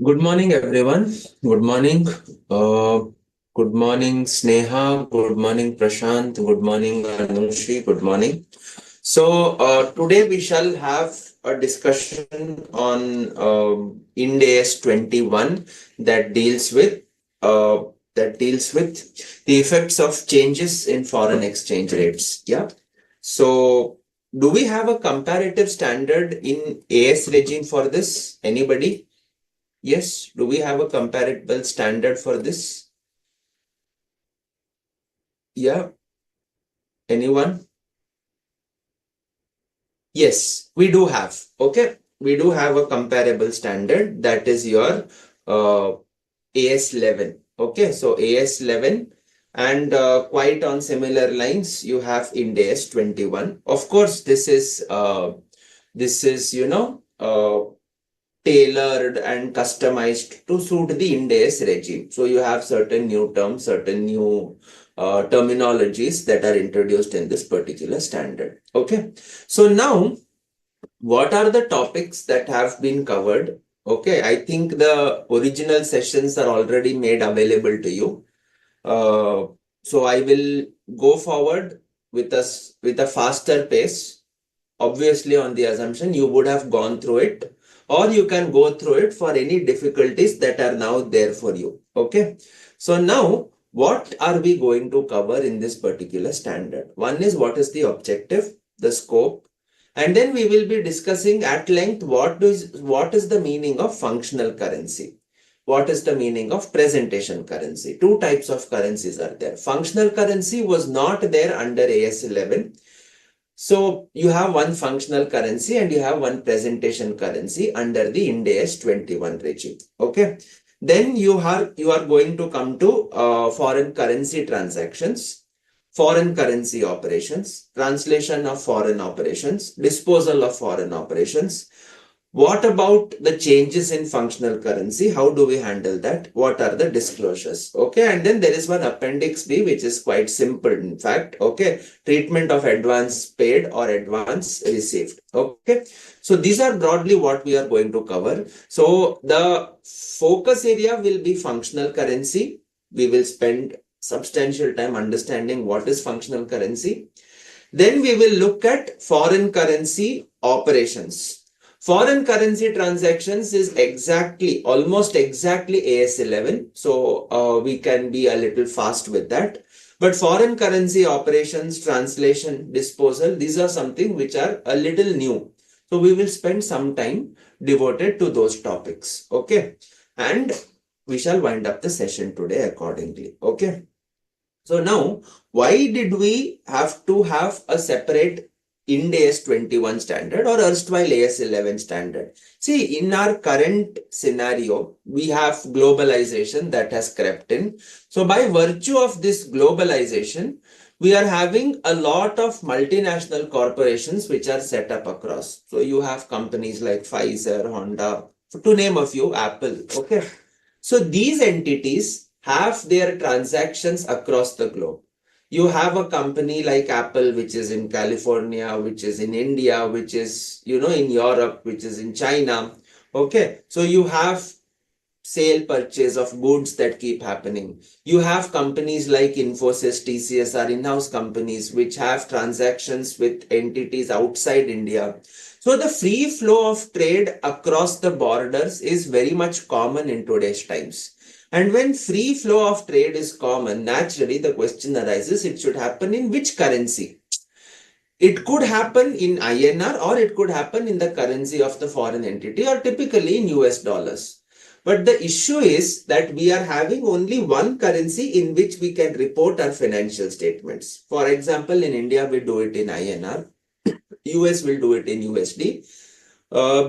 Good morning, everyone. Good morning. Uh, Good morning, Sneha. Good morning, Prashant. Good morning, Anushri. Good morning. Today we shall have a discussion on Ind AS 21 that deals with uh, the effects of changes in foreign exchange rates. Yeah. So, do we have a comparative standard in AS regime for this? Anybody? Yes, do we have a comparable standard for this? Yeah, anyone? Yes, we do have. Okay, we do have a comparable standard that is your AS11. Okay, so AS11 and quite on similar lines, you have Ind AS 21. Of course, this is tailored and customized to suit the Ind AS regime. So you have certain new terms, certain new terminologies that are introduced in this particular standard. Okay. So now, what are the topics that have been covered? Okay. I think the original sessions are already made available to you. Uh, so I will go forward with a faster pace, obviously on the assumption you would have gone through it, or you can go through it for any difficulties that are now there for you. Okay. So now what are we going to cover in this particular standard? One is what is the objective, the scope, and then we will be discussing at length what is the meaning of functional currency. What is the meaning of presentation currency? Two types of currencies are there. Functional currency was not there under AS11. So you have one functional currency and you have one presentation currency under the Ind AS 21 regime. Okay. Then you are going to come to foreign currency transactions, foreign currency operations, translation of foreign operations, disposal of foreign operations. What about the changes in functional currency? How do we handle that? What are the disclosures? Okay. And then there is one appendix B, which is quite simple. In fact, okay. Treatment of advance paid or advance received. Okay. So these are broadly what we are going to cover. So the focus area will be functional currency. We will spend substantial time understanding what is functional currency. Then we will look at foreign currency operations. Foreign currency transactions is almost exactly AS11. So we can be a little fast with that. But foreign currency operations, translation, disposal, these are something which are a little new. So we will spend some time devoted to those topics. Okay. And we shall wind up the session today accordingly. Okay. So now, why did we have to have a separate Ind AS 21 standard or erstwhile AS 11 standard? See, in our current scenario, we have globalization that has crept in. So by virtue of this globalization, we are having a lot of multinational corporations which are set up across. So you have companies like Pfizer, Honda, to name a few, Apple. Okay. So these entities have their transactions across the globe. You have a company like Apple, which is in California, which is in India, which is, in Europe, which is in China. Okay. So you have sale purchase of goods that keep happening. You have companies like Infosys, TCS are in-house companies which have transactions with entities outside India. So the free flow of trade across the borders is very much common in today's times. And when free flow of trade is common, naturally the question arises, it should happen in which currency? It could happen in INR or it could happen in the currency of the foreign entity or typically in US dollars. But the issue is that we are having only one currency in which we can report our financial statements. For example, in India, we do it in INR, US will do it in USD,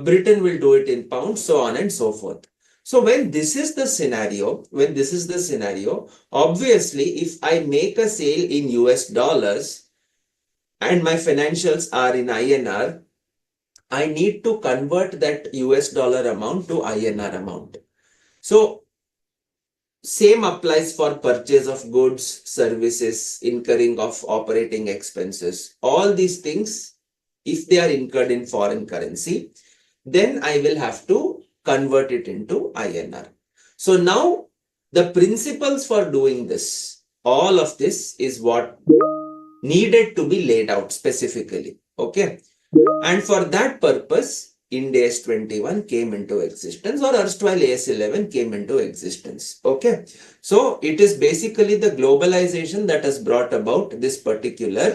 Britain will do it in pounds, so on and so forth. So when this is the scenario, obviously, if I make a sale in US dollars and my financials are in INR, I need to convert that US dollar amount to INR amount. So same applies for purchase of goods, services, incurring of operating expenses. All these things, if they are incurred in foreign currency, then I will have to convert it into INR. So now the principles for doing this, all of this is what needed to be laid out specifically. Okay. And for that purpose, Ind AS 21 came into existence, or erstwhile AS 11 came into existence. Okay. So it is basically the globalization that has brought about this particular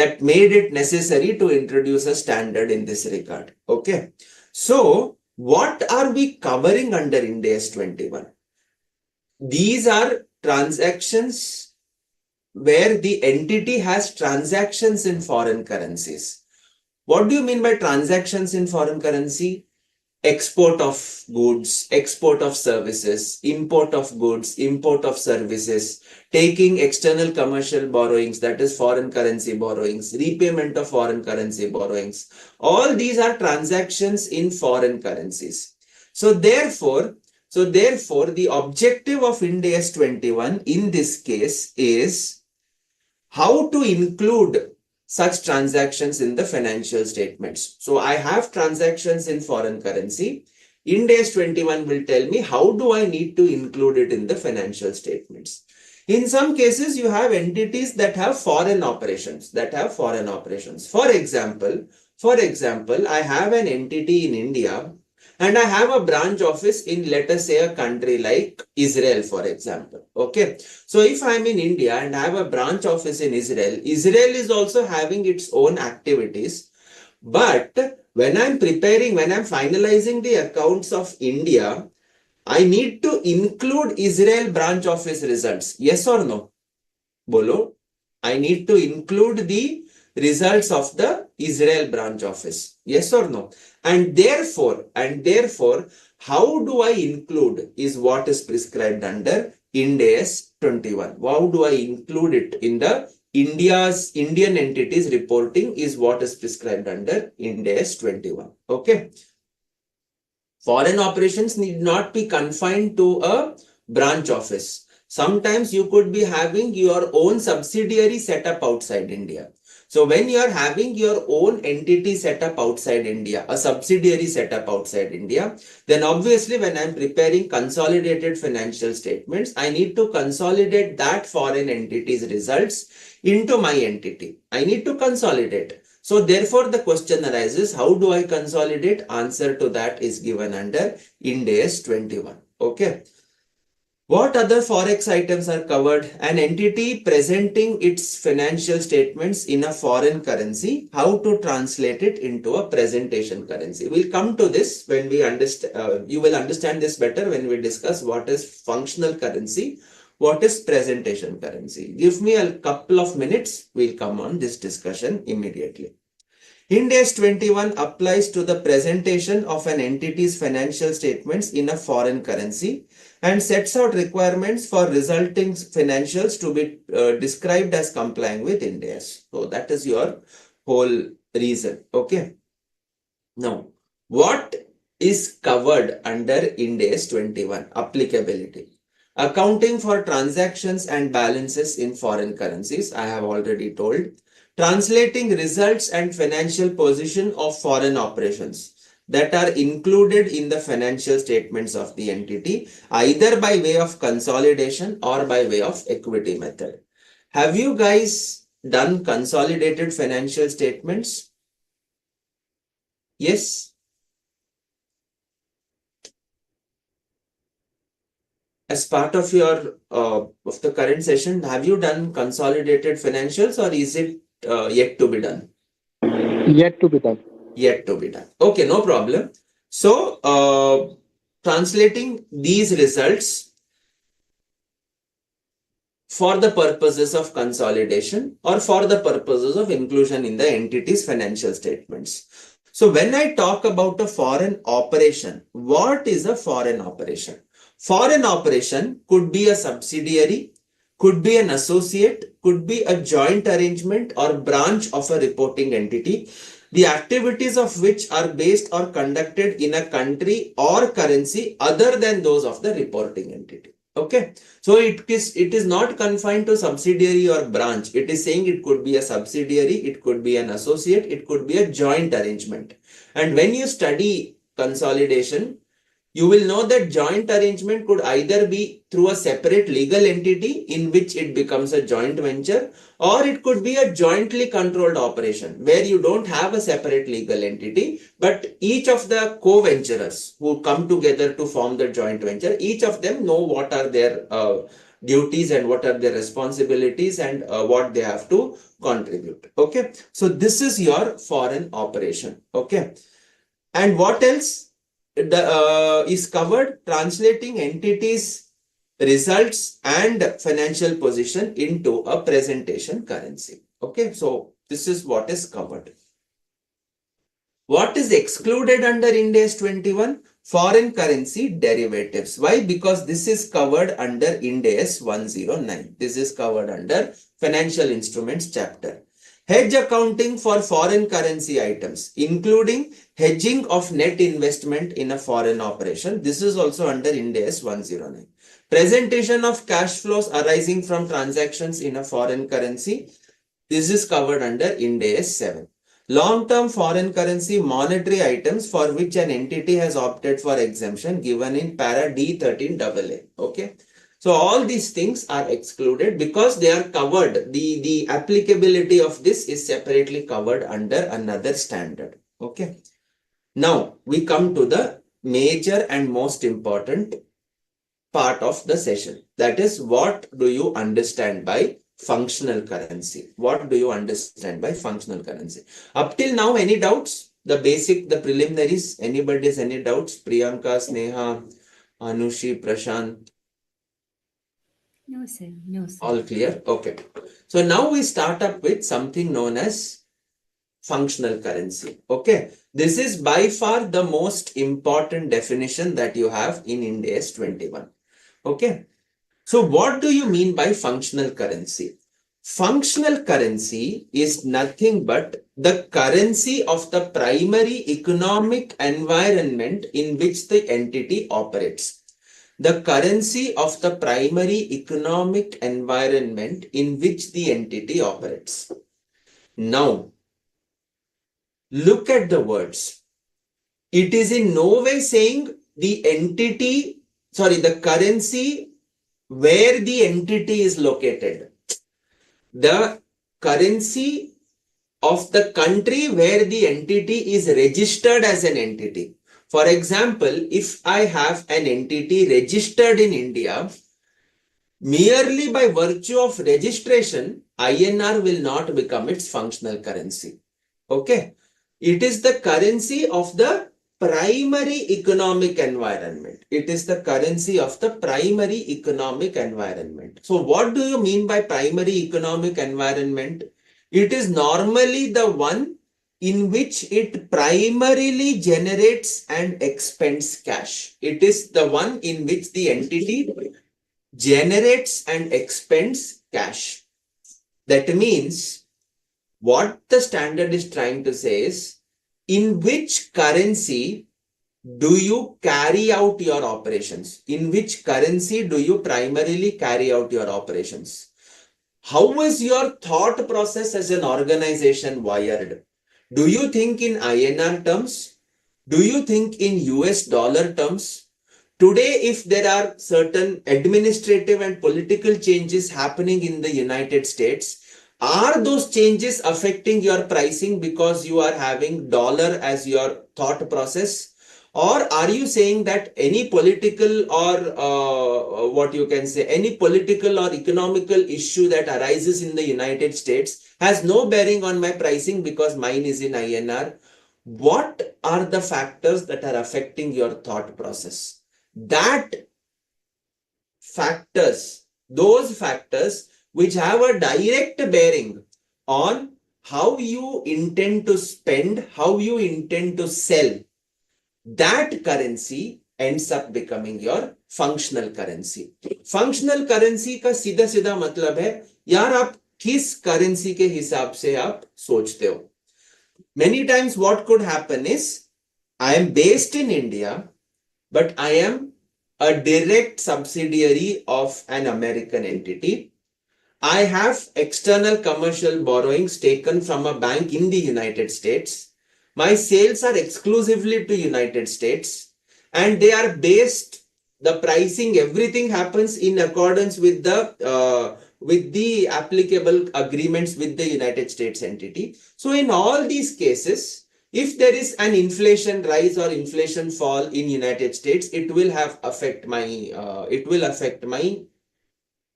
that made it necessary to introduce a standard in this regard. Okay. So what are we covering under Ind AS 21? These are transactions where the entity has transactions in foreign currencies. What do you mean by transactions in foreign currency? Export of goods, export of services, import of goods, import of services, taking external commercial borrowings, that is foreign currency borrowings, repayment of foreign currency borrowings. All these are transactions in foreign currencies. So therefore, the objective of Ind AS 21 in this case is how to include such transactions in the financial statements. So I have transactions in foreign currency. Ind AS 21 will tell me how do I need to include it in the financial statements. In some cases, you have entities that have foreign operations, For example, I have an entity in India and I have a branch office in, let us say, a country like Israel, for example. Okay. So if I'm in India and I have a branch office in Israel, Israel is also having its own activities. But when I'm finalizing the accounts of India, I need to include Israel branch office results. Yes or no? Bolo. I need to include the results of the Israel branch office. Yes or no? And therefore, how do I include is what is prescribed under Ind AS 21. How do I include it in the Indian entities reporting is what is prescribed under Ind AS 21. Okay. Foreign operations need not be confined to a branch office. Sometimes you could be having your own subsidiary set up outside India. So when you are having your own entity set up outside India, a subsidiary set up outside India, then obviously when I'm preparing consolidated financial statements, I need to consolidate that foreign entity's results into my entity. I need to consolidate. So therefore the question arises, how do I consolidate? Answer to that is given under Ind AS 21. Okay. What other forex items are covered? An entity presenting its financial statements in a foreign currency, how to translate it into a presentation currency. We'll come to this when we understand, you will understand this better when we discuss what is functional currency, what is presentation currency. Give me a couple of minutes, we'll come on this discussion immediately. Ind AS 21 applies to the presentation of an entity's financial statements in a foreign currency and sets out requirements for resulting financials to be described as complying with Ind AS. So that is your whole reason. Okay. Now, what is covered under Ind AS 21? Applicability. Accounting for transactions and balances in foreign currencies, I have already told. Translating results and financial position of foreign operations that are included in the financial statements of the entity, either by way of consolidation or by way of equity method. Have you guys done consolidated financial statements? Yes. As part of your of the current session, have you done consolidated financials, or is it yet to be done? Yet to be done. Yet to be done. Okay, no problem. So, translating these results for the purposes of consolidation or for the purposes of inclusion in the entity's financial statements. So, when I talk about a foreign operation, what is a foreign operation? Foreign operation could be a subsidiary, could be an associate, could be a joint arrangement or branch of a reporting entity, the activities of which are based or conducted in a country or currency other than those of the reporting entity. Okay, so it is not confined to subsidiary or branch. It is saying it could be a subsidiary, it could be an associate, it could be a joint arrangement. And when you study consolidation, you will know that joint arrangement could either be through a separate legal entity in which it becomes a joint venture, or it could be a jointly controlled operation where you don't have a separate legal entity, but each of the co-venturers who come together to form the joint venture, each of them know what are their duties and what are their responsibilities and what they have to contribute. Okay, so this is your foreign operation. Okay, and what else is covered? Translating entities, results, and financial position into a presentation currency. Okay, so this is what is covered. What is excluded under Ind AS 21? Foreign currency derivatives. Why? Because this is covered under Ind AS 109. This is covered under Financial Instruments chapter. Hedge accounting for foreign currency items, including hedging of net investment in a foreign operation. This is also under Ind AS 109. Presentation of cash flows arising from transactions in a foreign currency. This is covered under Ind AS 7. Long-term foreign currency monetary items for which an entity has opted for exemption given in para D13AA. Okay. So all these things are excluded because they are covered. The applicability of this is separately covered under another standard. Okay. Now we come to the major and most important part of the session. That is, what do you understand by functional currency? What do you understand by functional currency? Up till now, any doubts? The basic, the preliminaries, anybody's any doubts? Priyanka, Sneha, Anushi, Prashant? No, sir. No, sir. All clear? Okay. So now we start up with something known as functional currency. Okay. This is by far the most important definition that you have in Ind AS 21. Okay. So what do you mean by functional currency? Functional currency is nothing but the currency of the primary economic environment in which the entity operates. The currency of the primary economic environment in which the entity operates. Now, look at the words. It is in no way saying the currency where the entity is located. The currency of the country where the entity is registered as an entity. For example, if I have an entity registered in India, merely by virtue of registration, INR will not become its functional currency. Okay. It is the currency of the primary economic environment. It is the currency of the primary economic environment. So what do you mean by primary economic environment? It is normally the one in which it primarily generates and expends cash. It is the one in which the entity generates and expends cash. That means what the standard is trying to say is, in which currency do you carry out your operations? In which currency do you primarily carry out your operations? How is your thought process as an organization wired? Do you think in INR terms? Do you think in US dollar terms? Today, if there are certain administrative and political changes happening in the United States, are those changes affecting your pricing because you are having dollar as your thought process? Or are you saying that any political or any political or economical issue that arises in the United States has no bearing on my pricing because mine is in INR? What are the factors that are affecting your thought process? Those factors which have a direct bearing on how you intend to spend, how you intend to sell, that currency ends up becoming your functional currency. Functional currency का सीधा सीधा मतलब है, यार आप किस currency के हिसाब से आप सोचते हो. Many times what could happen is, I am based in India, but I am a direct subsidiary of an American entity. I have external commercial borrowings taken from a bank in the United States. My sales are exclusively to United States, and they are based, the pricing, everything happens in accordance with the applicable agreements with the United States entity. So in all these cases, if there is an inflation rise or inflation fall in United States, it will affect my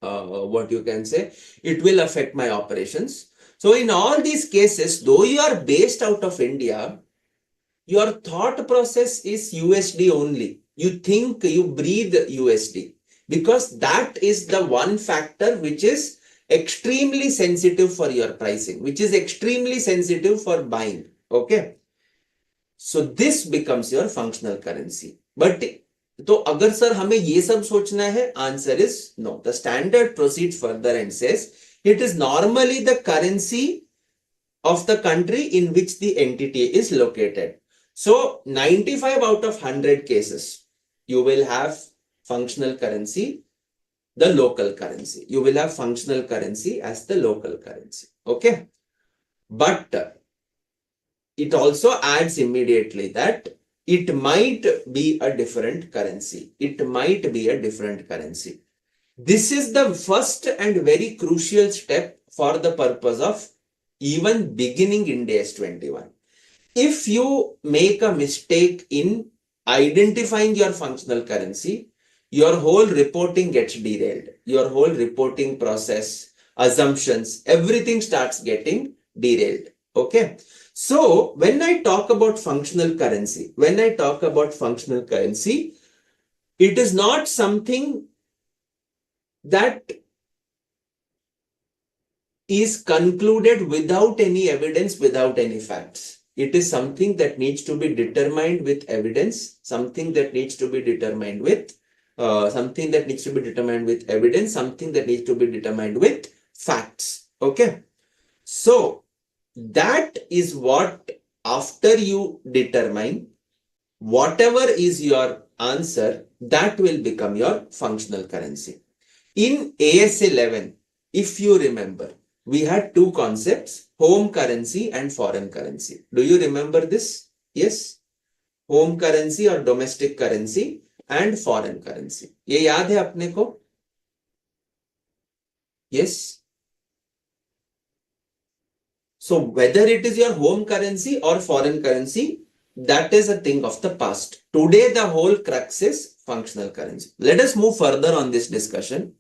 what you can say, it will affect my operations. So in all these cases, though you are based out of India, your thought process is USD only. You think, you breathe USD, because that is the one factor which is extremely sensitive for your pricing, which is extremely sensitive for buying. Okay. So this becomes your functional currency. But तो अगर sir हमें ये सब सोचना है, answer is no. The standard proceeds further and says it is normally the currency of the country in which the entity is located. So 95 out of 100 cases, you will have functional currency, the local currency. You will have functional currency as the local currency. Okay. But it also adds immediately that it might be a different currency. It might be a different currency. This is the first and very crucial step for the purpose of even beginning Ind AS 21. If you make a mistake in identifying your functional currency, your whole reporting gets derailed. Your whole reporting process, assumptions, everything starts getting derailed. Okay. So when I talk about functional currency, it is not something that is concluded without any evidence, without any facts. It is something that needs to be determined with evidence, something that needs to be determined with evidence, something that needs to be determined with facts. Okay. So that is what, after you determine whatever is your answer, that will become your functional currency. In AS 11, if you remember, we had two concepts, home currency and foreign currency. Do you remember this? Yes. Home currency or domestic currency and foreign currency. ये याद है अपने को? Yes. So whether it is your home currency or foreign currency, that is a thing of the past. Today, the whole crux is functional currency. Let us move further on this discussion.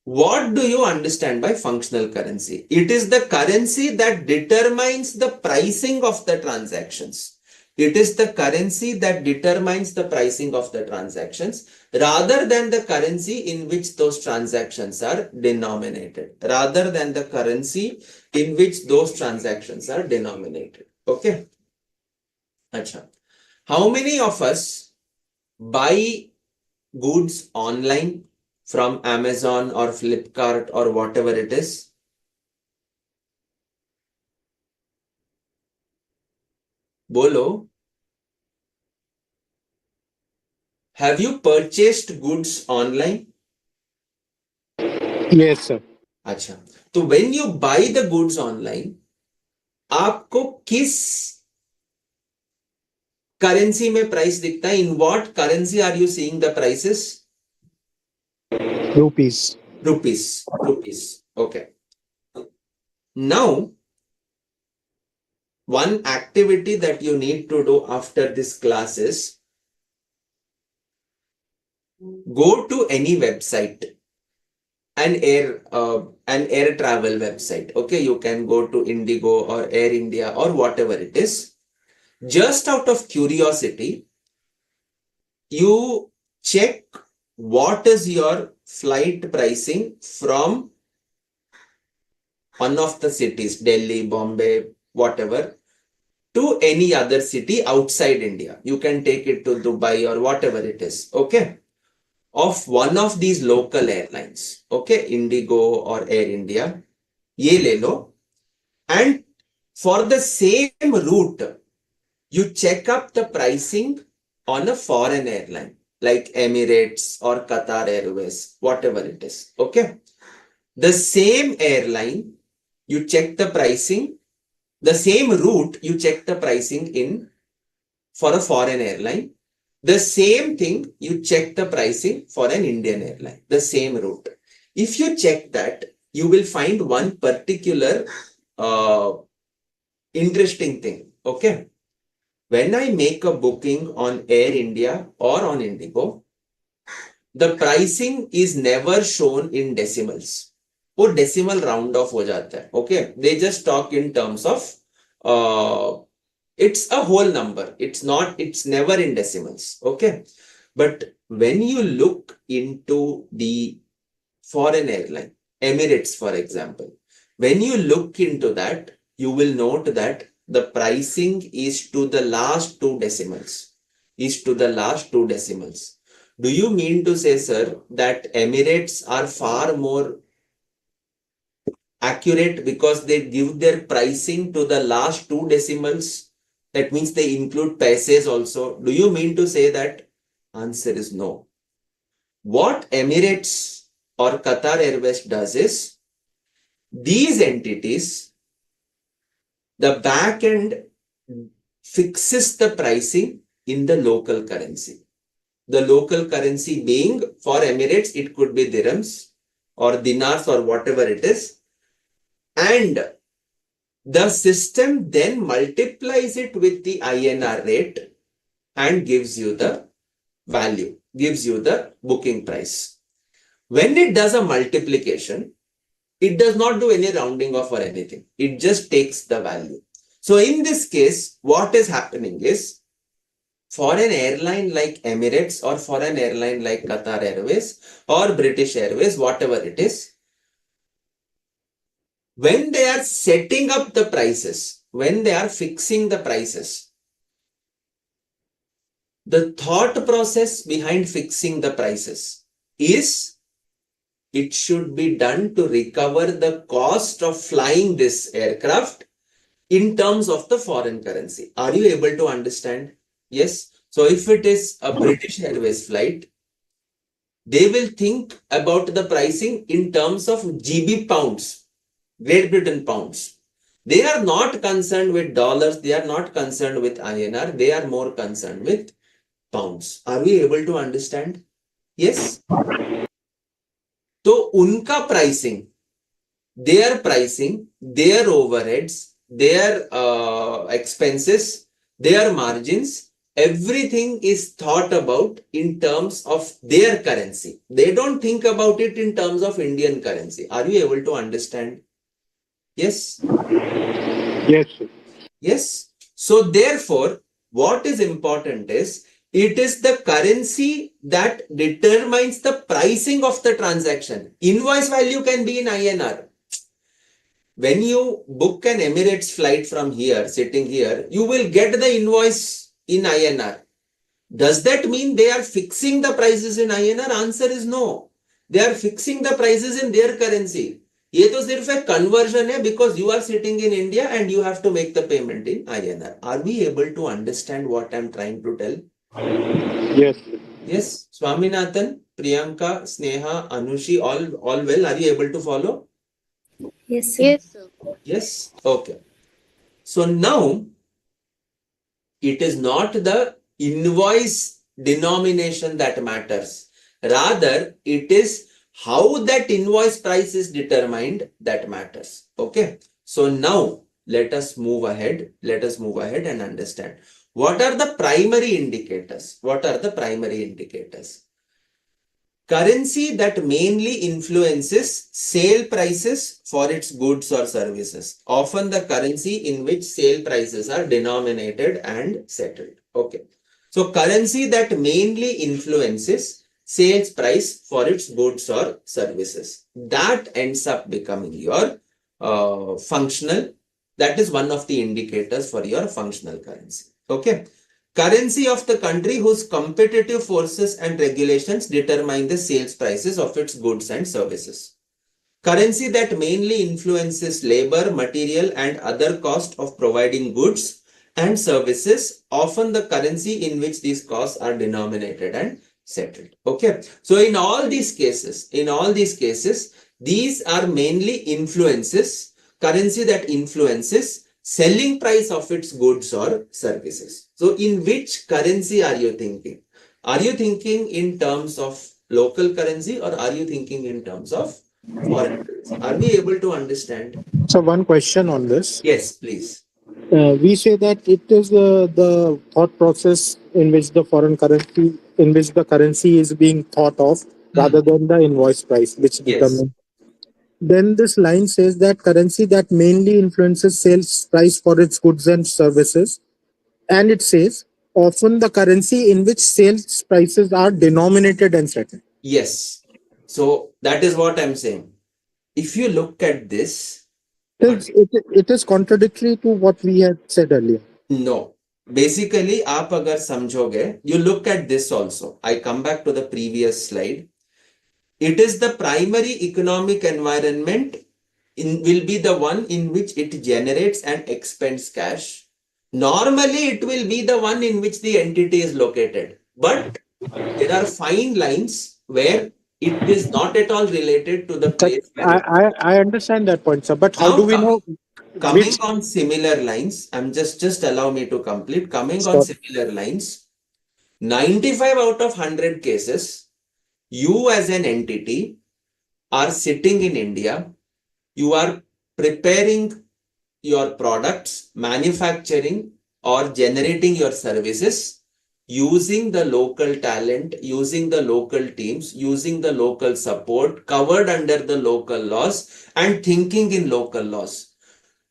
What do you understand by functional currency? It is the currency that determines the pricing of the transactions. It is the currency that determines the pricing of the transactions rather than the currency in which those transactions are denominated. Okay. Achha. How many of us buy goods online from Amazon or Flipkart or whatever it is? Bolo. Have you purchased goods online? Yes, sir. अच्छा, तो when you buy the goods online, आपको किस currency में price दिखता है? In what currency are you seeing the prices? Rupees. Rupees. Okay. Now, one activity that you need to do after this class is go to any website, an air travel website. Okay, you can go to Indigo or Air India or whatever it is. Just out of curiosity, you check what is your flight pricing from one of the cities, Delhi, Bombay, whatever, to any other city outside India. You can take it to Dubai or whatever it is. Okay. Of one of these local airlines. Okay. Indigo or Air India. Ye le lo. And for the same route, you check up the pricing on a foreign airline. like Emirates or Qatar Airways, whatever it is. Okay. The same airline, you check the pricing, the same route, you check the pricing in for a foreign airline. The same thing, you check the pricing for an Indian airline, the same route. If you check that, you will find one particular interesting thing. Okay. When I make a booking on Air India or on Indigo, the pricing is never shown in decimals. वो decimal round off हो जाता है. Okay. They just talk in terms of it's a whole number. It's never in decimals. Okay. But when you look into the foreign airline, Emirates, for example, when you look into that, you will note that the pricing is to the last two decimals. Do you mean to say, sir, that Emirates are far more accurate because they give their pricing to the last two decimals? That means they include paise also. Do you mean to say that? Answer is no. What Emirates or Qatar Airways does is, these entities, the back end fixes the pricing in the local currency. The local currency being, for Emirates, it could be dirhams or dinars or whatever it is. And the system then multiplies it with the INR rate and gives you the value, gives you the booking price. When it does a multiplication, it does not do any rounding off or anything. It just takes the value. So in this case, what is happening is, for an airline like Emirates or for an airline like Qatar Airways or British Airways, whatever it is, when they are setting up the prices, when they are fixing the prices, the thought process behind fixing the prices is, it should be done to recover the cost of flying this aircraft in terms of the foreign currency. Are you able to understand? Yes. So if it is a British Airways flight, they will think about the pricing in terms of GB pounds, Great Britain pounds. They are not concerned with dollars. They are not concerned with INR. They are more concerned with pounds. Are we able to understand? Yes. तो उनका pricing, their overheads, their expenses, their margins, everything is thought about in terms of their currency. They don't think about it in terms of Indian currency. Are you able to understand? Yes? Yes, sir. Yes. So therefore, what is important is, it is the currency that determines the pricing of the transaction. Invoice value can be in INR. When you book an Emirates flight from here, sitting here, you will get the invoice in INR. Does that mean they are fixing the prices in INR? Answer is no. They are fixing the prices in their currency. ये तो सिर्फ एक conversion है, because you are sitting in India and you have to make the payment in INR. Are we able to understand what I am trying to tell? Yes, sir. Yes. Swaminathan, Priyanka, Sneha, Anushi, all well. Are you able to follow? Yes, sir. Yes, sir. Yes. Okay. So now, it is not the invoice denomination that matters. Rather, it is how that invoice price is determined that matters. Okay. So now let us move ahead. Let us move ahead and understand. What are the primary indicators? What are the primary indicators? Currency that mainly influences sale prices for its goods or services. Often the currency in which sale prices are denominated and settled. Okay. So currency that mainly influences sales price for its goods or services. That ends up becoming your functional. That is one of the indicators for your functional currency. Okay. Currency of the country whose competitive forces and regulations determine the sales prices of its goods and services. Currency that mainly influences labor, material and other cost of providing goods and services, often the currency in which these costs are denominated and settled. Okay. So in all these cases, these are mainly influences, currency that influences selling price of its goods or services. So in which currency are you thinking? Are you thinking in terms of local currency or are you thinking in terms of foreign currency? Are we able to understand? So one question on this. Yes, please. We say that it is the thought process in which the currency is being thought of Hmm. rather than the invoice price, which Yes. determines. Then this line says that currency that mainly influences sales price for its goods and services, and it says often the currency in which sales prices are denominated and settled. Yes. So that is what I'm saying. If you look at this, It is contradictory to what we had said earlier. no. Basically, आप अगर समझोगे, you look at this also. I come back to the previous slide. It is the primary economic environment will be the one in which it generates and expends cash. Normally, it will be the one in which the entity is located. But there are fine lines where it is not at all related to the But place where it. I understand that point, sir. But how do Now we know coming which on similar lines, I'm just allow me to complete. Coming on stop? similar lines, 95 out of 100 cases, you as an entity are sitting in India, you are preparing your products, manufacturing or generating your services using the local talent, using the local teams, using the local support, covered under the local laws and thinking in local laws.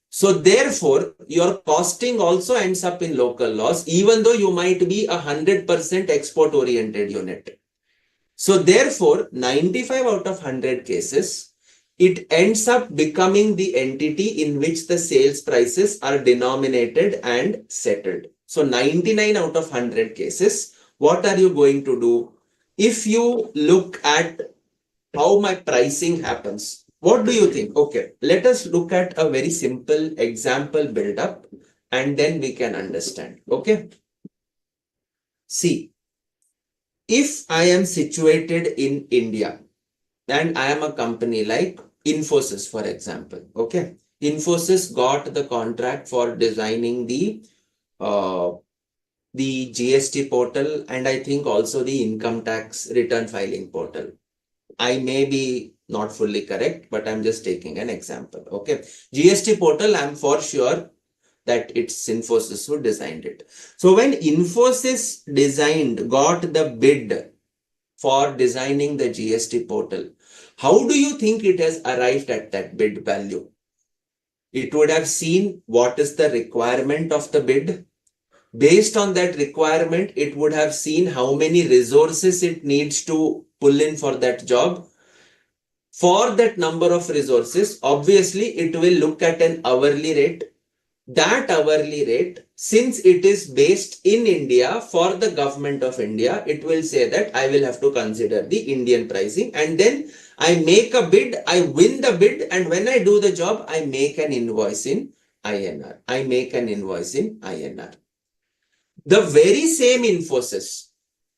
So therefore, your costing also ends up in local laws, even though you might be 100% export oriented unit. So therefore, 95 out of 100 cases, it ends up becoming the entity in which the sales prices are denominated and settled. So 99 out of 100 cases, what are you going to do? If you look at how my pricing happens, what do you think? Okay, let us look at a very simple example build up and then we can understand. Okay, see, if I am situated in India and I am a company like Infosys, for example, okay, Infosys got the contract for designing uh, the GST portal and I think also the income tax return filing portal. I may be not fully correct, but I'm just taking an example. Okay. GST portal, I'm for sure that it's Infosys who designed it. So when Infosys got the bid for designing the GST portal, how do you think it has arrived at that bid value? It would have seen what is the requirement of the bid. Based on that requirement, it would have seen how many resources it needs to pull in for that job. For that number of resources, obviously it will look at an hourly rate. That hourly rate, since it is based in India for the government of India, it will say that I will have to consider the Indian pricing and then I make a bid, I win the bid, and when I do the job, I make an invoice in INR. I make an invoice in INR. The very same Infosys,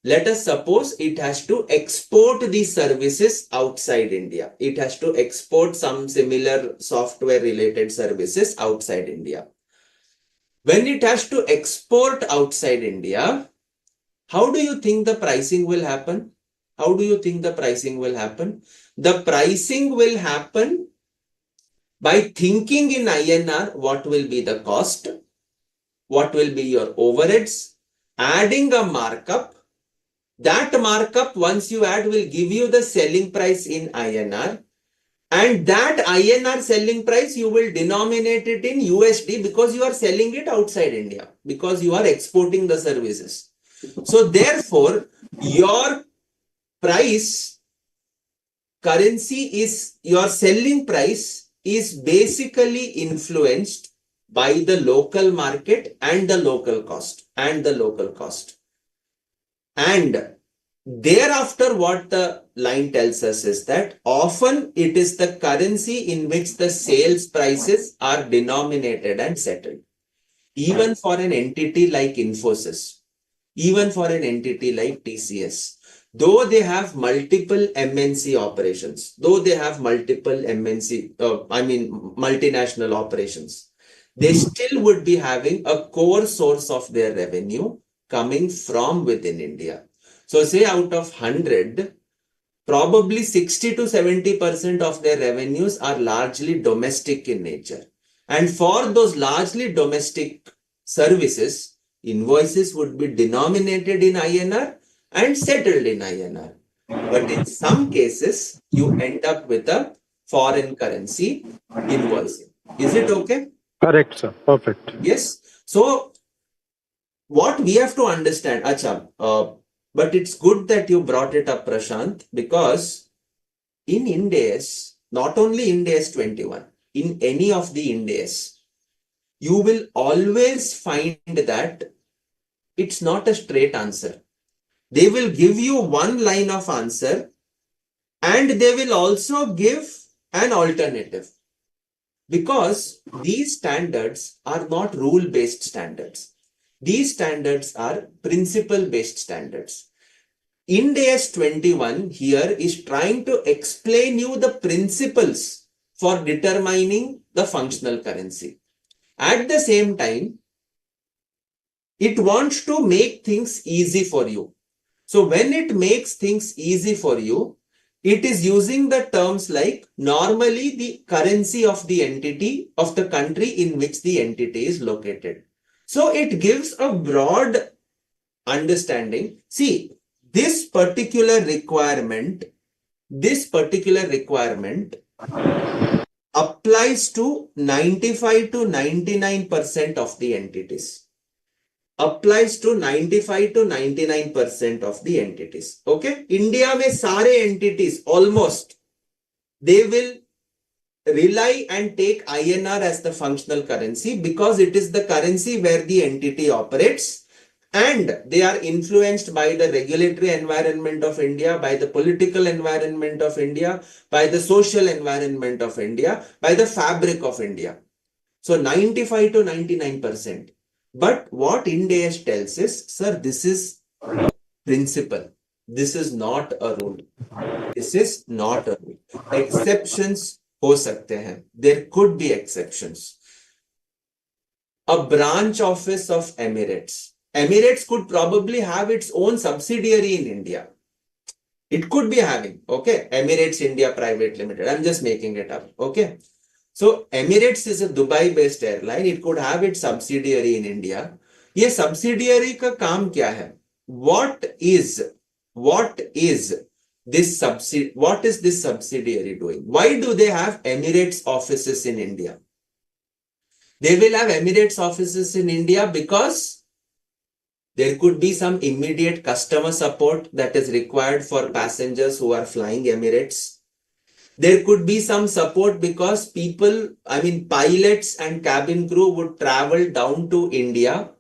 let us suppose it has to export these services outside India. It has to export some similar software related services outside India. When it has to export outside India, how do you think the pricing will happen? How do you think the pricing will happen? The pricing will happen by thinking in INR what will be the cost, what will be your overheads, adding a markup. That markup, once you add, will give you the selling price in INR. And that INR selling price, you will denominate it in USD because you are selling it outside India, because you are exporting the services. So therefore, your price currency is, your selling price is basically influenced by the local market and the local cost and the local cost. And thereafter, what the line tells us is that often it is the currency in which the sales prices are denominated and settled. Even for an entity like Infosys, even for an entity like TCS, though they have multiple MNC operations, though they have multiple MNC, multinational operations, they still would be having a core source of their revenue coming from within India. So say out of 100, probably 60 to 70% of their revenues are largely domestic in nature. And for those largely domestic services, invoices would be denominated in INR and settled in INR. But in some cases, you end up with a foreign currency invoicing. Is it okay? Correct, sir. Perfect. Yes. So what we have to understand, but it's good that you brought it up, Prashant, because in Ind AS, not only Ind AS 21, in any of the Ind AS, you will always find that it's not a straight answer. They will give you one line of answer and they will also give an alternative, because these standards are not rule-based standards. These standards are principle-based standards. Ind AS 21 here is trying to explain you the principles for determining the functional currency. At the same time, it wants to make things easy for you. So when it makes things easy for you, it is using the terms like normally the currency of the entity of the country in which the entity is located. So it gives a broad understanding. See, this particular requirement applies to 95 to 99% of the entities. Applies to 95 to 99% of the entities. Okay? India mein sare entities almost, they will rely and take INR as the functional currency because it is the currency where the entity operates, and they are influenced by the regulatory environment of India, by the political environment of India, by the social environment of India, by the fabric of India. So 95 to 99%. But what Ind AS tells is, sir, this is principle. This is not a rule. This is not a rule. Exceptions हो सकते हैं. There could be exceptions. A branch office of Emirates. Emirates could probably have its own subsidiary in India. It could be having, okay, Emirates India Private Limited. I'm just making it up, okay. So Emirates is a Dubai-based airline. It could have its subsidiary in India. ये subsidiary का काम क्या है? What is this subsidiary doing? Why do they have Emirates offices in India? They will have Emirates offices in India because there could be some immediate customer support that is required for passengers who are flying Emirates. There could be some support because pilots and cabin crew would travel down to India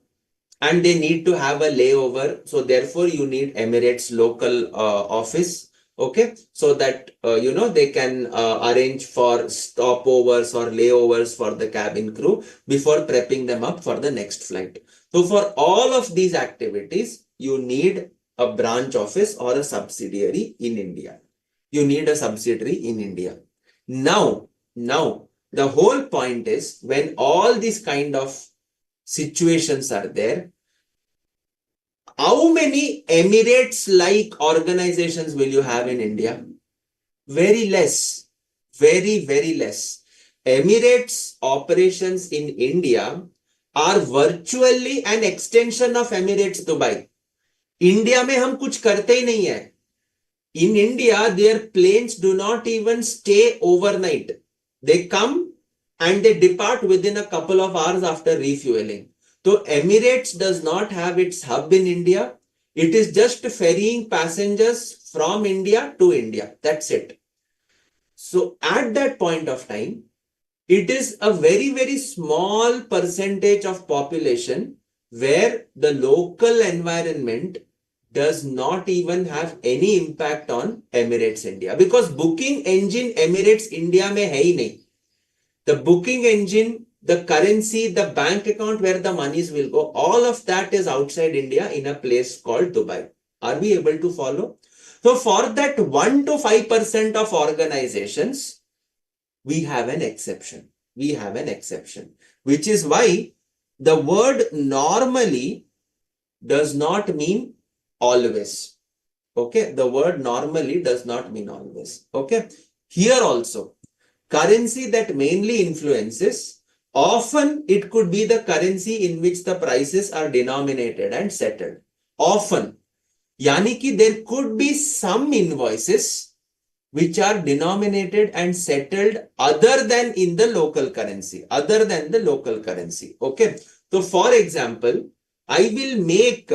and they need to have a layover. So therefore you need Emirates local office, okay, so that they can arrange for stopovers or layovers for the cabin crew before prepping them up for the next flight. So for all of these activities, you need a branch office or a subsidiary in India. You need a subsidiary in India. Now, the whole point is, when all these kind of situations are there, how many Emirates-like organizations will you have in India? Very less. Very, very less. Emirates operations in India are virtually an extension of Emirates Dubai. India में हम कुछ करते ही नहीं है. In India, their planes do not even stay overnight. They come and they depart within a couple of hours after refueling. So Emirates does not have its hub in India. It is just ferrying passengers from India to India. That's it. So at that point of time, it is a very, very small percentage of population where the local environment does not even have any impact on Emirates India, because booking engine Emirates India में है ही नहीं. The booking engine, the currency, the bank account where the monies will go, all of that is outside India in a place called Dubai. Are we able to follow? So for that 1 to 5% of organizations, we have an exception. We have an exception, which is why the word normally does not mean always. Okay, the word normally does not mean always. Okay, here also, currency that mainly influences, often it could be the currency in which the prices are denominated and settled. Often, yani ki there could be some invoices which are denominated and settled other than in the local currency, Okay. So for example, I will make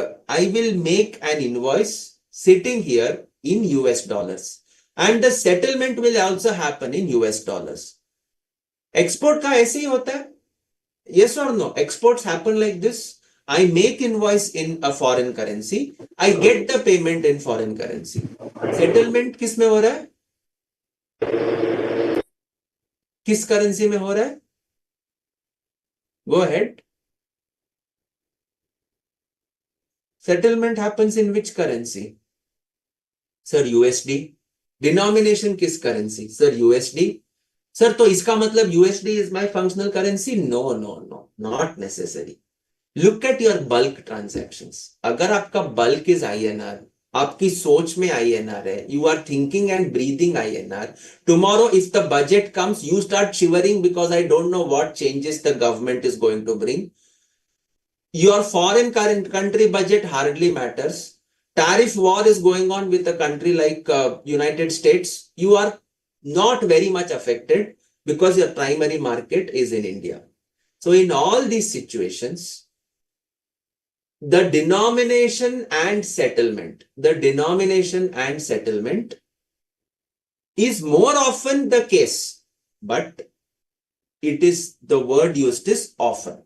an invoice sitting here in US dollars, and the settlement will also happen in US dollars. Export का ऐसे ही होता है? Yes or no? Exports happen like this. I make invoice in a foreign currency. I get the payment in foreign currency. Settlement किस में हो रहा है? किस करेंसी में हो रहा है? Go ahead. Settlement happens in which currency? Sir, USD. Denomination किस currency? Sir, USD. Sir, तो इसका मतलब USD is my functional currency? No, not necessary. Look at your bulk transactions. अगर आपका bulk is INR, आपकी सोच में INR है, you are thinking and breathing INR. Tomorrow, if the budget comes, you start shivering because I don't know what changes the government is going to bring. Your foreign country budget hardly matters. Tariff war is going on with a country like United States. You are not very much affected because your primary market is in India. So in all these situations, the denomination and settlement is more often the case, but it is the word used is often.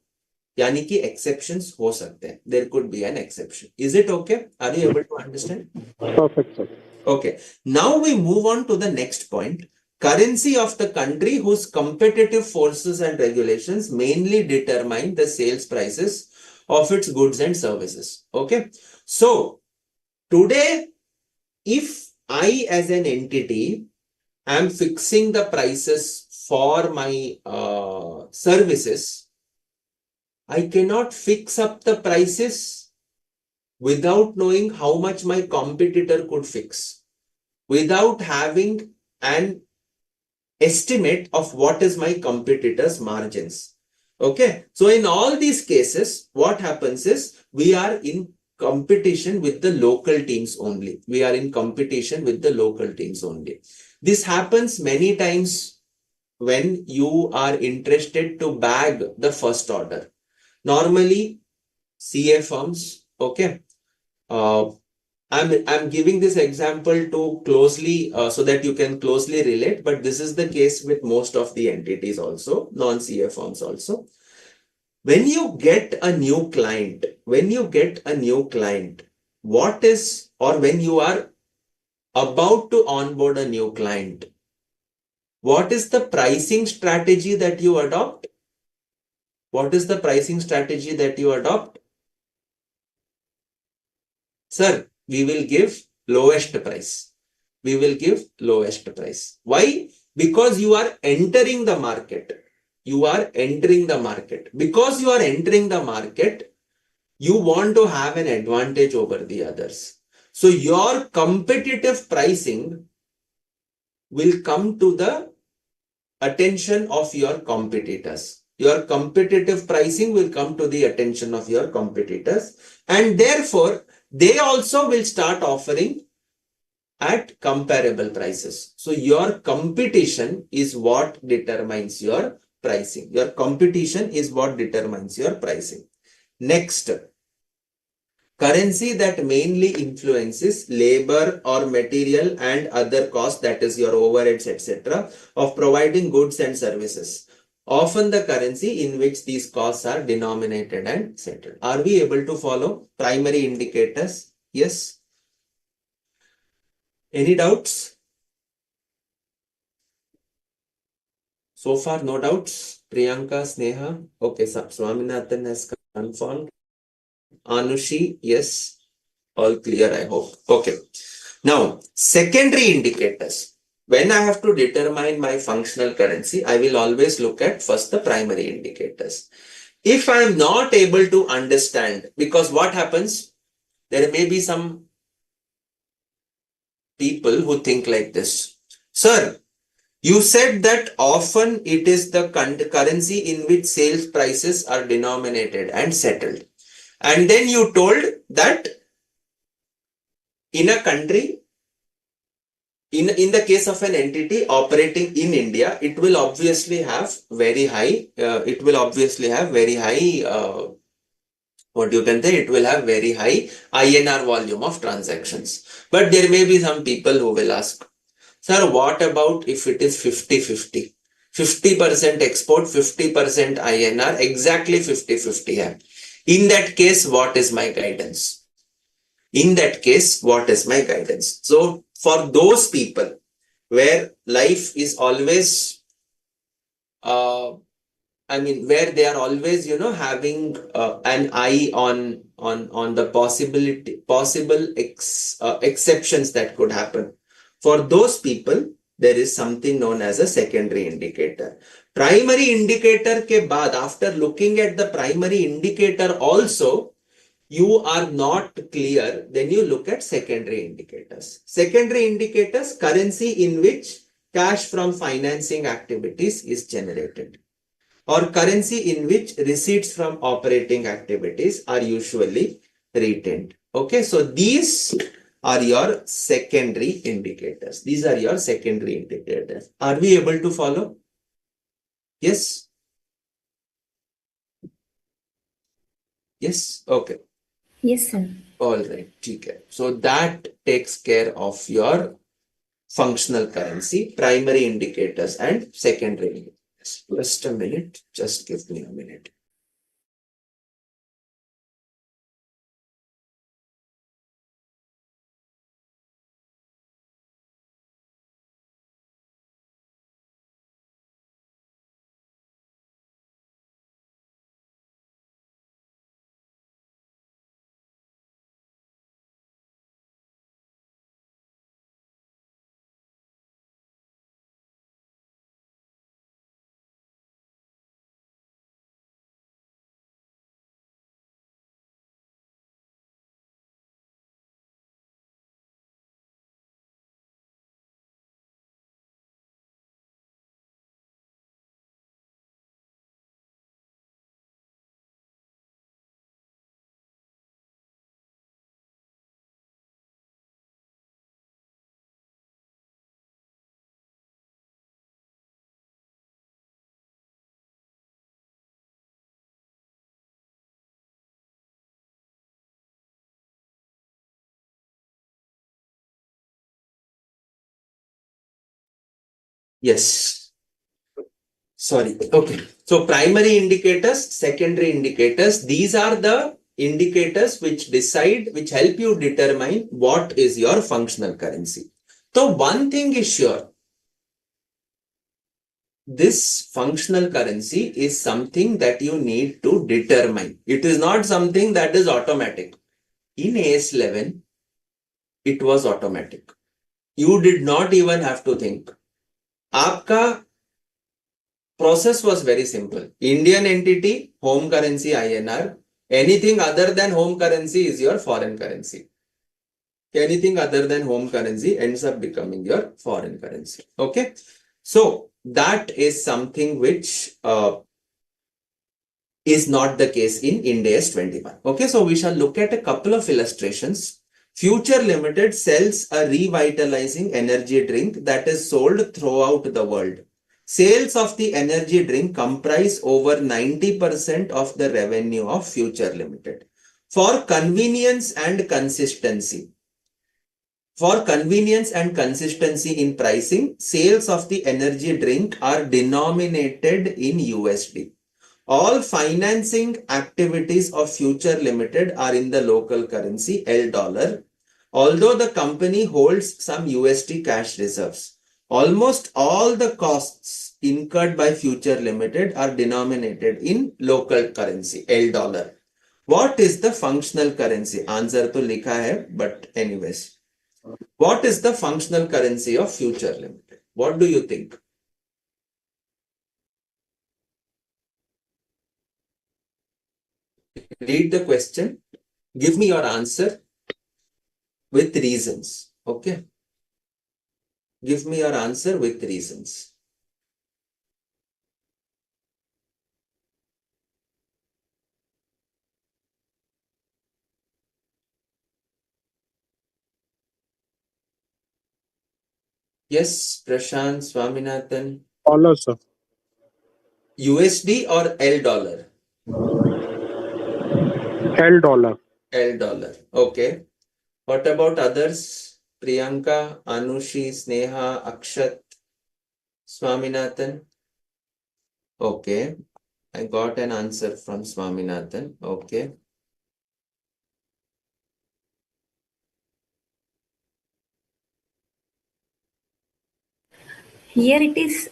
यानी कि exceptions हो सकते हैं. There could be an exception. Is it okay? Are you able to understand? Perfect, sir. Okay. Now we move on to the next point. Currency of the country whose competitive forces and regulations mainly determine the sales prices of its goods and services. Okay. So today, if I as an entity am fixing the prices for my services, I cannot fix up the prices without knowing how much my competitor could fix, without having an estimate of what is my competitor's margins. Okay. So in all these cases, what happens is we are in competition with the local teams only. This happens many times when you are interested to bag the first order. Normally, CA firms, okay. I'm giving this example to closely so that you can closely relate, but this is the case with most of the entities also, non-CA firms also. When you get a new client, when you are about to onboard a new client, what is the pricing strategy that you adopt? Sir, we will give lowest price. Why? Because you are entering the market. Because you are entering the market, you want to have an advantage over the others. So your competitive pricing will come to the attention of your competitors. And therefore, they also will start offering at comparable prices. So your competition is what determines your pricing. Next, currency that mainly influences labor or material and other costs, that is your overheads, etc., of providing goods and services. Often the currency in which these costs are denominated and settled. Are we able to follow primary indicators? Yes. Any doubts? So far, no doubts. Priyanka, Sneha. Okay, Swaminathan has confirmed. Anushi, yes. All clear, I hope. Okay. Now, secondary indicators. When I have to determine my functional currency, I will always look at first the primary indicators. If I am not able to understand, because what happens, there may be some people who think like this. Sir, you said that often it is the currency in which sales prices are denominated and settled. And then you told that in a country, in the case of an entity operating in India, it will obviously have very high, what you can say, it will have very high INR volume of transactions. But there may be some people who will ask, sir, what about if it is 50-50? 50% export, 50% INR, exactly 50-50. In that case, what is my guidance? In that case, what is my guidance? So for those people where life is always, where they are always, having an eye on the possible exceptions that could happen. For those people, there is something known as a secondary indicator. Primary indicator ke baad, after looking at the primary indicator also, you are not clear, then you look at secondary indicators. Secondary indicators, currency in which cash from financing activities is generated, or currency in which receipts from operating activities are usually retained. Okay, so these are your secondary indicators. These are your secondary indicators. Are we able to follow? Yes? Yes? Okay. Yes, sir. All right. Okay. So that takes care of your functional currency, primary indicators and secondary indicators. Just a minute. Just give me a minute. Yes. Sorry. Okay. So primary indicators, secondary indicators, these are the indicators which help you determine what is your functional currency. So one thing is sure, this functional currency is something that you need to determine. It is not something that is automatic. In AS11, it was automatic. You did not even have to think. आपका process was very simple. Indian entity, home currency INR. Anything other than home currency is your foreign currency. Anything other than home currency ends up becoming your foreign currency. Okay. So that is something which is not the case in Ind AS 21. Okay. So we shall look at a couple of illustrations. Future Limited sells a revitalizing energy drink that is sold throughout the world. Sales of the energy drink comprise over 90% of the revenue of Future Limited. For convenience and consistency in pricing, sales of the energy drink are denominated in USD. All financing activities of Future Limited are in the local currency L dollar, although the company holds some USD cash reserves. Almost all the costs incurred by Future Limited are denominated in local currency L dollar. What is the functional currency? Answer to likha hai, but anyways. What is the functional currency of Future Limited? What do you think? Read the question. Give me your answer with reasons. Okay. Give me your answer with reasons. Yes, Prashant, Swaminathan. Dollar, sir. USD or L dollar? $L. L dollar. Okay. What about others? Priyanka, Anushi, Sneha, Akshat, Swaminathan. Okay. I got an answer from Swaminathan. Okay. Here it is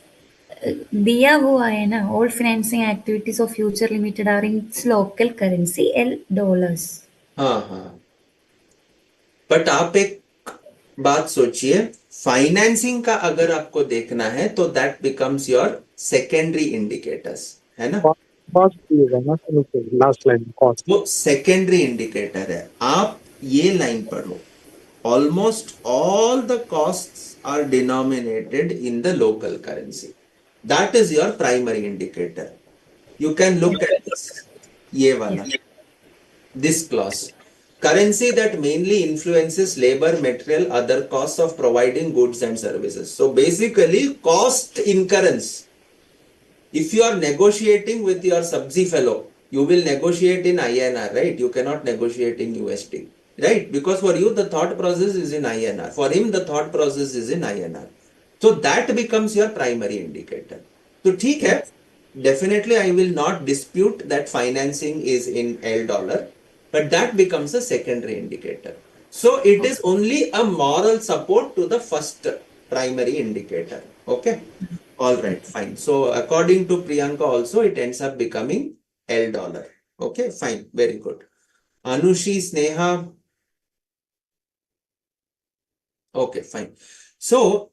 दिया हुआ है ना all financing activities of Future Limited are in its local currency L dollars. हाँ हाँ, but आप एक बात सोचिए, फाइनेंसिंग का अगर आपको देखना है तो that becomes your secondary indicators, है ना? Cost दिएगा ना सर नीचे, last line cost. वो सेकेंडरी इंडिकेटर है. आप ये लाइन पढ़ो. Almost all the costs are denominated in the local currency. That is your primary indicator. You can look at this. ये वाला. This clause. Currency that mainly influences labor, material, other costs of providing goods and services. So basically, cost incurrence. If you are negotiating with your subsi fellow, you will negotiate in INR, right? You cannot negotiate in USD, right? Because for you, the thought process is in INR. For him, the thought process is in INR. So that becomes your primary indicator. So, ठीक है. Definitely, I will not dispute that financing is in L dollar, but that becomes a secondary indicator. So it is only a moral support to the first primary indicator. Okay. All right, fine. So according to Priyanka also, it ends up becoming L dollar. Okay, fine. Very good. Anushi, Sneha. Okay, fine. So,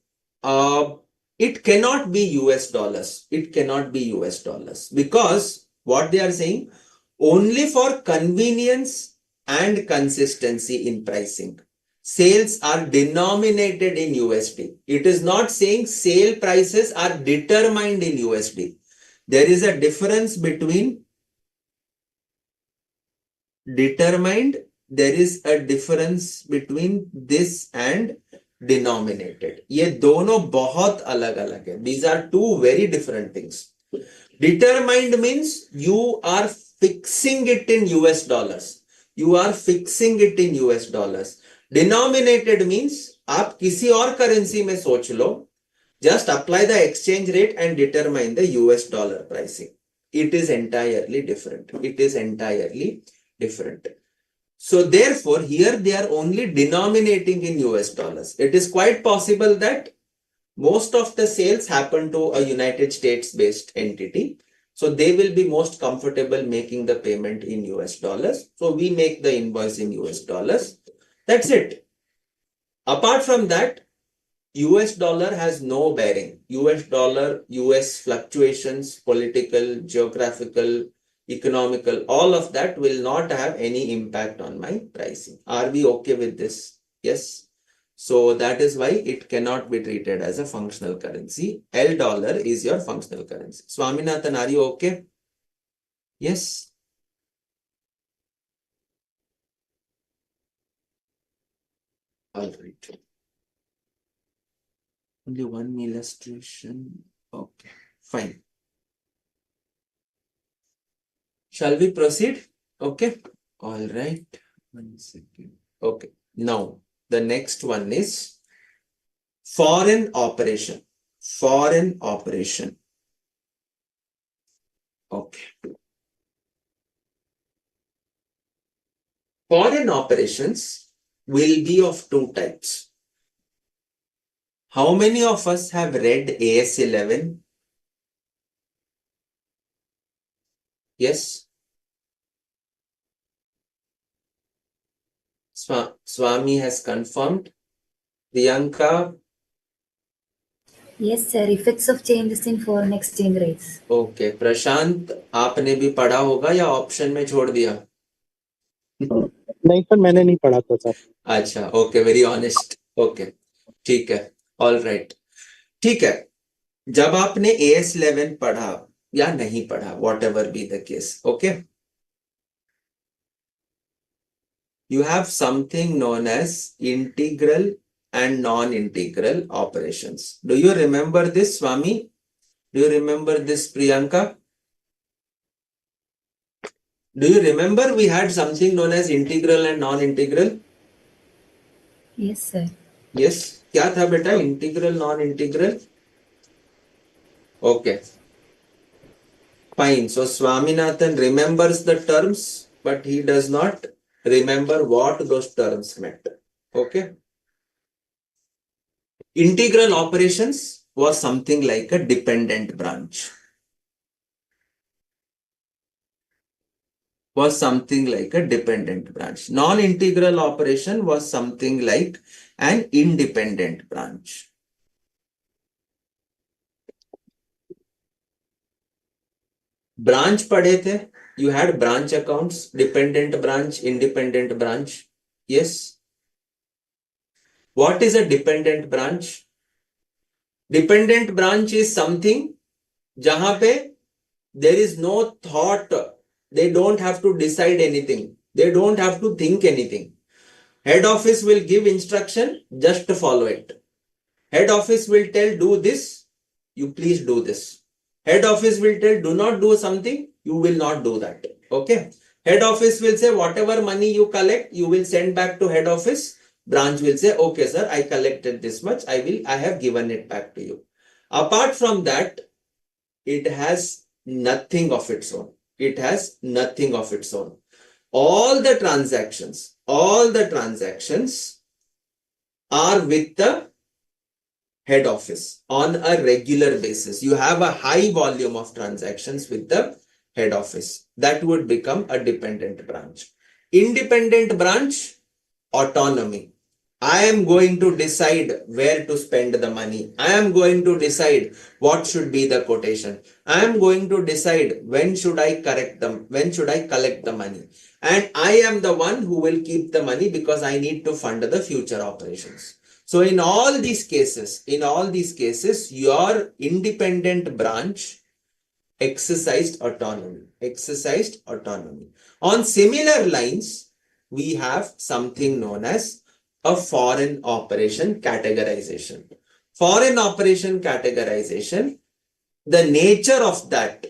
it cannot be US dollars. It cannot be US dollars because what they are saying, only for convenience and consistency in pricing, sales are denominated in USD. It is not saying sale prices are determined in USD. There is a difference between determined, there is a difference between this and denominated. ये दोनों बहुत अलग अलग है. These are two very different things. Determined means you are fixing it in US dollars. You are fixing it in US dollars. Denominated means आप किसी और currency में सोच लो, just apply the exchange rate and determine the US dollar pricing. It is entirely different. It is entirely different. So therefore, here they are only denominating in US dollars. It is quite possible that most of the sales happen to a United States based entity. So they will be most comfortable making the payment in US dollars. So we make the invoice in US dollars. That's it. Apart from that, US dollar has no bearing. US dollar, US fluctuations, political, geographical, economical, all of that will not have any impact on my pricing. Are we okay with this? Yes. So that is why it cannot be treated as a functional currency. L dollar is your functional currency. Swaminathan, are you okay? Yes. All right. Only one illustration. Okay, fine. Shall we proceed? Okay. All right. 1 second. Okay. Now, the next one is foreign operation. Foreign operation. Okay. Foreign operations will be of two types. How many of us have read AS 11? Yes. Swami has confirmed. Priyanka? Yes, sir. Effects of changes in foreign exchange rates. Okay Prashant, आपने भी पढ़ा होगा या option में छोड़ दिया? नहीं sir, मैंने नहीं पढ़ा था सर। अच्छा, ओके, वेरी ऑनेस्ट। ओके, ठीक है, ऑल राइट, ठीक है। जब आपने AS11 पढ़ा या नहीं पढ़ा, what ever be the case, okay, you have something known as integral and non-integral operations. Do you remember this, Swami? Do you remember this, Priyanka? Do you remember we had something known as integral and non-integral? Yes, sir. Yes. क्या था बेटा integral, non-integral? Okay. Fine. So Swaminathan remembers the terms, but he does not remember what those terms meant. Okay. Integral operations was something like a dependent branch. Was something like a dependent branch. Non-integral operation was something like an independent branch. Branch पढ़े थे. You had branch accounts, dependent branch, independent branch. Yes. What is a dependent branch? Dependent branch is something जहां पे there is no thought. They don't have to decide anything. They don't have to think anything. Head office will give instruction, just follow it. Head office will tell do this, you please do this. Head office will tell do not do something, you will not do that. Okay. Head office will say whatever money you collect, you will send back to head office. Branch will say, okay sir, I collected this much, I have given it back to you. Apart from that, it has nothing of its own. It has nothing of its own. All the transactions are with the head office on a regular basis. You have a high volume of transactions with the head office. That would become a dependent branch. Independent branch, autonomy. I am going to decide where to spend the money. I am going to decide what should be the quotation. I am going to decide when should I correct them, when should I collect the money. And I am the one who will keep the money because I need to fund the future operations. So in all these cases, your independent branch exercised autonomy. On similar lines, we have something known as a foreign operation categorization. Foreign operation categorization, the nature of that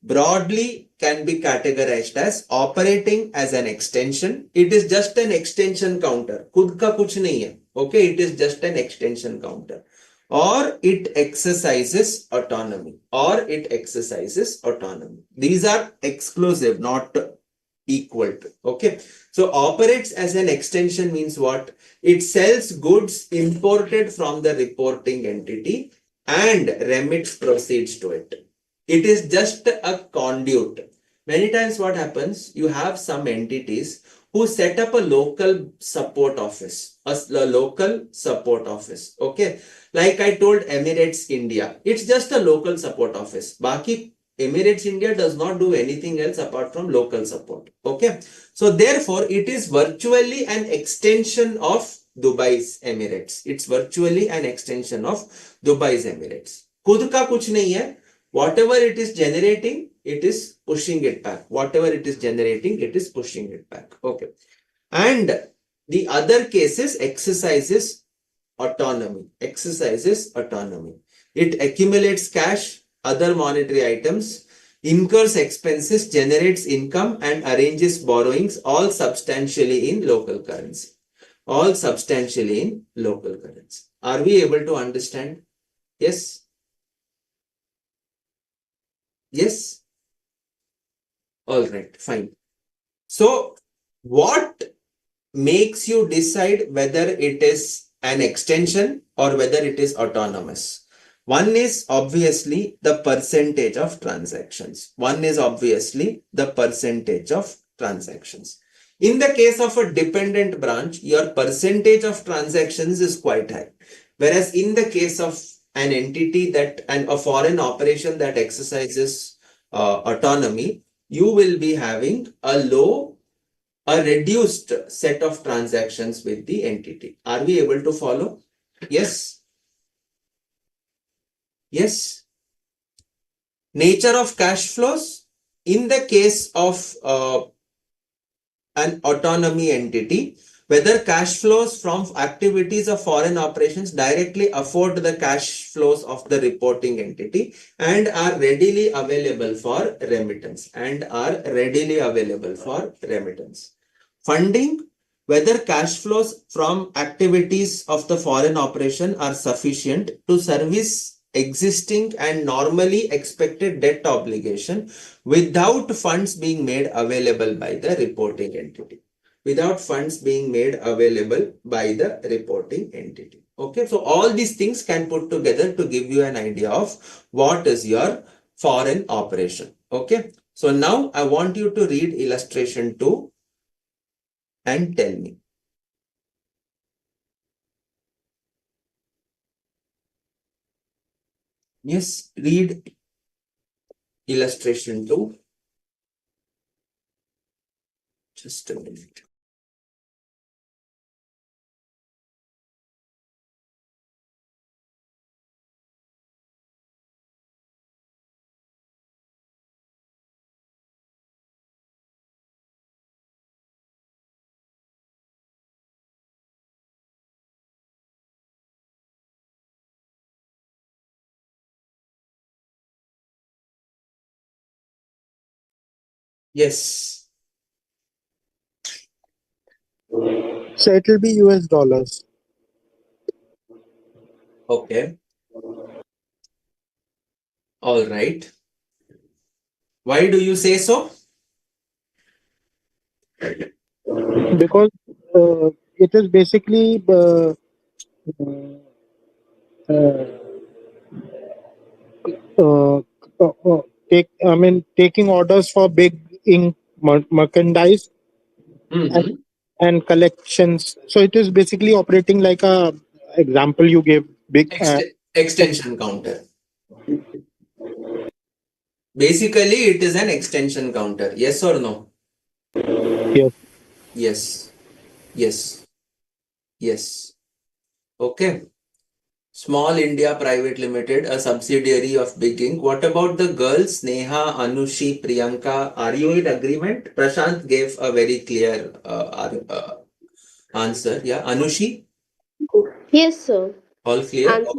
broadly can be categorized as operating as an extension. It is just an extension counter. खुद का कुछ नहीं है. Okay, it is just an extension counter. Or it exercises autonomy. These are exclusive, not equal to. Okay. So operates as an extension means what? It sells goods imported from the reporting entity and remits proceeds to it. It is just a conduit. Many times what happens, you have some entities who set up a local support office, okay? Like I told Emirates India, it's just a local support office. Baki Emirates India does not do anything else apart from local support, okay? So therefore, it is virtually an extension of Dubai's Emirates. It's virtually an extension of Dubai's Emirates. खुद का कुछ नहीं है. Whatever it is generating, it is pushing it back. Whatever it is generating, it is pushing it back. Okay. And the other cases exercises autonomy. It accumulates cash, other monetary items, incurs expenses, generates income, and arranges borrowings, all substantially in local currency. Are we able to understand? Yes. Yes. All right, fine. So what makes you decide whether it is an extension or whether it is autonomous? One is obviously the percentage of transactions. In the case of a dependent branch, your percentage of transactions is quite high. Whereas in the case of an entity and a foreign operation that exercises autonomy, you will be having a reduced set of transactions with the entity. Are we able to follow? Yes. Yes. Nature of cash flows. In the case of an autonomy entity, whether cash flows from activities of foreign operations directly afford the cash flows of the reporting entity and are readily available for remittance Funding, whether cash flows from activities of the foreign operation are sufficient to service existing and normally expected debt obligation without funds being made available by the reporting entity. Okay, so all these things can put together to give you an idea of what is your foreign operation. Okay, so now I want you to read illustration 2 and tell me. Yes, read illustration 2. Just a minute. Yes. So it will be US dollars. Okay. All right. Why do you say so? Because it is basically uh, uh, taking orders for big ink merchandise Mm-hmm. and collections. So it is basically operating like a example you gave big. Extension counter. Basically, it is an extension counter. Yes or no? Yes. Yes. Yes. Yes. Okay. Small India Private Limited, a subsidiary of Big Ink. What about the girls, Neha, Anushi, Priyanka? Are you in agreement? Prashant gave a very clear answer. Yeah, Anushi, Yes, sir. all clear? Answer.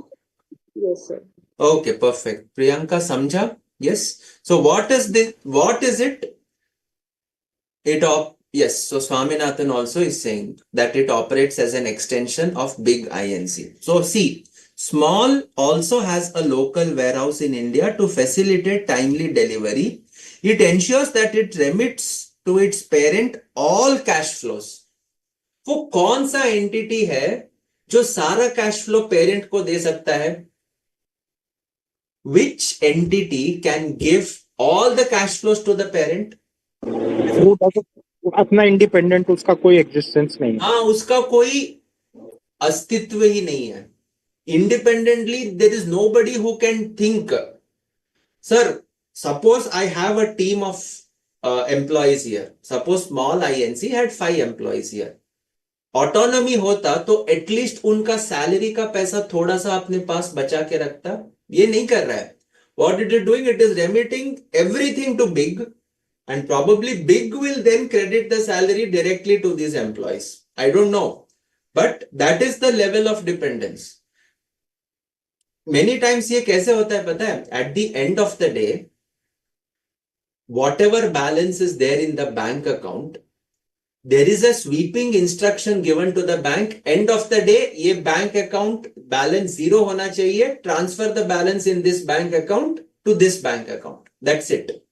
Yes, sir. Okay, perfect. Priyanka, samjha? Yes. So what is this? What is it? Yes. So Swaminathan also is saying that it operates as an extension of big INC. So see, small also has a local warehouse in India to facilitate timely delivery. It ensures that it remits to its parent all cash flows. वो कौन सा entity है जो सारा cash flow parent को दे सकता है? Which entity can give all the cash flows to the parent? वो अपना इंडिपेंडेंट उसका कोई एग्जिस्टेंस नहीं है. हाँ, उसका कोई अस्तित्व ही नहीं है. Independently, there is nobody who can think, sir, suppose I have a team of employees here. Suppose small INC had 5 employees here. Autonomy होता तो एटलीस्ट उनका सैलरी का पैसा थोड़ा सा अपने पास बचा के रखता. ये नहीं कर रहा है. What it is doing, it is remitting everything to big, and probably big will then credit the salary directly to these employees. I don't know, but that is the level of dependence. Many times ये कैसे होता है पता है? At the end of the day, whatever balance is there in the bank account, there is a sweeping instruction given to the bank. End of the day, ये bank account balance 0 होना चाहिए. Transfer the balance in this bank account to this bank account. That's it.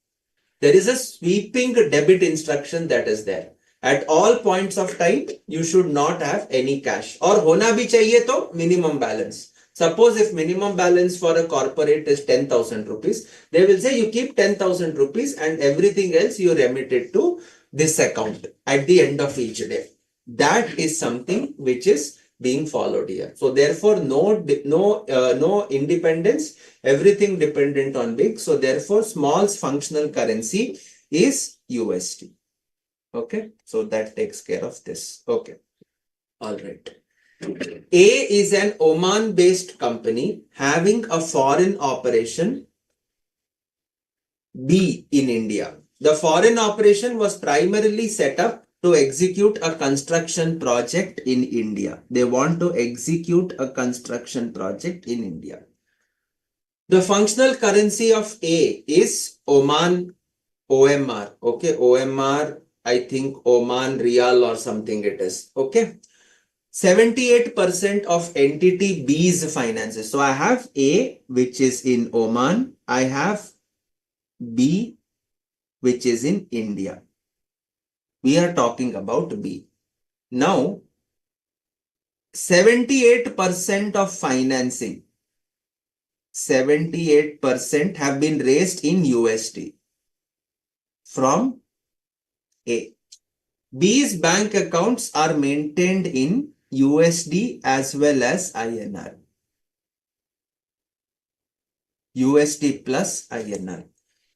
There is a sweeping debit instruction that is there. At all points of time, you should not have any cash. और होना भी चाहिए तो minimum balance. Suppose if minimum balance for a corporate is 10,000 rupees, they will say you keep 10,000 rupees and everything else you remit it to this account at the end of each day. That is something which is being followed here. So therefore, no independence, everything dependent on big. So therefore, small's functional currency is USD. Okay, so that takes care of this. Okay, all right. A is an Oman-based company having a foreign operation B in India. The foreign operation was primarily set up to execute a construction project in India. They want to execute a construction project in India. The functional currency of A is Oman OMR. Okay, OMR, I think Oman Rial or something it is. Okay. 78% of entity B's finances. So I have A, which is in Oman. I have B, which is in India. We are talking about B. Now, 78% of financing, 78% have been raised in USD from A. B's bank accounts are maintained in USD as well as INR. USD plus INR.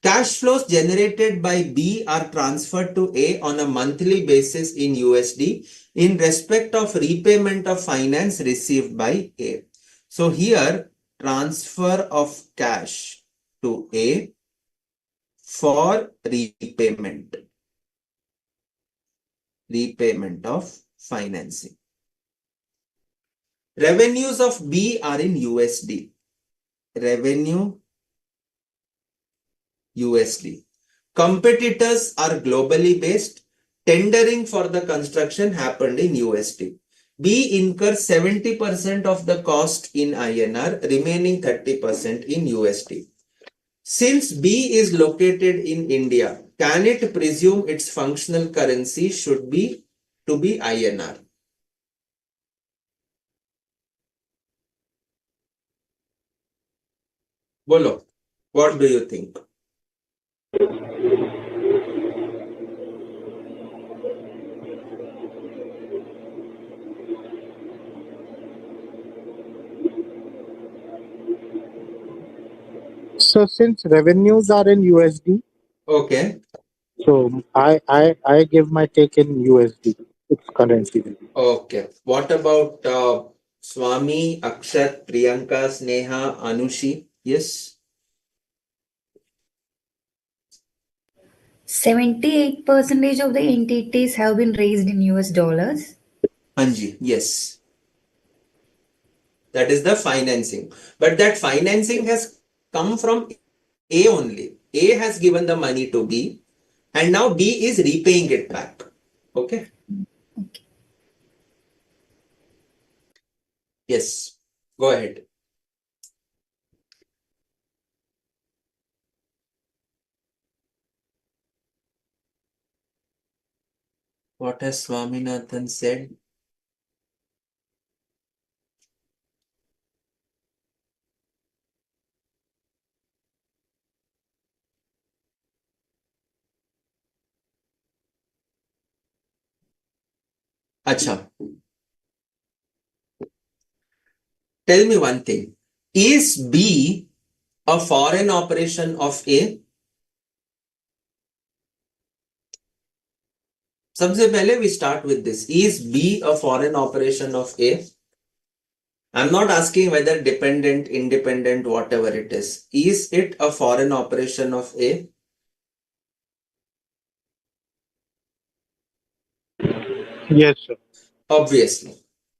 Cash flows generated by B are transferred to A on a monthly basis in USD in respect of repayment of finance received by A. So here, transfer of cash to A for repayment of financing. Revenues of B are in USD. Revenue USD. Competitors are globally based. Tendering for the construction happened in USD. B incurs 70% of the cost in INR, remaining 30% in USD. Since B is located in India, can it presume its functional currency should be to be INR? Bolo, what do you think? So since revenues are in USD, Okay. so I give my take in USD. It's currency. Okay. What about Swami, Akshat, Priyanka, Sneha, Anushi? Yes. 78% of the entities have been raised in US dollars. Anji, yes. That is the financing. But that financing has come from A only. A has given the money to B and now B is repaying it back. Okay. Okay. Yes. Go ahead. What has Swaminathan said? Acha. Tell me one thing. Is B a foreign operation of A? सबसे पहले we start with this. Is B a foreign operation of A? I'm not asking whether dependent, independent, whatever it is. Is it a foreign operation of A? Yes, sir. Obviously.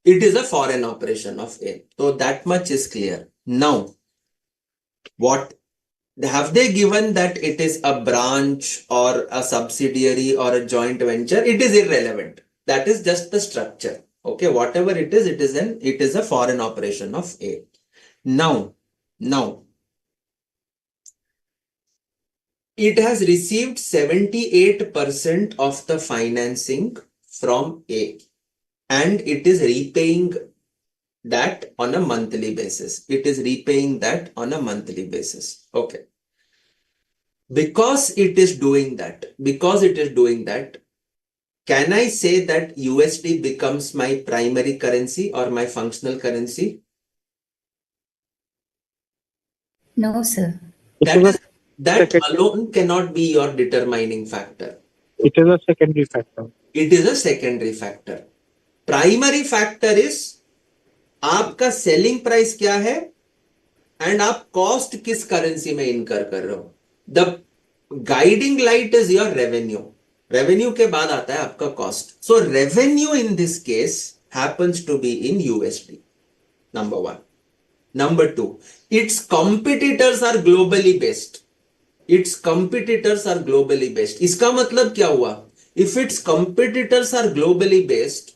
It is a foreign operation of A. So that much is clear. Now, what have they given that it is a branch or a subsidiary or a joint venture? It is irrelevant. That is just the structure. Okay, whatever it is a foreign operation of A. Now, it has received 78% of the financing from A and it is repaying that on a monthly basis. It is repaying that on a monthly basis. Okay. Because it is doing that, can I say that USD becomes my primary currency or my functional currency? No, sir. It That is a is that second. alone cannot be your determining factor. It is a secondary factor. It is a secondary factor. Primary factor is आपका selling price क्या है and आप cost किस currency में इनकर कर रहे हो. The guiding light is your revenue. Revenue के बाद आता है आपका cost. So revenue in this case happens to be in USD. Number one. Number two, it's competitors are globally based. इसका मतलब क्या हुआ? If it's competitors are globally based,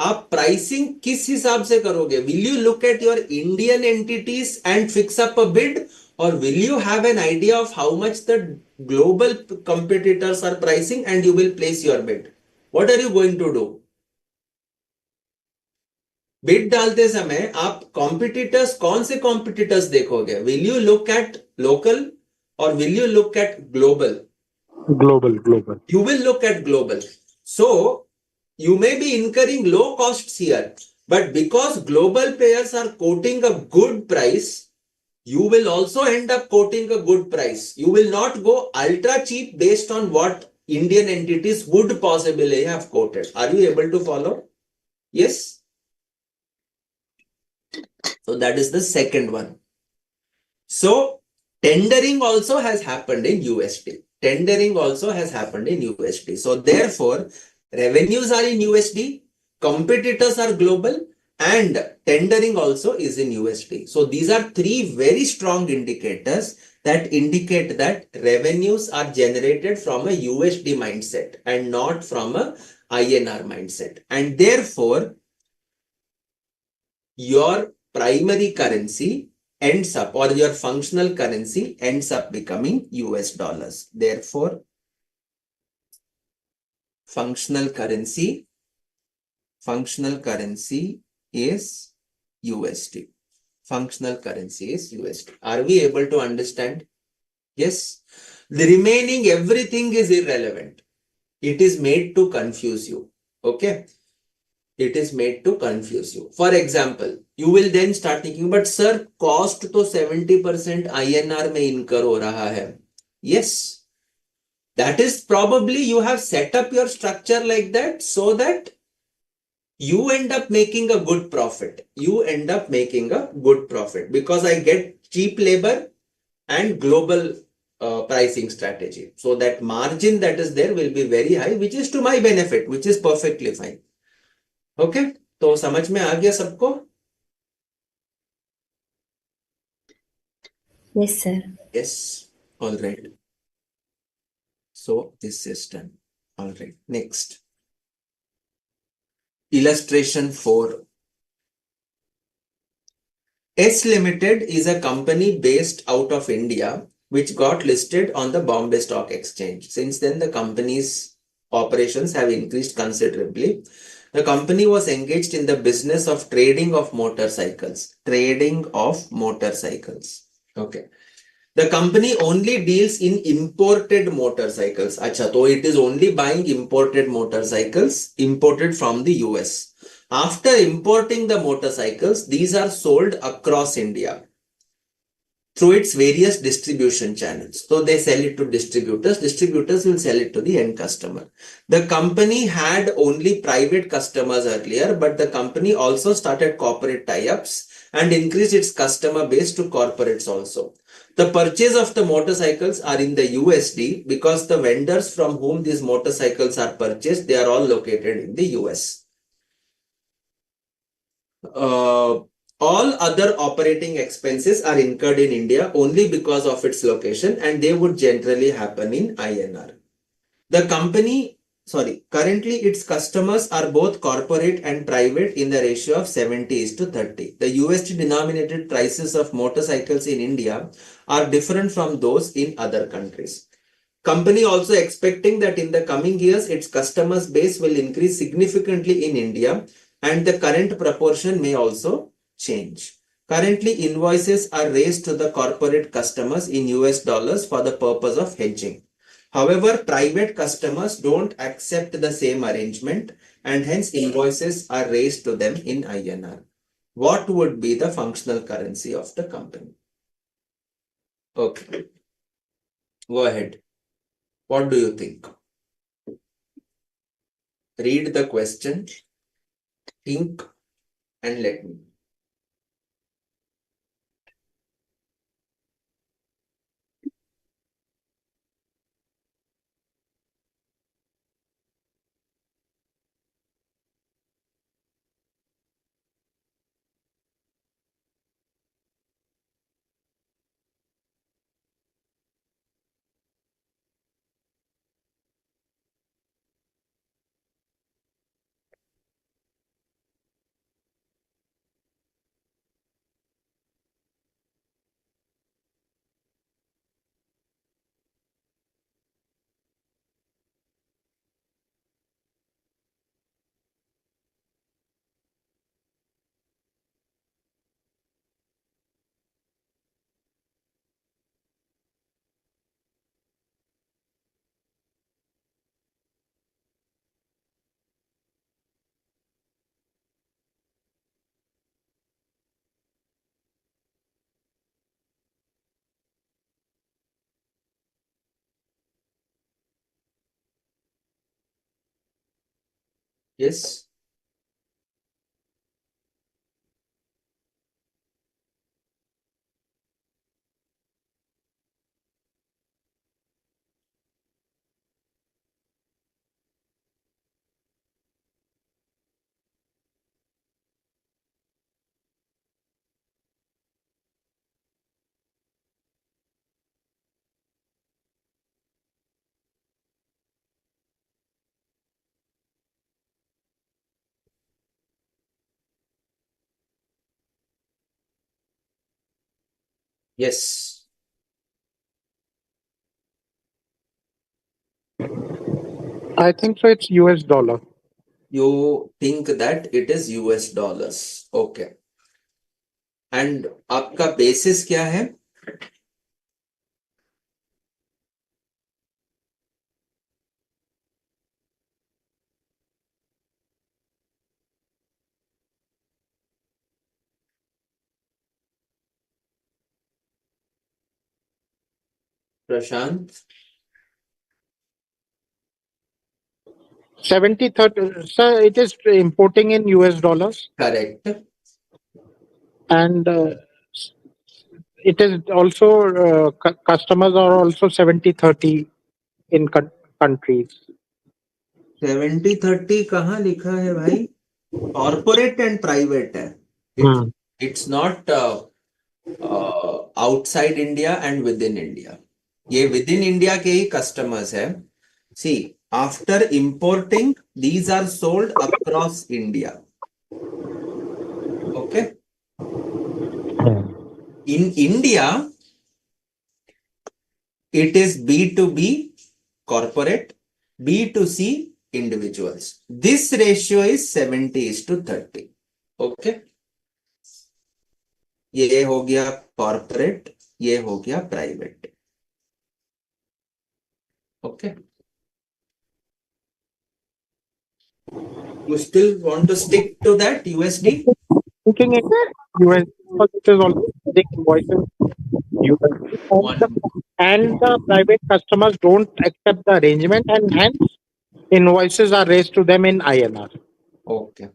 आप प्राइसिंग किस हिसाब से करोगे? Will you look at your Indian entities and fix up a bid, और will you have an idea of how much the global competitors are pricing and you will place your bid? What are you going to do? Bid डालते समय आप competitors, कौन से competitors देखोगे? Will you look at local और will you look at global? Global. You will look at global. So you may be incurring low costs here, but because global players are quoting a good price, you will also end up quoting a good price. You will not go ultra cheap based on what Indian entities would possibly have quoted. Are you able to follow? Yes. So that is the second one. So tendering also has happened in USD. So therefore, revenues are in USD, competitors are global, and tendering also is in USD. So these are three very strong indicators that indicate that revenues are generated from a USD mindset and not from a INR mindset. And therefore, your primary currency ends up, or your functional currency ends up becoming US dollars. Therefore, functional currency is USD. Are we able to understand? Yes. The remaining everything is irrelevant. It is made to confuse you. Okay. It is made to confuse you. For example, you will then start thinking, but sir, cost तो 70% INR में incur हो रहा है. Yes. That is probably you have set up your structure like that so that you end up making a good profit. Because I get cheap labor and global pricing strategy. So that margin that is there will be very high, which is to my benefit, which is perfectly fine. Okay. तो समझ में आ गया सबको? Yes, sir. Yes. All right. So this is done. All right. Next. Illustration 4. S Limited is a company based out of India which got listed on the Bombay Stock Exchange. Since then, the company's operations have increased considerably. The company was engaged in the business of trading of motorcycles. Okay. The company only deals in imported motorcycles. Acha, so it is only buying imported motorcycles imported from the US. After importing the motorcycles, these are sold across India through its various distribution channels. So they sell it to distributors. Distributors will sell it to the end customer. The company had only private customers earlier, but the company also started corporate tie-ups and increased its customer base to corporates also. The purchase of the motorcycles are in the USD because the vendors from whom these motorcycles are purchased, they are all located in the US. All other operating expenses are incurred in India only because of its location, and they would generally happen in INR. The company, currently its customers are both corporate and private in the ratio of 70:30. The USD denominated prices of motorcycles in India are different from those in other countries. Company also expecting that in the coming years, its customers base will increase significantly in India, and the current proportion may also change. Currently, invoices are raised to the corporate customers in US dollars for the purpose of hedging. However, private customers don't accept the same arrangement and hence invoices are raised to them in INR. What would be the functional currency of the company? Okay, go ahead. What do you think? Read the question, think, and let me. Yes, yes. I think so. It's US dollar. You think that it is US dollars. Okay. And आपका basis क्या है? प्रशांत? 70/30. Sir, it is importing in US dollars, Correct. and it is also customers are also 70/30 in countries. 70-30 कहाँ लिखा है भाई? Corporate and private है. Hmm. It's not outside India and within India. ये within India के ही customers है. See, after importing, these are sold across India. Okay. In India, it is B2B corporate, B2C individuals. This ratio is 70:30. Okay. ये हो गया corporate, ये हो गया private. Okay. You still want to stick to that USD? Thinking in US because it is also big invoices USD, and the private customers don't accept the arrangement, and hence invoices are raised to them in INR. Okay.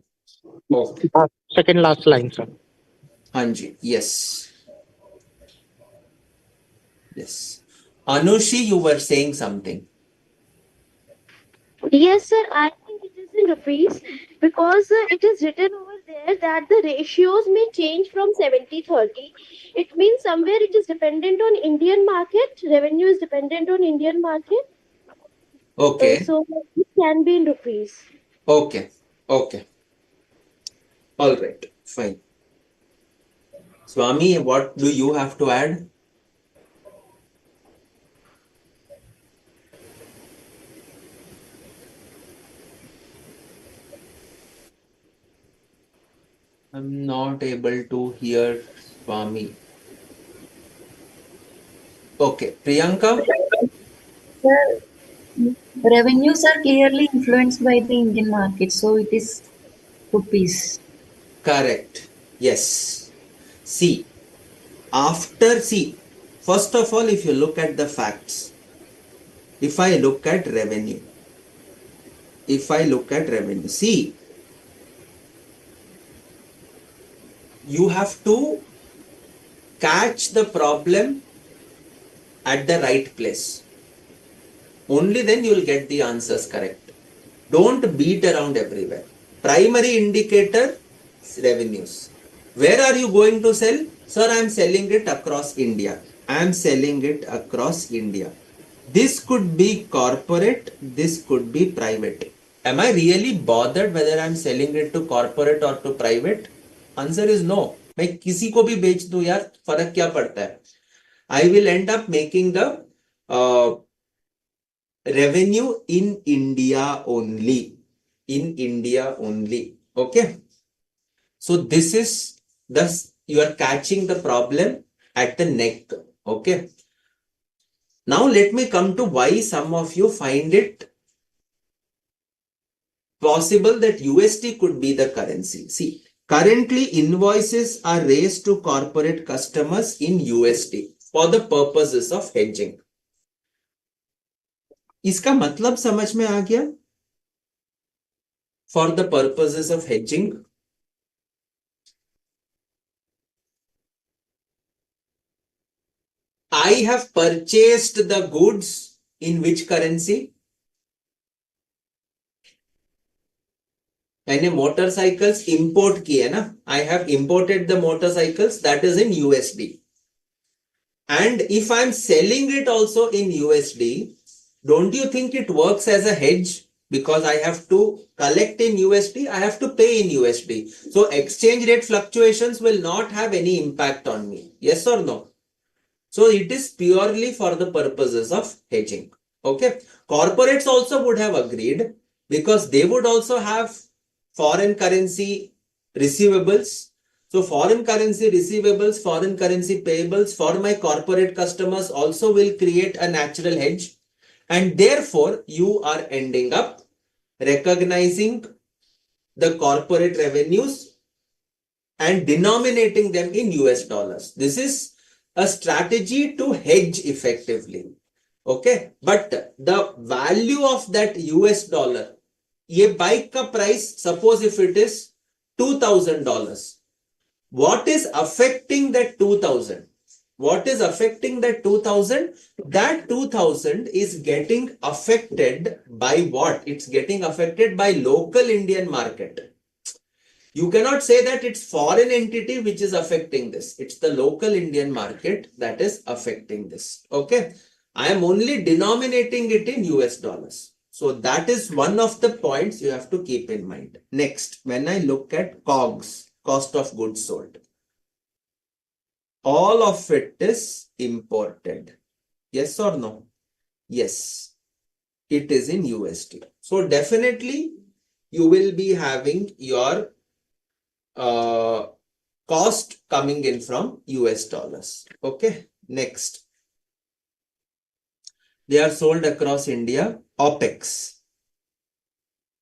Okay. Second last line, sir. Anji, yes. Yes. Anushi, you were saying something. Yes, sir. I think it is in rupees because it is written over there that the ratios may change from 70/30. It means somewhere it is dependent on Indian market. Revenue is dependent on Indian market. Okay. So it can be in rupees. Okay. Okay. All right. Fine. Swami, what do you have to add? I'm not able to hear Swami. Okay, Priyanka? Sir, revenues are clearly influenced by the Indian market, so it is rupees. Correct. Yes. See, first of all, if you look at the facts, if I look at revenue, see, you have to catch the problem at the right place. Only then you will get the answers correct. Don't beat around everywhere. Primary indicator, revenues. Where are you going to sell? Sir, I am selling it across India. I am selling it across India. This could be corporate, this could be private. Am I really bothered whether I am selling it to corporate or to private? Answer is no. मैं किसी को भी बेच दूं यार, फर्क क्या पड़ता है? I will end up making the revenue in India only. In India only. Okay. So this is thus you are catching the problem at the neck. Okay. Now let me come to why some of you find it possible that USD could be the currency. See, currently invoices are raised to corporate customers in USD for the purposes of hedging. इसका मतलब समझ में आ गया? For the purposes of hedging. I have purchased the goods in which currency? मैंने motorcycles import किए ना? I have imported the motorcycles, that is in USD. And if I'm selling it also in USD, don't you think it works as a hedge? Because I have to collect in USD, I have to pay in USD. So exchange rate fluctuations will not have any impact on me. Yes or no? So it is purely for the purposes of hedging. Okay. Corporates also would have agreed because they would also have foreign currency receivables. So foreign currency receivables, foreign currency payables for my corporate customers also will create a natural hedge. And therefore, you are ending up recognizing the corporate revenues and denominating them in US dollars. This is a strategy to hedge effectively. Okay. But the value of that US dollar, ये bike का price, suppose if it is $2,000. What is affecting that 2,000? What is affecting that 2,000? That 2,000 is getting affected by what? It's getting affected by local Indian market. You cannot say that it's foreign entity which is affecting this. It's the local Indian market that is affecting this. Okay. I am only denominating it in US dollars. So that is one of the points you have to keep in mind. Next, when I look at COGS, cost of goods sold, all of it is imported. Yes or no? Yes, it is in USD. So definitely you will be having your cost coming in from US dollars. Okay, next. They are sold across India. OPEX.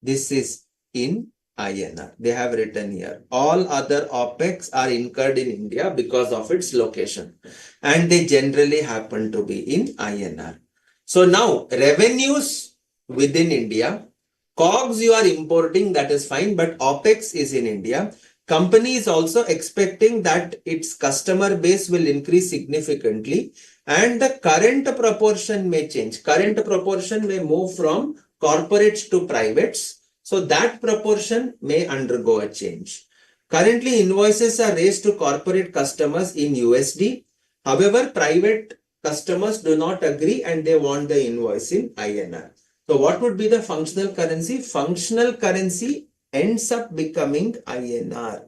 This is in INR. They have written here. All other OPEX are incurred in India because of its location. And they generally happen to be in INR. So now revenues within India, COGS you are importing, that is fine, but OPEX is in India. Company is also expecting that its customer base will increase significantly and the current proportion may change. Current proportion may move from corporates to privates. So that proportion may undergo a change. Currently, invoices are raised to corporate customers in USD. However, private customers do not agree and they want the invoice in INR. So what would be the functional currency? Functional currency ends up becoming INR.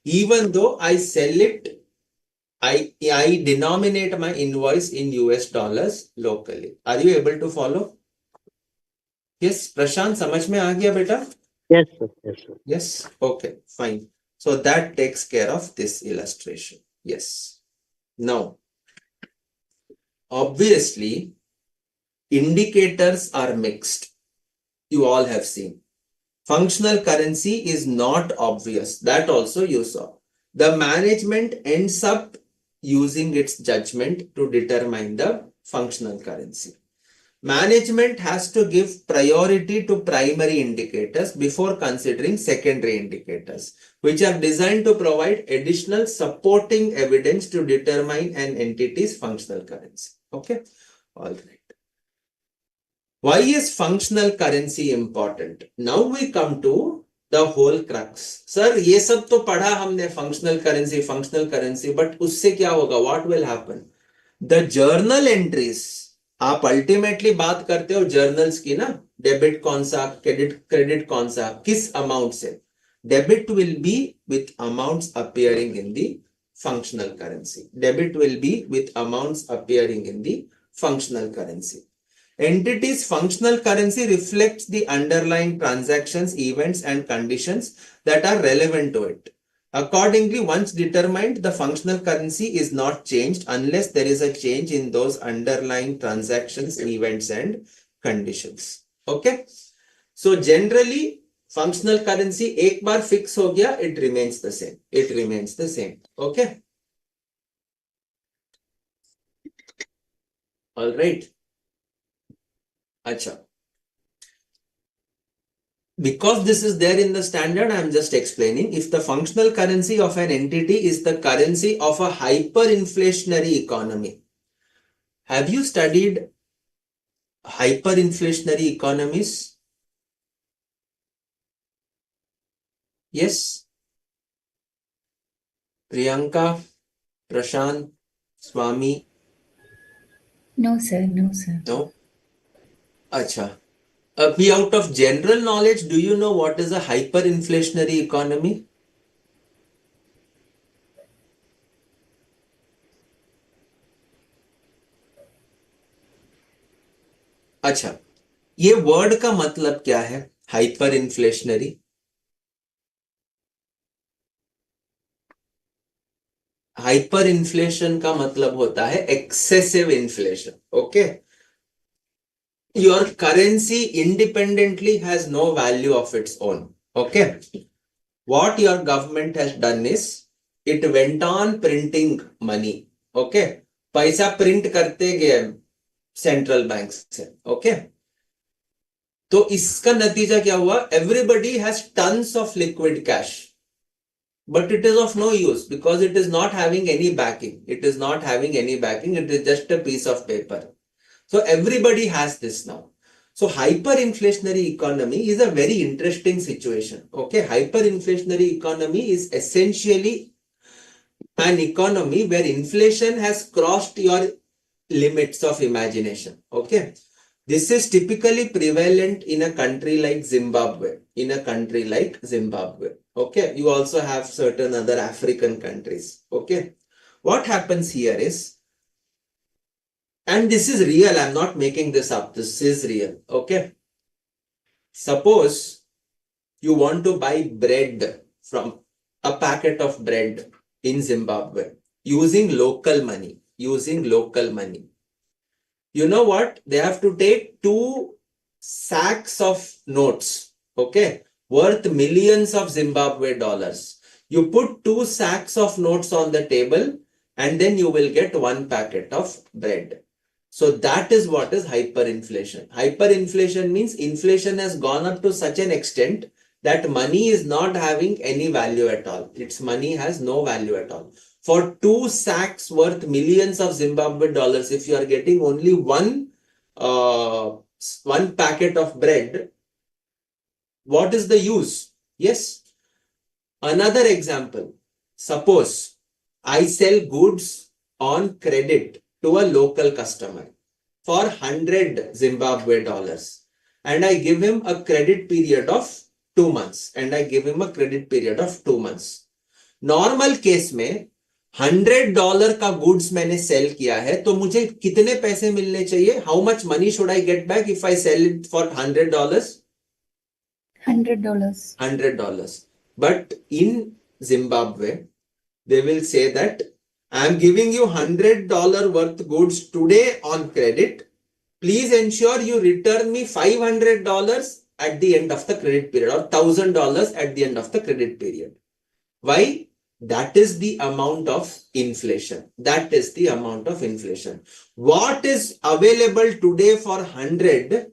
Even though I sell it, I denominate my invoice in US dollars locally. Are you able to follow? Yes, Prashant, समझ में आ गया बेटा? Yes, sir. Yes, sir. Yes, okay, fine. So that takes care of this illustration. Yes. Now, obviously, indicators are mixed. You all have seen. Functional currency is not obvious. That also you saw. The management ends up using its judgment to determine the functional currency. Management has to give priority to primary indicators before considering secondary indicators, which are designed to provide additional supporting evidence to determine an entity's functional currency. Okay, all right. Why is functional currency important? Now we come to the whole crux. Sir, ये सब तो पढ़ा हमने functional currency, but उससे क्या होगा? What will happen? The journal entries, आप ultimately बात करते हो जर्नल्स की ना, डेबिट कौन सा, क्रेडिट कौन सा, किस अमाउंट से. Debit will be with amounts appearing in the functional currency. Debit will be with amounts appearing in the functional currency. Entity's functional currency reflects the underlying transactions, events, and conditions that are relevant to it. Accordingly, once determined, the functional currency is not changed unless there is a change in those underlying transactions, events, and conditions. Okay. So generally, functional currency एक बार fix हो गया, it remains the same. It remains the same. Okay. All right. Acha. Because this is there in the standard, I am just explaining. If the functional currency of an entity is the currency of a hyperinflationary economy. Have you studied hyperinflationary economies? Yes? Priyanka, Prashant, Swami? No, sir. No, sir. No? Acha. Be out of general knowledge, do you know what is a hyperinflationary economy? अच्छा, ये word का मतलब क्या है? Hyper inflationary. Hyper inflation का मतलब होता है excessive inflation. Okay. Your currency independently has no value of its own. Okay. What your government has done is it went on printing money. Okay. पैसा प्रिंट करते गए सेंट्रल बैंक से. Okay. तो इसका नतीजा क्या हुआ? Everybody has tons of liquid cash, but it is of no use because it is not having any backing. It is not having any backing. It is just a piece of paper. So everybody has this now. So hyperinflationary economy is a very interesting situation. Okay, hyperinflationary economy is essentially an economy where inflation has crossed your limits of imagination. Okay. This is typically prevalent in a country like Zimbabwe. In a country like Zimbabwe. Okay. You also have certain other African countries. Okay. What happens here is, and this is real, I'm not making this up. This is real. Okay. Suppose you want to buy bread from a packet of bread in Zimbabwe using local money. Using local money. You know what? They have to take 2 sacks of notes, okay, worth millions of Zimbabwe dollars. You put 2 sacks of notes on the table and then you will get 1 packet of bread. So that is what is hyperinflation. Hyperinflation means inflation has gone up to such an extent that money is not having any value at all. Its money has no value at all. For 2 sacks worth millions of Zimbabwe dollars, if you are getting only one packet of bread, what is the use? Yes. Another example. Suppose I sell goods on credit to a local customer for 100 Zimbabwe dollars and I give him a credit period of 2 months. Normal case में $100 का goods मैंने cell किया है तो मुझे कितने पैसे मिलने चाहिए? How much money should I get back if I sell it for $100? $100. $100. But in Zimbabwe, they will say that I am giving you $100 worth goods today on credit. Please ensure you return me $500 at the end of the credit period, or $1,000 at the end of the credit period. Why? That is the amount of inflation. That is the amount of inflation. What is available today for 100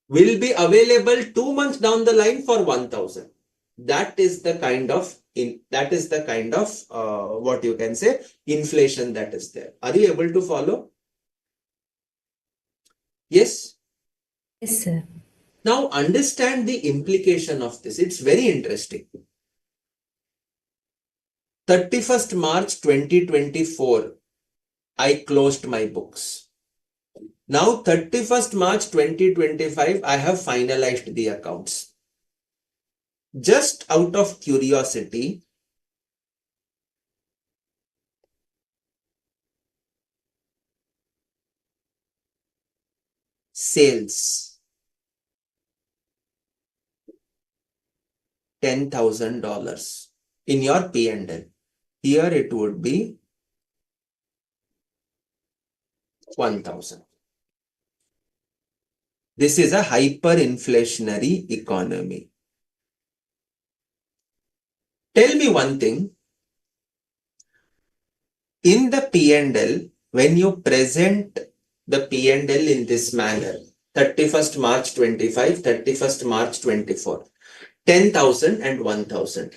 will be available 2 months down the line for 1,000. That is the kind of what you can say inflation that is there. Are you able to follow? Yes. Yes, sir. Now understand the implication of this. It's very interesting. 31st March 2024, I closed my books. Now 31st March 2025, I have finalized the accounts. Just out of curiosity, sales, $10,000 in your P&L. Here it would be 1,000. This is a hyperinflationary economy. Tell me one thing. In the P&L, when you present the P&L in this manner, 31st March 25, 31st March 24, 10,000 and 1,000.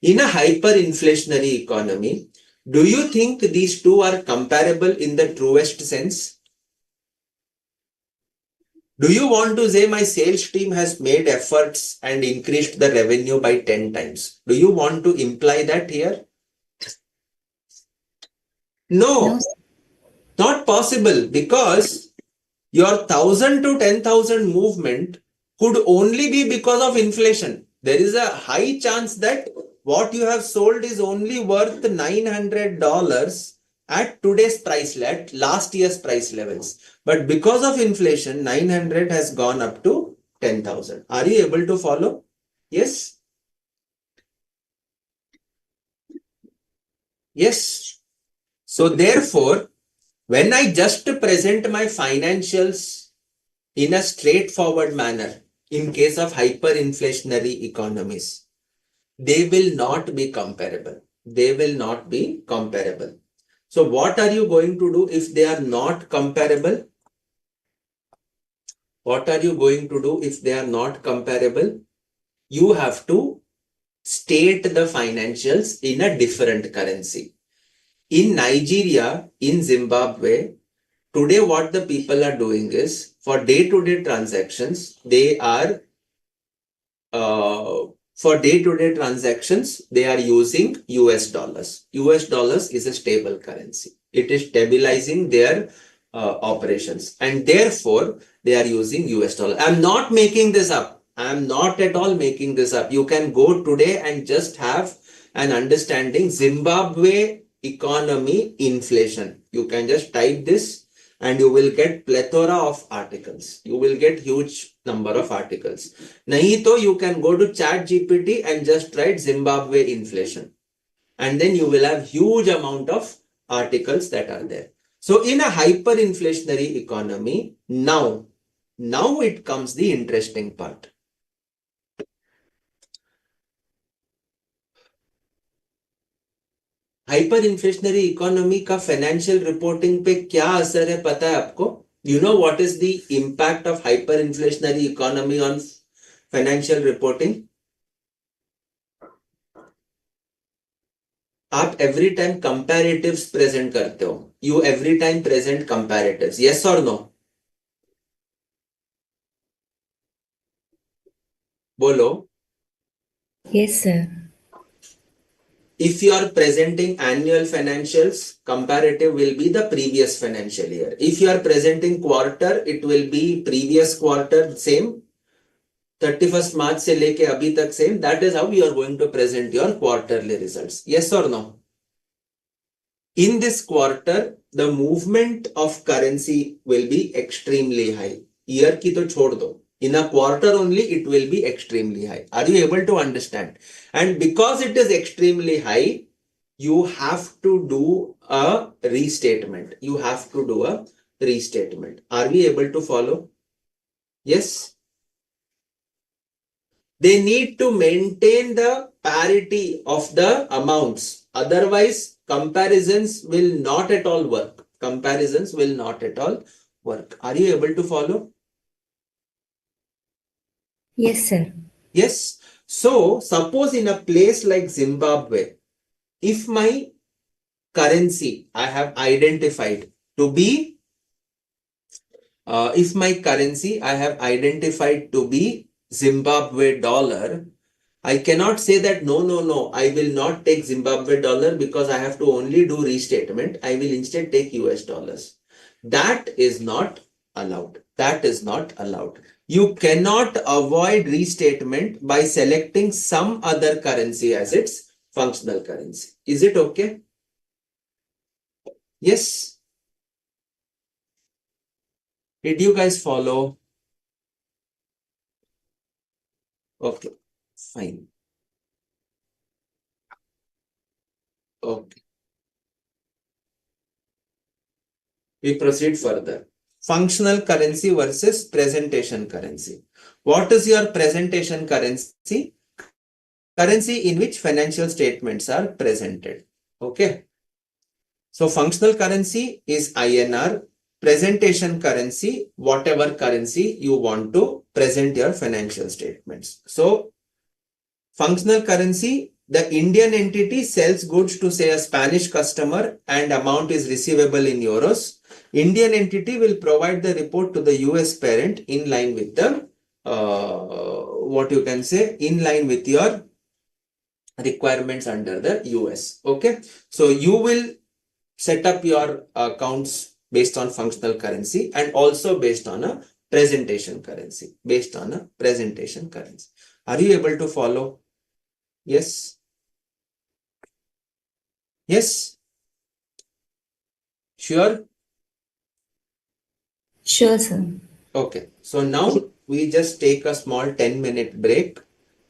In a hyperinflationary economy, do you think these two are comparable in the truest sense? Do you want to say my sales team has made efforts and increased the revenue by 10 times? Do you want to imply that here? No, not possible, because your 1,000 to 10,000 movement could only be because of inflation. There is a high chance that what you have sold is only worth $900 at today's price level, last year's price levels. But because of inflation, 900 has gone up to 10,000. Are you able to follow? Yes? Yes. So therefore, when I just present my financials in a straightforward manner, in case of hyperinflationary economies, they will not be comparable. They will not be comparable. So what are you going to do if they are not comparable? What are you going to do if they are not comparable? You have to state the financials in a different currency. In Nigeria, in Zimbabwe, today what the people are doing is, for day-to-day transactions, they are using US dollars. US dollars is a stable currency. It is stabilizing their operations, and therefore they are using US dollar. I'm not making this up. I'm not at all making this up. You can go today and just have an understanding Zimbabwe economy inflation. You can just type this and you will get plethora of articles. You will get huge number of articles. Nahi to you can go to ChatGPT and just write Zimbabwe inflation. And then you will have huge amount of articles that are there. So in a hyperinflationary economy, now it comes the interesting part. Hyper inflationary economy का financial reporting पे क्या असर है पता है आपको? You know what is the impact of hyper inflationary economy on financial reporting? आप every time comparatives present करते हो. You every time present comparatives. Yes और नो? बोलो. Yes, sir. If you are presenting annual financials, comparative will be the previous financial year. If you are presenting quarter, it will be previous quarter same. 31st March से लेके अभी तक same. That is how you are going to present your quarterly results. Yes or no? In this quarter, the movement of currency will be extremely high. Year की तो छोड़ दो. In a quarter only, it will be extremely high. Are you able to understand? And because it is extremely high, you have to do a restatement. You have to do a restatement. Are we able to follow? Yes. They need to maintain the parity of the amounts. Otherwise, comparisons will not at all work. Comparisons will not at all work. Are you able to follow? Yes, sir. Yes. So, suppose in a place like Zimbabwe, if my currency I have identified to be, if my currency I have identified to be Zimbabwe dollar, I cannot say that no, I will not take Zimbabwe dollar because I have to only do restatement. I will instead take US dollars. That is not allowed. That is not allowed. You cannot avoid restatement by selecting some other currency as its functional currency. Is it okay? Yes. Did you guys follow? Okay, fine. Okay. We proceed further. Functional currency versus presentation currency. What is your presentation currency? Currency in which financial statements are presented. Okay. So functional currency is INR. Presentation currency, whatever currency you want to present your financial statements. So functional currency, the Indian entity sells goods to say a Spanish customer and amount is receivable in euros. Indian entity will provide the report to the US parent in line with the, what you can say, in line with your requirements under the US. Okay. So you will set up your accounts based on functional currency and also based on a presentation currency, based on a presentation currency. Are you able to follow? Yes. Yes. Sure. Sure, sir. Okay. So now we just take a small 10-minute break.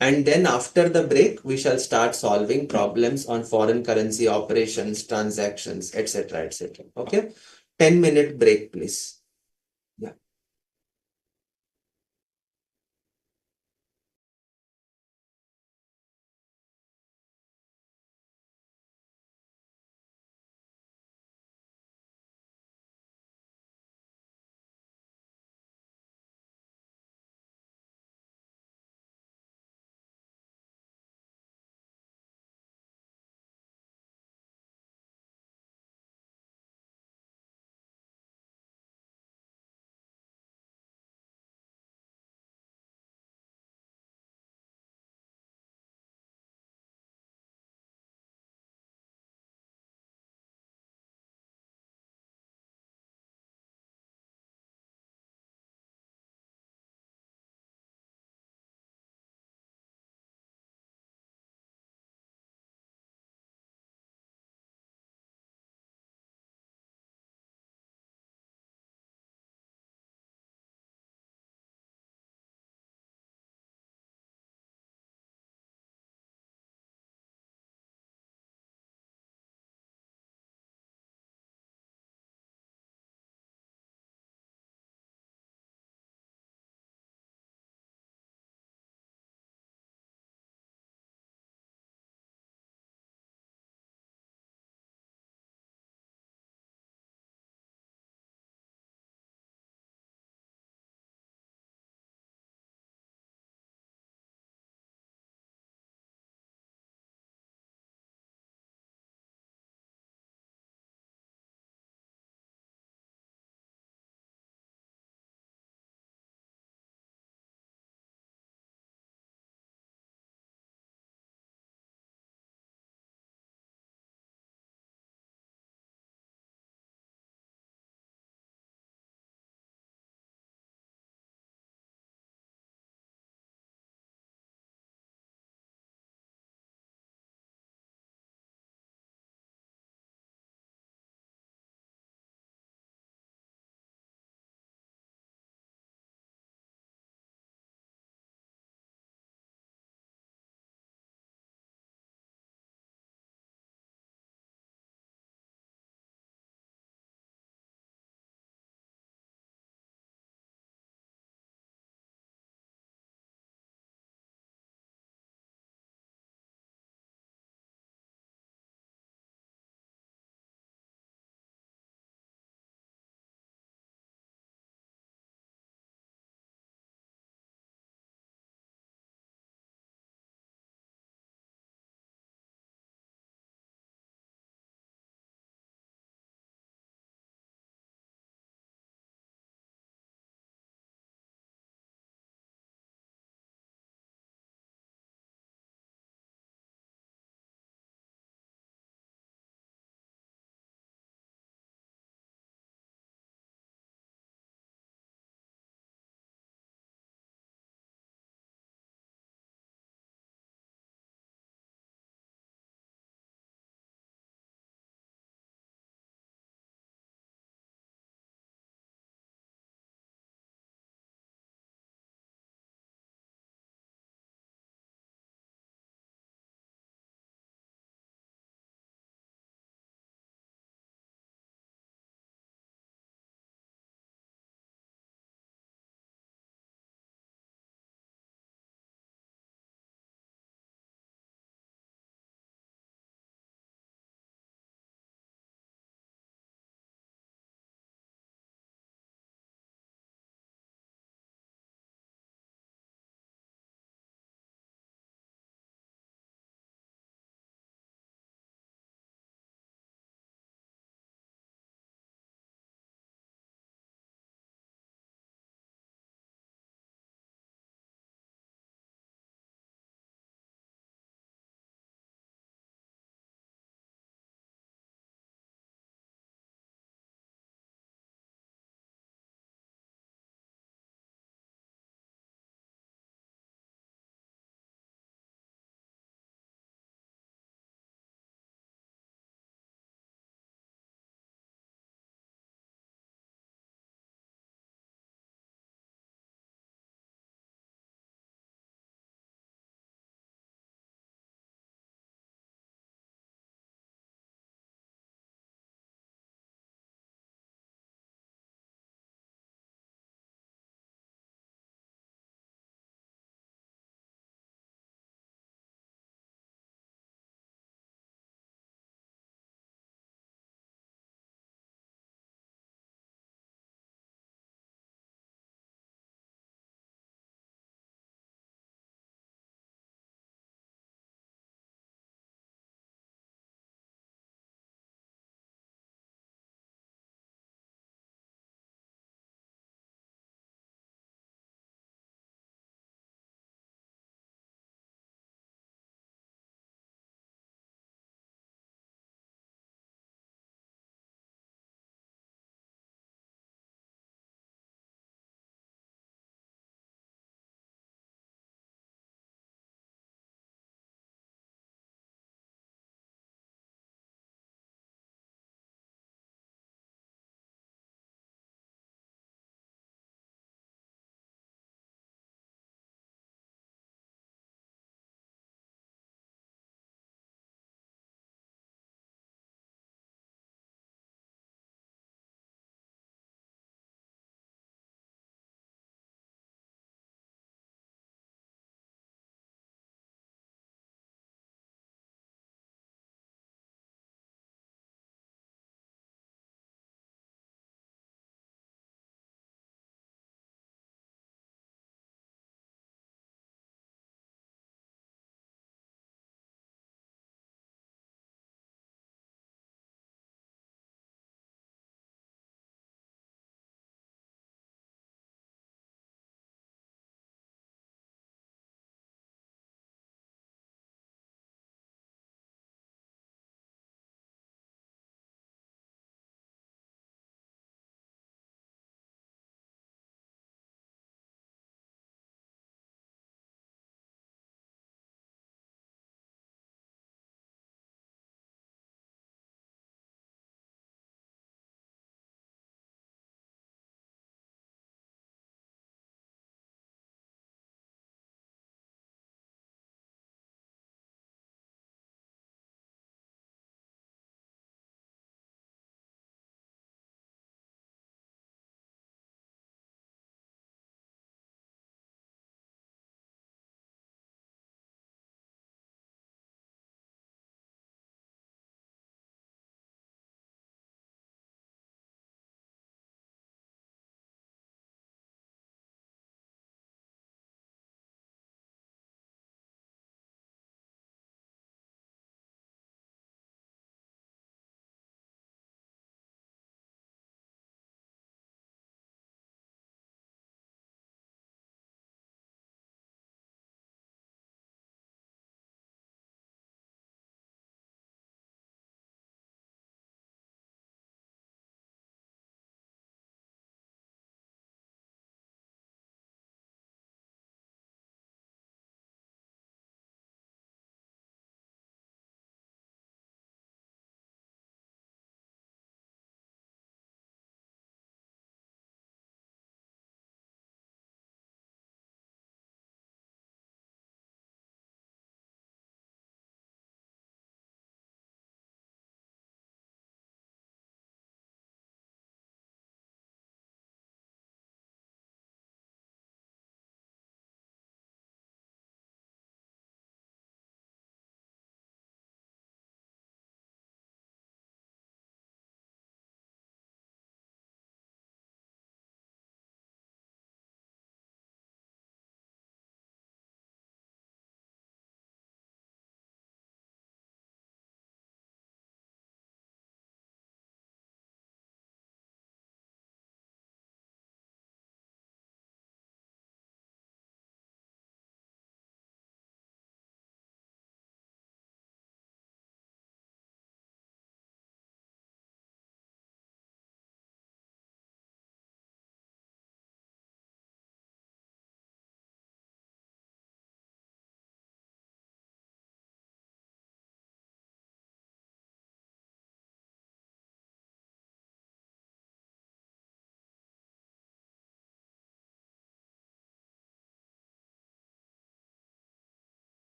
And then after the break, we shall start solving problems on foreign currency operations, transactions, etc. etc. Okay. 10-minute break, please. Yeah.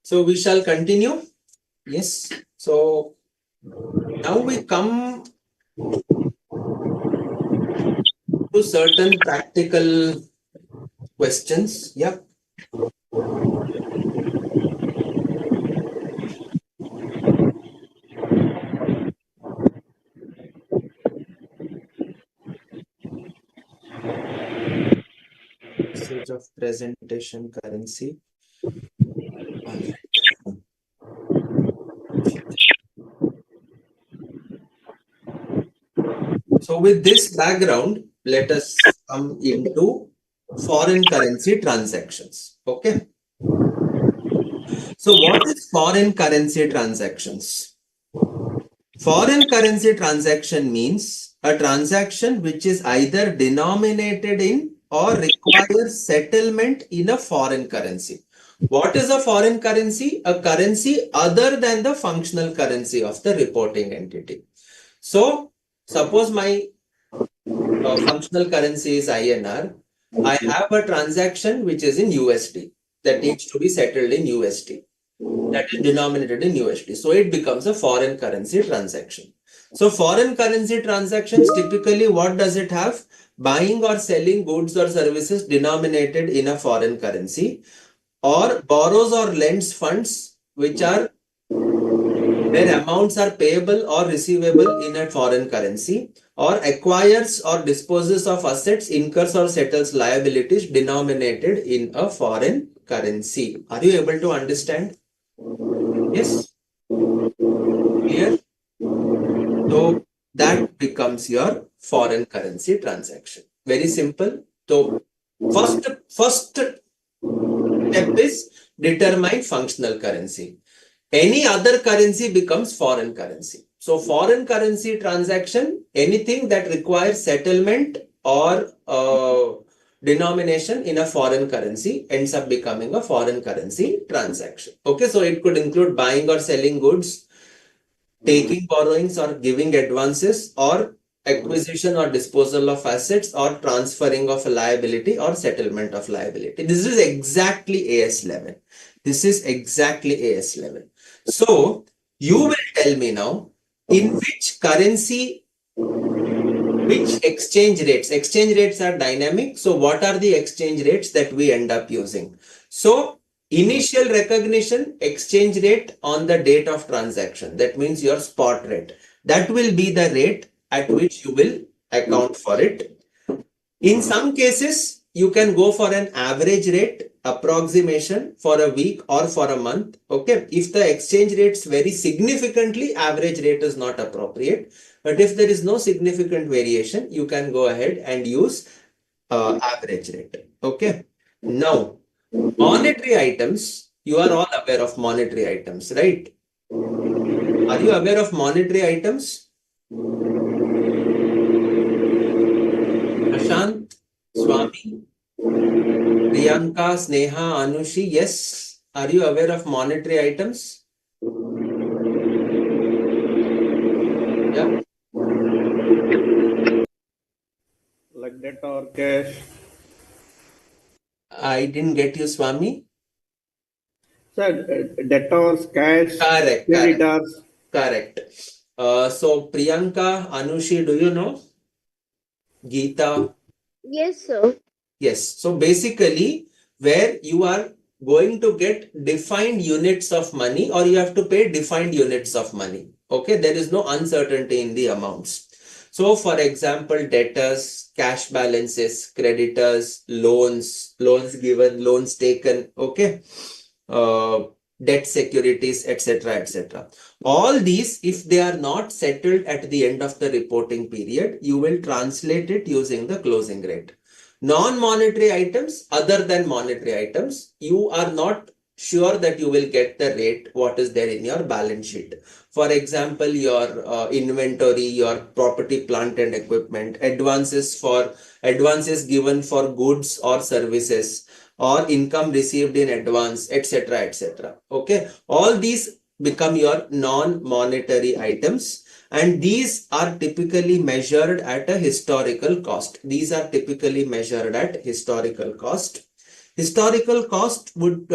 So we shall continue. Yes. So now we come to certain practical questions. Yeah. Usage of presentation currency. All right. So with this background, let us come into foreign currency transactions. Okay. So what is foreign currency transactions? Foreign currency transaction means a transaction which is either denominated in or requires settlement in a foreign currency. What is a foreign currency? A currency other than the functional currency of the reporting entity. So, suppose my functional currency is INR. I have a transaction which is in USD that needs to be settled in USD, that is denominated in USD. So it becomes a foreign currency transaction. So foreign currency transactions, typically what does it have? Buying or selling goods or services denominated in a foreign currency, or borrows or lends funds which are where amounts are payable or receivable in a foreign currency, or acquires or disposes of assets, incurs or settles liabilities denominated in a foreign currency. Are you able to understand? Yes? Clear? So that becomes your foreign currency transaction. Very simple. So first step is determine functional currency. Any other currency becomes foreign currency. So foreign currency transaction, anything that requires settlement or denomination in a foreign currency ends up becoming a foreign currency transaction. Okay, so it could include buying or selling goods, taking borrowings or giving advances, or acquisition or disposal of assets, or transferring of a liability or settlement of liability. This is exactly AS11. This is exactly AS11. So you will tell me now in which currency, which exchange rates. Exchange rates are dynamic. So what are the exchange rates that we end up using? So initial recognition exchange rate on the date of transaction. That means your spot rate. That will be the rate at which you will account for it. In some cases, you can go for an average rate approximation for a week or for a month. Okay. If the exchange rates vary significantly, average rate is not appropriate. But if there is no significant variation, you can go ahead and use average rate. Okay. Now, monetary items, you are all aware of monetary items, right? Are you aware of monetary items? Prashant, Swami, Priyanka, Sneha, Anushi, yes. Are you aware of monetary items? Yeah. Like debt or cash. I didn't get you, Swami. Sir, debtors, cash, Correct, correct, creditors. correct. So Priyanka, Anushi, do you know? Geeta? Yes, sir. Yes. So basically, where you are going to get defined units of money, or you have to pay defined units of money. Okay. There is no uncertainty in the amounts. So for example, debtors, cash balances, creditors, loans given, loans taken. Okay. Uh, Debt securities, etc., etc. All these, if they are not settled at the end of the reporting period, you will translate it using the closing rate. Non-monetary items, other than monetary items, you are not sure that you will get the rate what is there in your balance sheet. For example, your inventory, your property, plant and equipment, advances given for goods or services, or income received in advance, etc., etc. Okay, all these become your non-monetary items, and these are typically measured at a historical cost. These are typically measured at historical cost. Historical cost would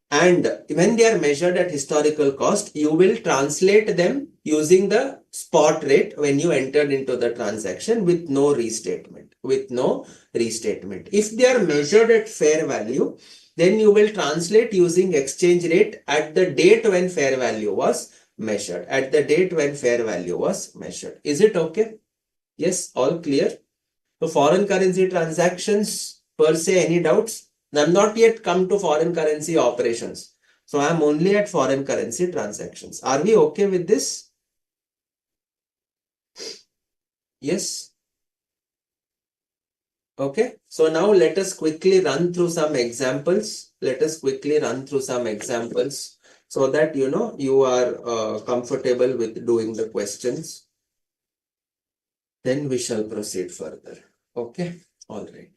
And when they are measured at historical cost, you will translate them using the spot rate when you entered into the transaction with no restatement. If they are measured at fair value, then you will translate using exchange rate at the date when fair value was measured. Is it okay? Yes, all clear? So foreign currency transactions per se, any doubts? I'm not yet come to foreign currency operations. So I'm only at foreign currency transactions. Are we okay with this? Yes. Okay. So now let us quickly run through some examples. So that you are comfortable with doing the questions. Then we shall proceed further. Okay. All right.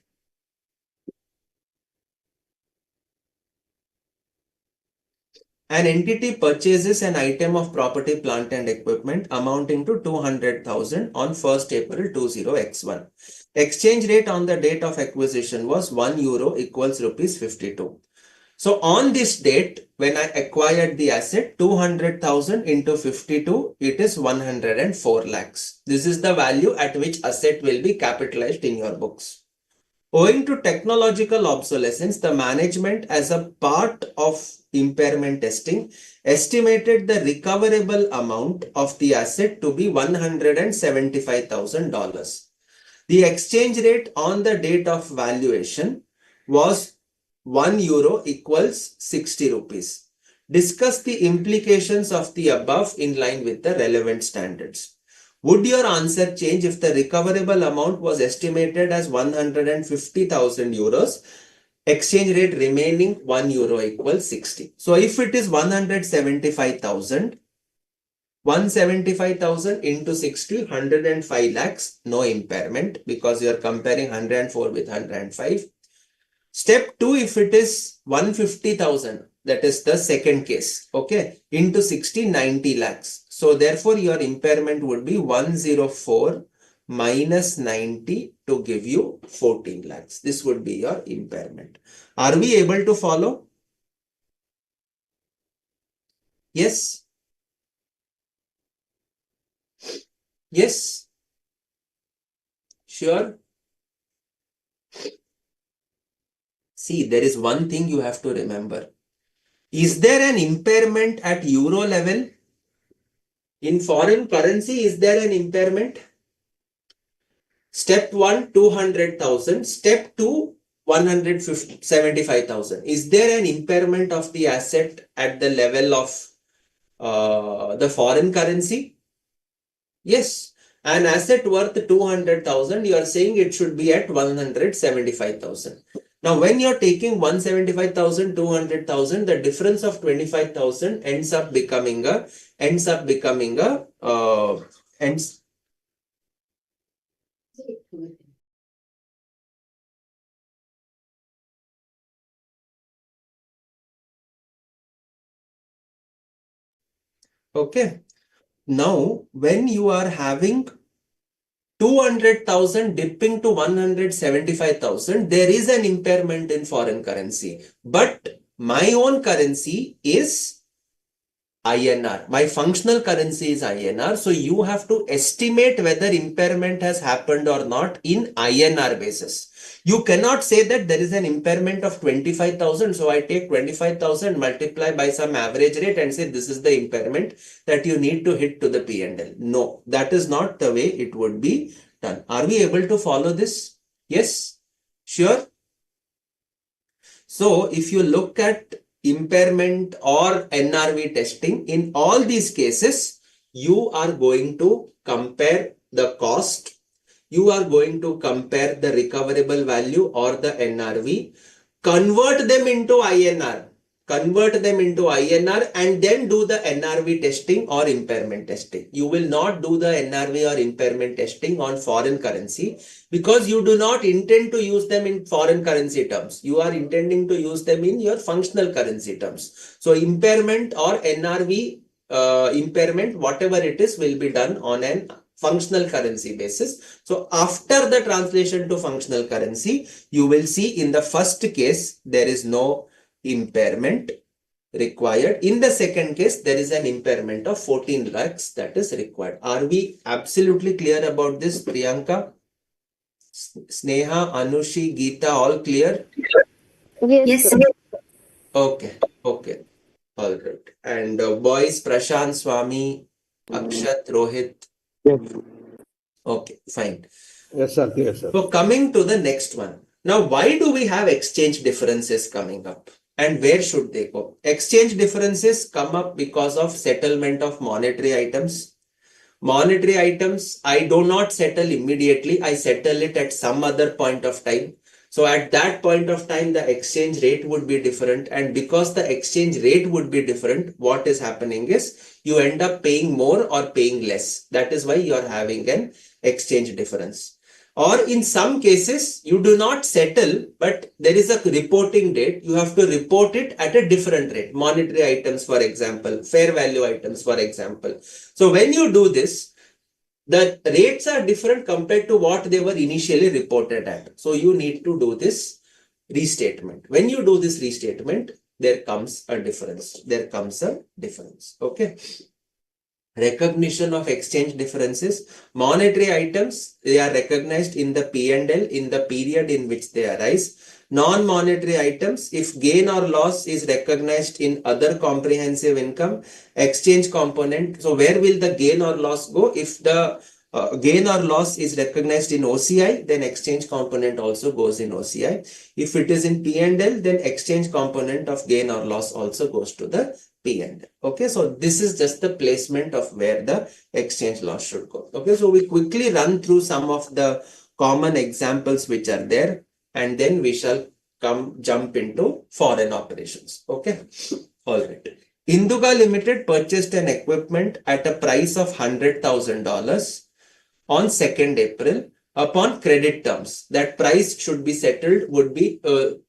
An entity purchases an item of property, plant and equipment amounting to 200,000 on 1st April 20x1. Exchange rate on the date of acquisition was €1 equals rupees 52. So on this date, when I acquired the asset, 200,000 into 52, it is 104 lakhs. This is the value at which asset will be capitalized in your books. Owing to technological obsolescence, the management, as a part of impairment testing, estimated the recoverable amount of the asset to be $175,000. The exchange rate on the date of valuation was €1 equals 60 rupees. Discuss the implications of the above in line with the relevant standards. Would your answer change if the recoverable amount was estimated as €150,000, exchange rate remaining €1 equals 60? So if it is 175,000, 175,000 into 60, 105 lakhs, no impairment because you are comparing 104 with 105. Step 2, if it is 150,000, that is the second case, okay, into 60, 90 lakhs. So therefore your impairment would be 104 minus 90 to give you 14 lakhs. This would be your impairment. Are we able to follow? Yes? Yes? Sure? See, there is one thing you have to remember. Is there an impairment at euro level? In foreign currency, is there an impairment? Step 1, 200,000. Step 2, 175,000. Is there an impairment of the asset at the level of the foreign currency? Yes. An asset worth 200,000, you are saying it should be at 175,000. Now, when you're taking 175,000, 200,000, the difference of 25,000 ends up becoming a okay. Now, when you are having 200,000 dipping to 175,000, there is an impairment in foreign currency. But my own currency is INR. My functional currency is INR. So you have to estimate whether impairment has happened or not in INR basis. You cannot say that there is an impairment of 25,000. So I take 25,000, multiply by some average rate and say this is the impairment that you need to hit to the P&L. No, that is not the way it would be done. Are we able to follow this? Yes? Sure? So if you look at impairment or NRV testing, in all these cases, you are going to compare the cost, you are going to compare the recoverable value or the NRV, convert them into INR, and then do the NRV testing or impairment testing. You will not do the NRV or impairment testing on foreign currency because you do not intend to use them in foreign currency terms. You are intending to use them in your functional currency terms. So impairment or NRV impairment, whatever it is, will be done on an functional currency basis. So after the translation to functional currency, you will see in the first case, there is no impairment. required. In the second case, there is an impairment of 14 lakhs that is required. Are we absolutely clear about this, Priyanka? Sneha, Anushi, Geeta, all clear? Yes, Yes, sir. sir. Okay, okay, all right. And boys, Prashant, Swami, Akshat, Rohit. Yes. Okay, fine. Yes, sir. Clear, sir. So coming to the next one. Now, why do we have exchange differences coming up? And where should they go? Exchange differences come up because of settlement of monetary items. Monetary items, I do not settle immediately. I settle it at some other point of time. So at that point of time, the exchange rate would be different. And because the exchange rate would be different, what is happening is you end up paying more or paying less. That is why you are having an exchange difference. Or in some cases, you do not settle, but there is a reporting date. You have to report it at a different rate. Monetary items, for example, fair value items, for example. So when you do this, the rates are different compared to what they were initially reported at. So you need to do this restatement. When you do this restatement, there comes a difference. There comes a difference. Okay. Recognition of exchange differences. Monetary items, they are recognized in the P&L in the period in which they arise. Non-monetary items, if gain or loss is recognized in other comprehensive income, exchange component. So where will the gain or loss go? If the gain or loss is recognized in OCI, then exchange component also goes in OCI. If it is in P&L, then exchange component of gain or loss also goes to the P&L. Okay, so this is just the placement of where the exchange loss should go. Okay, so we quickly run through some of the common examples which are there, and then we shall jump into foreign operations. Okay, all right. Induga Limited purchased an equipment at a price of $100,000 on 2nd April upon credit terms. That price should be settled would be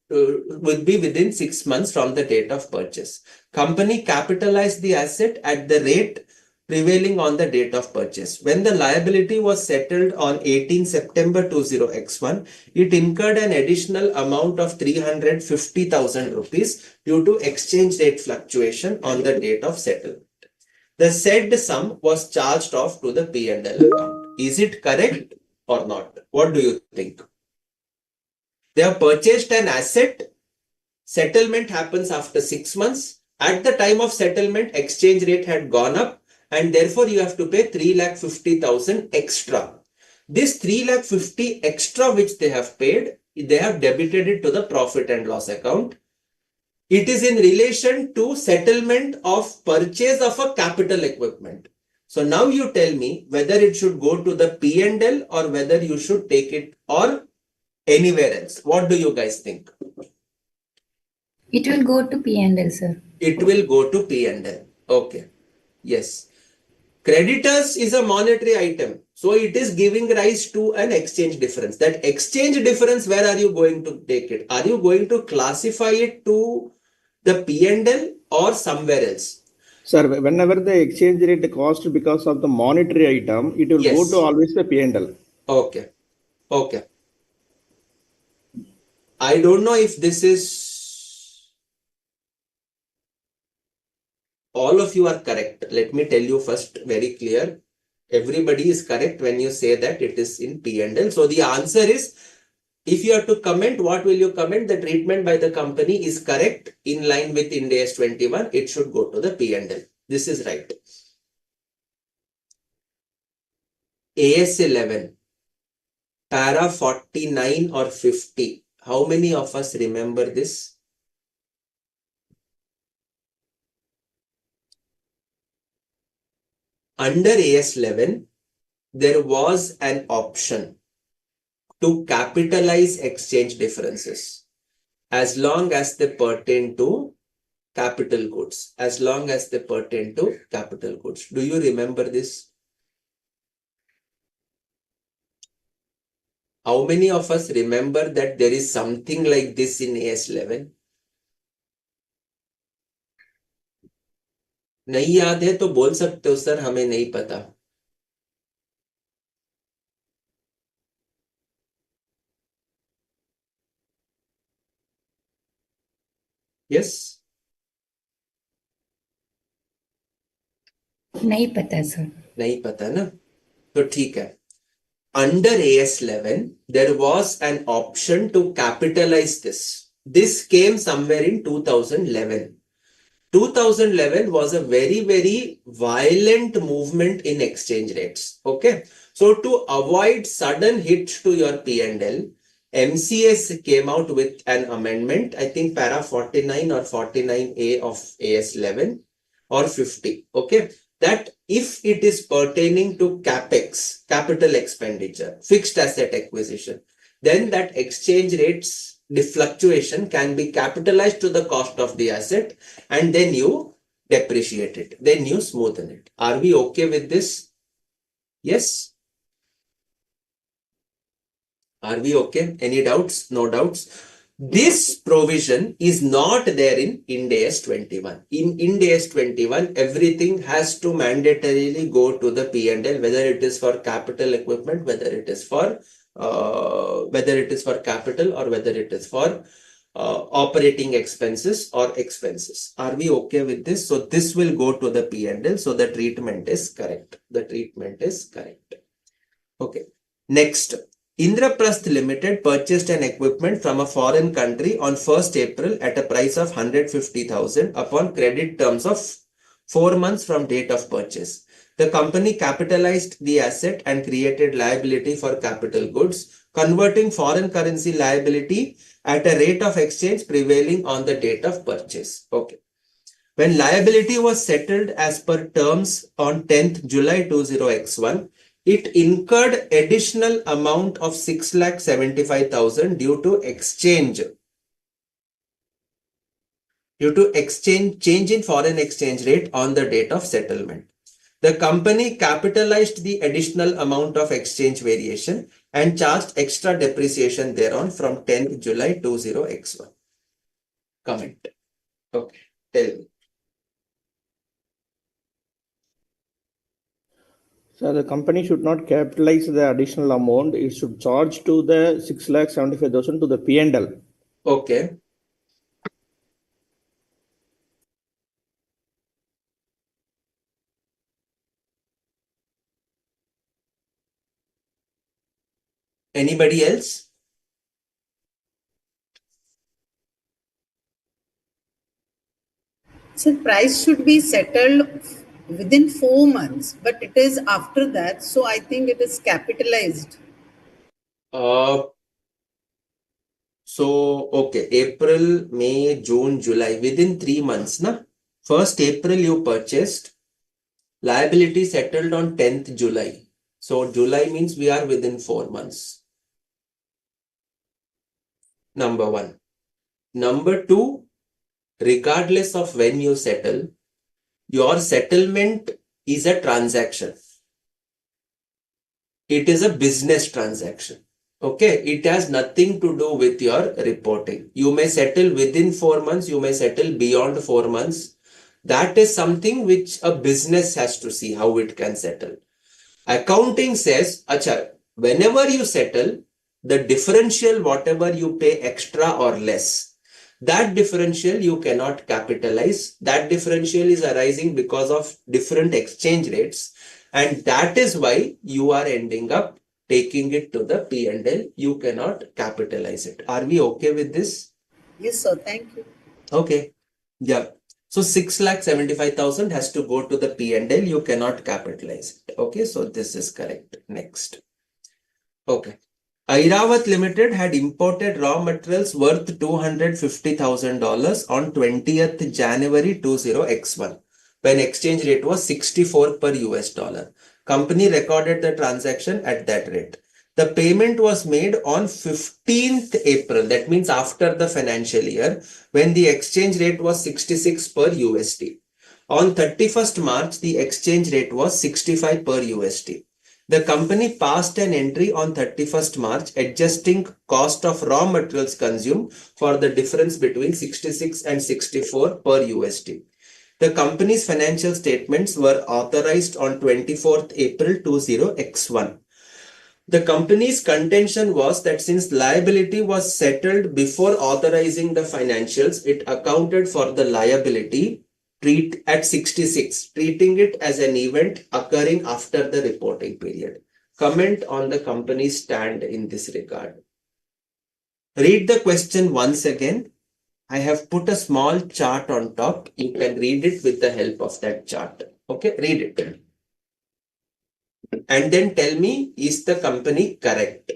within 6 months from the date of purchase. Company capitalized the asset at the rate prevailing on the date of purchase. When the liability was settled on 18 September 20x1, it incurred an additional amount of 350,000 rupees due to exchange rate fluctuation on the date of settlement. The said sum was charged off to the P&L account. Is it correct or not? What do you think? They have purchased an asset. Settlement happens after 6 months. At the time of settlement, exchange rate had gone up, and therefore you have to pay 3,50,000 extra. This 3,50,000 extra which they have paid, they have debited it to the profit and loss account. It is in relation to settlement of purchase of a capital equipment. So now you tell me whether it should go to the P&L or whether you should take it or anywhere else. What do you guys think? It will go to P&L, sir. It will go to P&L. Okay. Yes. Creditors is a monetary item. So it is giving rise to an exchange difference. That exchange difference, where are you going to take it? Are you going to classify it to the P&L or somewhere else? Sir, whenever the exchange rate cost because of the monetary item, it will go Yes. to always the P&L. Okay. Okay. I don't know if this is all of you are correct. Let me tell you first very clear. Everybody is correct when you say that it is in P&L. So the answer is, if you have to comment, what will you comment? The treatment by the company is correct in line with Ind AS 21. It should go to the P&L. This is right. AS 11, para 49 or 50. How many of us remember this? Under AS 11, there was an option to capitalize exchange differences as long as they pertain to capital goods. As long as they pertain to capital goods. Do you remember this? How many of us remember that there is something like this in AS 11? नहीं याद है तो बोल सकते हो sir, हमें नहीं पता. Yes? नहीं पता सर। नहीं पता ना, तो ठीक है। Under AS11 there was an option to capitalize this came somewhere in 2011. 2011 was a very violent movement in exchange rates. Okay, so to avoid sudden hit to your P&L, MCS came out with an amendment, I think para 49 or 49A of AS11 or 50. Okay, that if it is pertaining to capex, capital expenditure, fixed asset acquisition, then that exchange rates the fluctuation can be capitalized to the cost of the asset, and then you depreciate it, then you smoothen it. Are we okay with this? Yes? Are we okay? Any doubts? No doubts. This provision is not there in Ind AS 21. In Ind AS 21, everything has to mandatorily go to the P&L, whether it is for capital equipment, whether it is for capital, or whether it is for operating expenses or expenses. Are we okay with this? So this will go to the P&L. So the treatment is correct. The treatment is correct. Okay. Next. Indraprasth Limited purchased an equipment from a foreign country on 1st April at a price of 150,000 upon credit terms of 4 months from date of purchase. The company capitalized the asset and created liability for capital goods, converting foreign currency liability at a rate of exchange prevailing on the date of purchase. Okay. When liability was settled as per terms on 10th July 20X1, it incurred additional amount of 6,75,000 due to change in foreign exchange rate on the date of settlement. The company capitalized the additional amount of exchange variation and charged extra depreciation thereon from 10th July 20X1. Comment. Okay, tell me. So the company should not capitalize the additional amount. It should charge to the 6,75,000 to the P&L. Okay. Anybody else? So price should be settled within 4 months, but it is after that. So I think it is capitalized. So, okay, April, May, June, July, within 3 months, na? 1st April you purchased, liability settled on 10th July. So, July means we are within 4 months. Number one. Number two, regardless of when you settle, your settlement is a transaction. It is a business transaction. Okay, it has nothing to do with your reporting. You may settle within 4 months, you may settle beyond 4 months. That is something which a business has to see how it can settle. Accounting says, acha, whenever you settle, the differential, whatever you pay extra or less, that differential you cannot capitalize. That differential is arising because of different exchange rates. And that is why you are ending up taking it to the P&L. You cannot capitalize it. Are we okay with this? Yes, sir. Thank you. Okay. Yeah. So 6,75,000 has to go to the P&L. You cannot capitalize it. Okay. So this is correct. Next. Okay. Airavat Limited had imported raw materials worth $250,000 on 20th January 20X1 when exchange rate was 64 per US dollar. Company recorded the transaction at that rate. The payment was made on 15th April, that means after the financial year, when the exchange rate was 66 per USD. On 31st March, the exchange rate was 65 per USD. The company passed an entry on 31st March adjusting cost of raw materials consumed for the difference between 66 and 64 per USD. The company's financial statements were authorized on 24th April 20X1. The company's contention was that since liability was settled before authorizing the financials, it accounted for the liability treat at 66, treating it as an event occurring after the reporting period. Comment on the company's stand in this regard. Read the question once again. I have put a small chart on top. You can read it with the help of that chart. Okay, read it. And then tell me, is the company correct?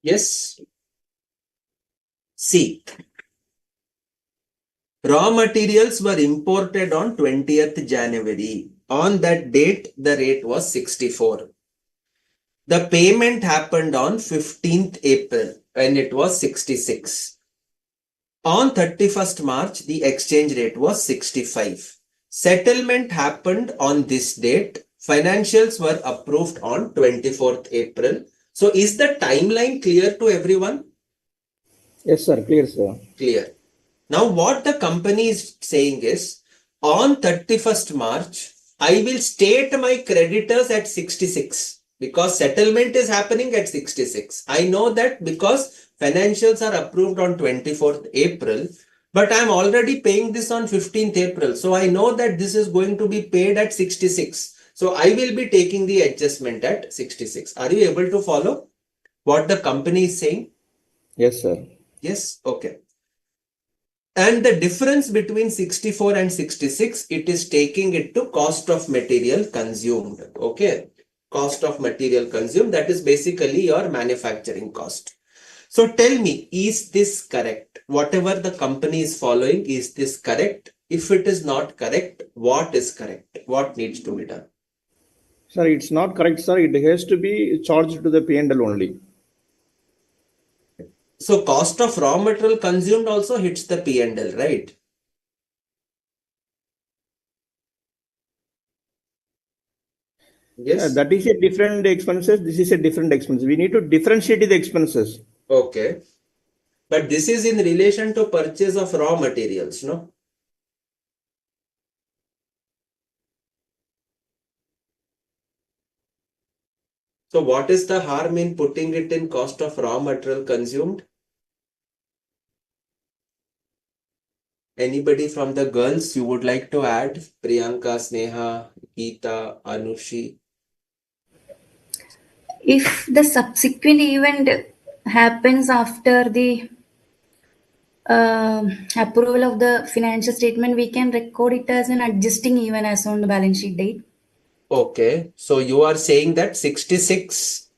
Yes. See, raw materials were imported on 20th January. On that date, the rate was 64. The payment happened on 15th April when it was 66. On 31st March, the exchange rate was 65. Settlement happened on this date. Financials were approved on 24th April. So is the timeline clear to everyone? Yes, sir. Clear, sir. Clear. Now what the company is saying is, on 31st March, I will state my creditors at 66 because settlement is happening at 66. I know that because financials are approved on 24th April, but I'm already paying this on 15th April. So I know that this is going to be paid at 66. So I will be taking the adjustment at 66. Are you able to follow what the company is saying? Yes, sir. Yes. Okay. And the difference between 64 and 66, it is taking it to cost of material consumed. Okay. Cost of material consumed, that is basically your manufacturing cost. So tell me, is this correct? Whatever the company is following, is this correct? If it is not correct, what is correct? What needs to be done? Sir, it's not correct, sir. It has to be charged to the P&L only. So cost of raw material consumed also hits the P&L, right? Sir, Yes. that is a different expenses. This is a different expense. We need to differentiate the expenses. Okay. But this is in relation to purchase of raw materials, no? So what is the harm in putting it in cost of raw material consumed? Anybody from the girls you would like to add? Priyanka, Sneha, Geeta, Anushi. If the subsequent event happens after the approval of the financial statement, we can record it as an adjusting even as on the balance sheet date. Okay. So you are saying that 66,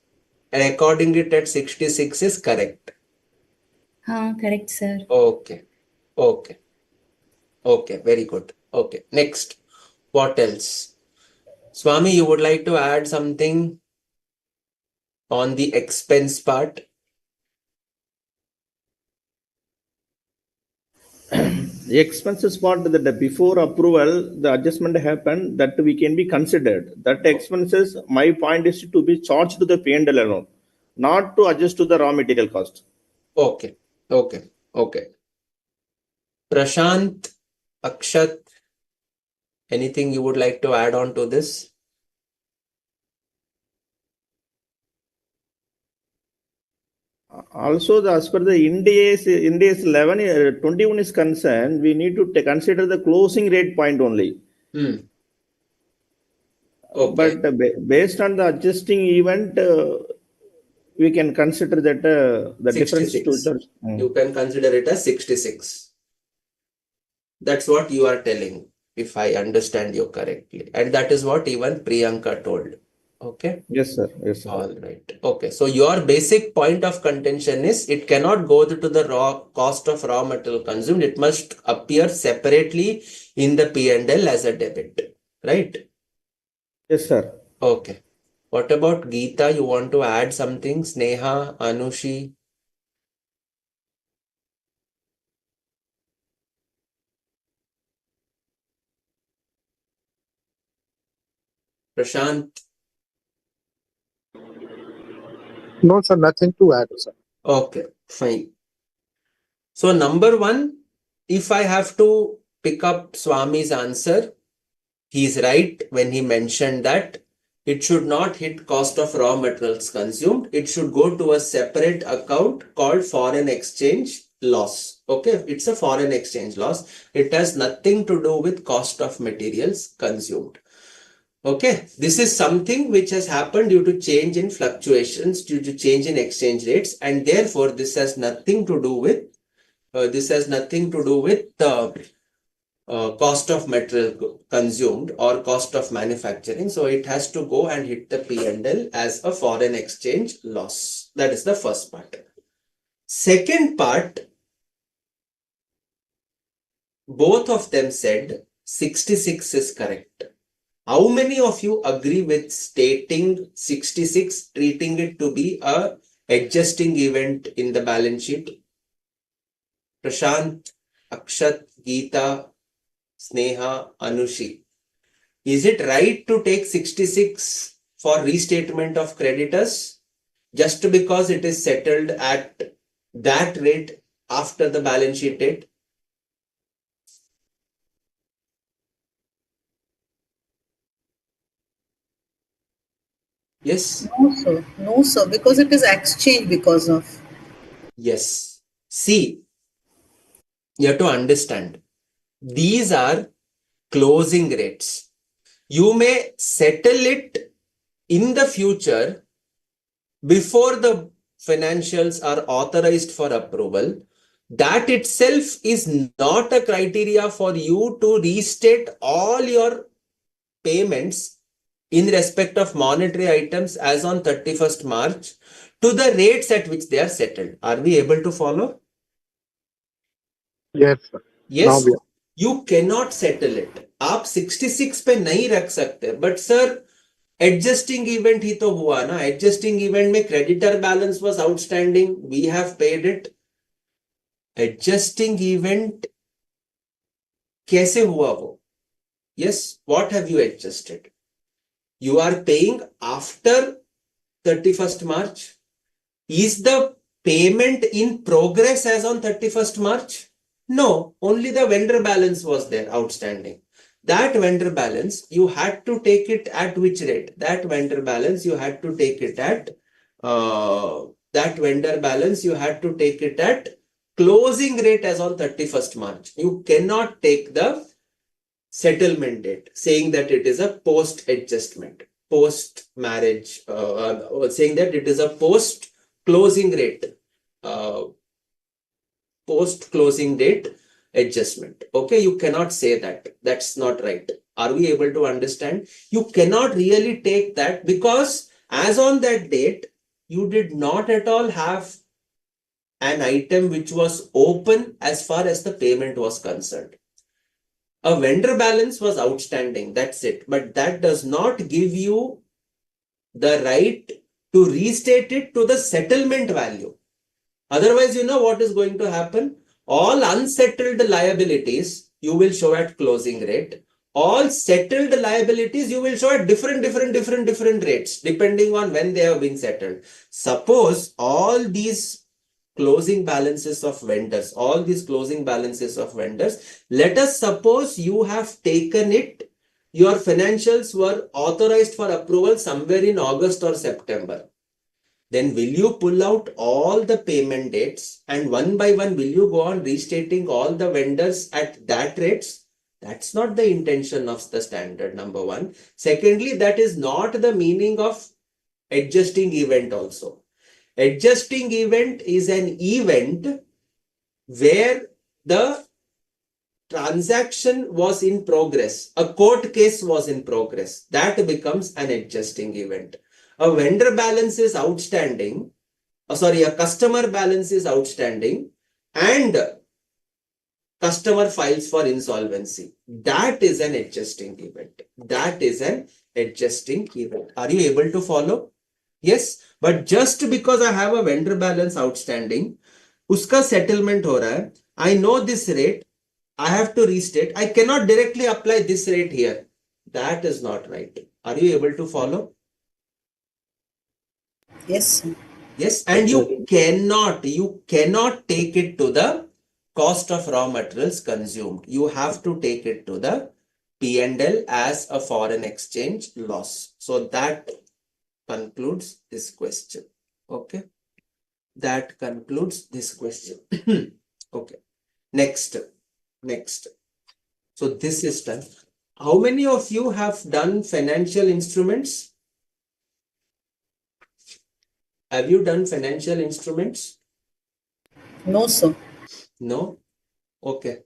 recording it at 66 is correct. Correct, sir. Okay. Okay. Okay. Very good. Okay. Next. What else? Swami, you would like to add something on the expense part? The expenses part that before approval, the adjustment happened that we can be considered. That expenses, my point is to be charged to the P&L alone, not to adjust to the raw material cost. Okay. Okay. Okay. Prashant, Akshat, anything you would like to add on to this? Also, as per the Ind AS 11, 21 is concerned, we need to consider the closing rate point only. Hmm. Okay. But based on the adjusting event, we can consider that the difference to 66. You can consider it as 66. That's what you are telling, if I understand you correctly. And that is what even Priyanka told. Okay. Yes, sir. Yes, sir. All right. Okay. So your basic point of contention is it cannot go to the raw cost of raw material consumed. It must appear separately in the P&L as a debit. Right? Yes, sir. Okay. What about Geeta? You want to add something? Sneha, Anushi? Prashant? No, sir, nothing to add, sir. Okay, fine. So number one, if I have to pick up Swami's answer, he's right when he mentioned that it should not hit cost of raw materials consumed. It should go to a separate account called foreign exchange loss. Okay, it's a foreign exchange loss. It has nothing to do with cost of materials consumed. Okay, this is something which has happened due to change in fluctuations, due to change in exchange rates, and therefore this has nothing to do with cost of material consumed or cost of manufacturing. So it has to go and hit the P&L as a foreign exchange loss. That is the first part. Second part, both of them said 66 is correct. How many of you agree with stating 66, treating it to be a adjusting event in the balance sheet? Prashant, Akshat, Geeta, Sneha, Anushi. Is it right to take 66 for restatement of creditors just because it is settled at that rate after the balance sheet date? Yes? No, sir. No, sir, because it is exchange because of. Yes. See, you have to understand. These are closing rates. You may settle it in the future before the financials are authorized for approval. That itself is not a criteria for you to restate all your payments in respect of monetary items as on 31st March to the rates at which they are settled. Are we able to follow? Yes, sir. Now Yes, we are. you cannot settle it. आप 66 पे नहीं रख सकते. But sir, adjusting event ही तो हुआ ना. Adjusting event में creditor balance was outstanding, we have paid it. Adjusting event कैसे हुआ वो? Yes, what have you adjusted? You are paying after 31st March. Is the payment in progress as on 31st March? No, only the vendor balance was there outstanding. That vendor balance, you had to take it at which rate? That vendor balance, you had to take it at closing rate as on 31st March. You cannot take the settlement date, saying that it is a post adjustment, post marriage, saying that it is a post closing rate, post closing date adjustment. Okay, you cannot say that. That's not right. Are we able to understand? You cannot really take that because as on that date, you did not at all have an item which was open as far as the payment was concerned. A vendor balance was outstanding, that's it. But that does not give you the right to restate it to the settlement value. Otherwise, you know what is going to happen? All unsettled liabilities you will show at closing rate. All settled liabilities you will show at different rates depending on when they have been settled. Suppose all these closing balances of vendors, let us suppose you have taken it, your financials were authorized for approval somewhere in August or September. then will you pull out all the payment dates and one by one will you go on restating all the vendors at that rates? That's not the intention of the standard, number one. Secondly, that is not the meaning of adjusting event also. Adjusting event is an event where the transaction was in progress, a court case was in progress. That becomes an adjusting event. A vendor balance is outstanding, a customer balance is outstanding and customer files for insolvency. That is an adjusting event. That is an adjusting event. Are you able to follow? Yes, but just because I have a vendor balance outstanding, uska settlement ho raha hai, I know this rate, I have to restate. I cannot directly apply this rate here. That is not right. Are you able to follow? Yes. Yes, and you cannot take it to the cost of raw materials consumed. You have to take it to the P&L as a foreign exchange loss. So that concludes this question. Okay. That concludes this question. Okay. Next. So this is done. How many of you have done financial instruments? Have you done financial instruments? No, sir. No? Okay.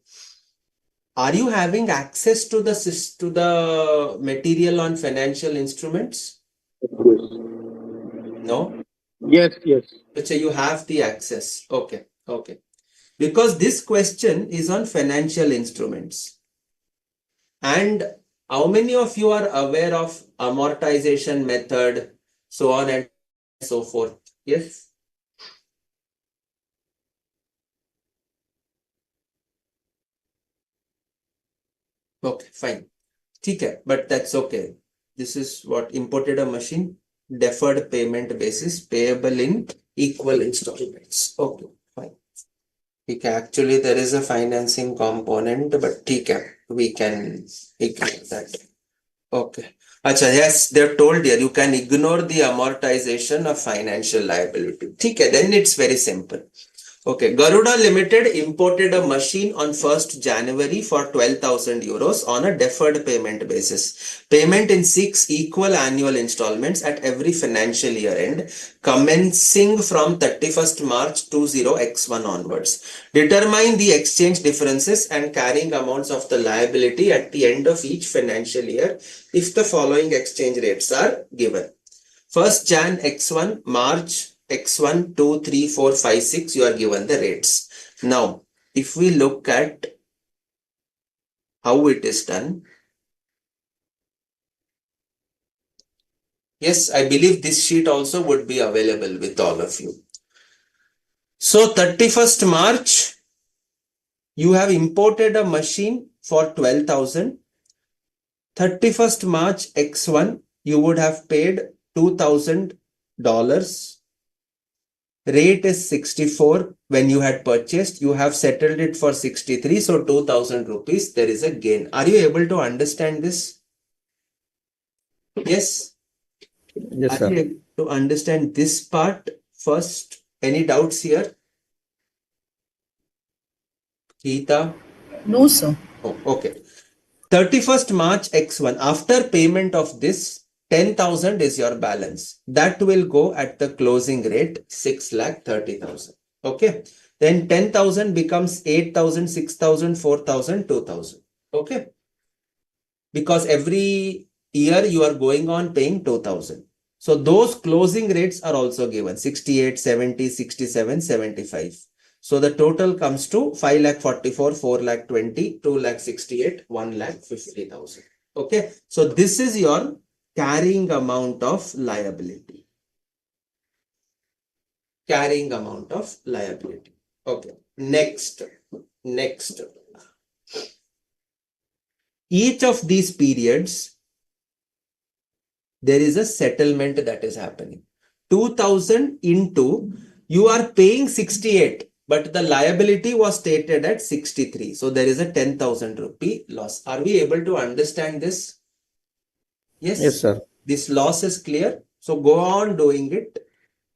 Are you having access to the material on financial instruments? No? Yes, yes. So you have the access. Okay. Because this question is on financial instruments. And how many of you are aware of amortization method, so on and so forth? Yes? Okay, fine. Okay, but that's okay. This is what imported a machine, deferred payment basis, payable in equal installments. Okay, fine. Okay, actually there is a financing component, but okay, we can ignore that. Okay. Acha, yes, they're told here you can ignore the amortization of financial liability. Okay, then it's very simple. Okay, Garuda Limited imported a machine on 1st January for 12,000 euros on a deferred payment basis. Payment in 6 equal annual installments at every financial year end, commencing from 31st March 20X1 onwards. Determine the exchange differences and carrying amounts of the liability at the end of each financial year if the following exchange rates are given. 1st Jan X1, March X1, 2, 3, 4, 5, 6, you are given the rates. Now, if we look at how it is done, yes, I believe this sheet also would be available with all of you. So 31st March, you have imported a machine for 12,000. 31st March X1, you would have paid $2,000. Rate is 64 when you had purchased. You have settled it for 63. So 2,000 rupees, there is a gain. Are you able to understand this? Yes? Yes, Are sir. you able to understand this part first? Any doubts here? Geeta? No, sir. Oh, okay. 31st March X1, after payment of this, 10,000 is your balance. That will go at the closing rate, 6,30,000. Okay. Then 10,000 becomes 8,000, 6,000, 4,000, 2,000. Okay. Because every year you are going on paying 2,000. So those closing rates are also given, 68, 70, 67, 75. So the total comes to 5,44,000, 4,20,000, 2,68,000, 1,50,000. Okay. So this is your carrying amount of liability. Carrying amount of liability. Okay. Next. Each of these periods, there is a settlement that is happening. 2,000 into, you are paying 68. But the liability was stated at 63. So there is a 10,000 rupee loss. Are we able to understand this? Yes. Yes, sir. This loss is clear. So go on doing it.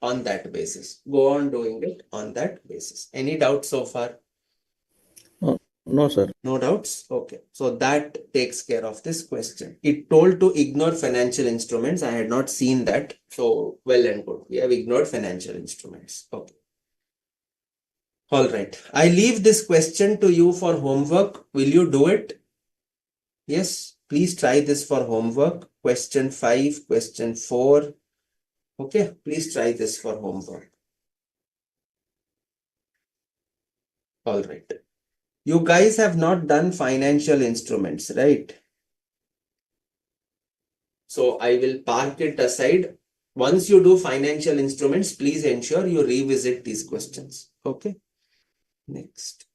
on that basis. Go on doing it on that basis. Any doubts so far? No, sir. No doubts? Okay. So that takes care of this question. It told to ignore financial instruments. I had not seen that. So well and good. We have ignored financial instruments. Okay. All right. I leave this question to you for homework. Will you do it? Yes. Please try this for homework. Question 5, question 4. Okay. Please try this for homework. All right. You guys have not done financial instruments, right? So I will park it aside. Once you do financial instruments, please ensure you revisit these questions. Okay. Next.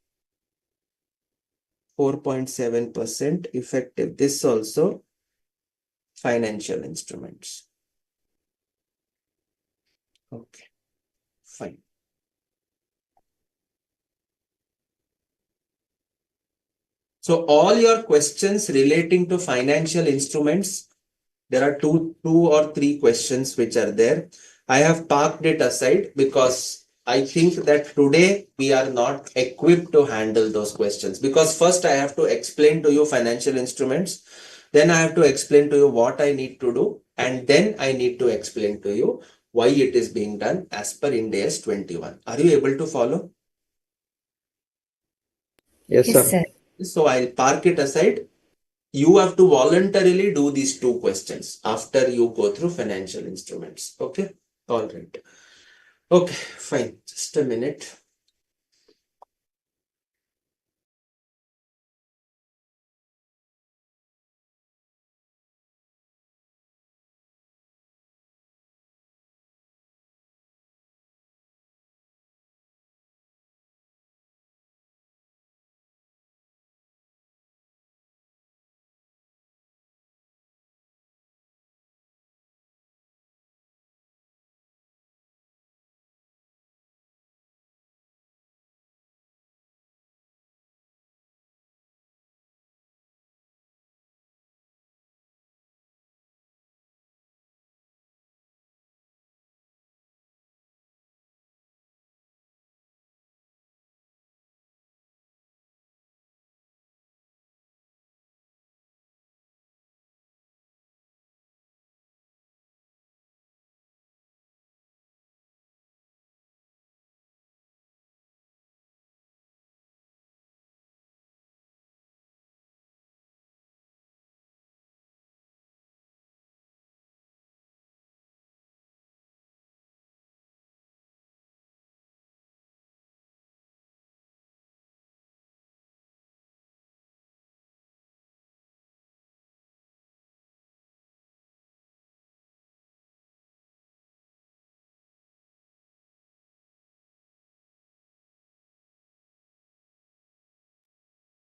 4.7% effective. This also financial instruments. Okay. Fine. So all your questions relating to financial instruments, there are two or three questions which are there. I have parked it aside because I think that today we are not equipped to handle those questions, because first I have to explain to you financial instruments, then I have to explain to you what I need to do, and then I need to explain to you why it is being done as per Ind AS 21. Are you able to follow? Yes, Yes, sir. sir. So I'll park it aside. You have to voluntarily do these two questions after you go through financial instruments. Okay. All right. Okay, fine. Just a minute.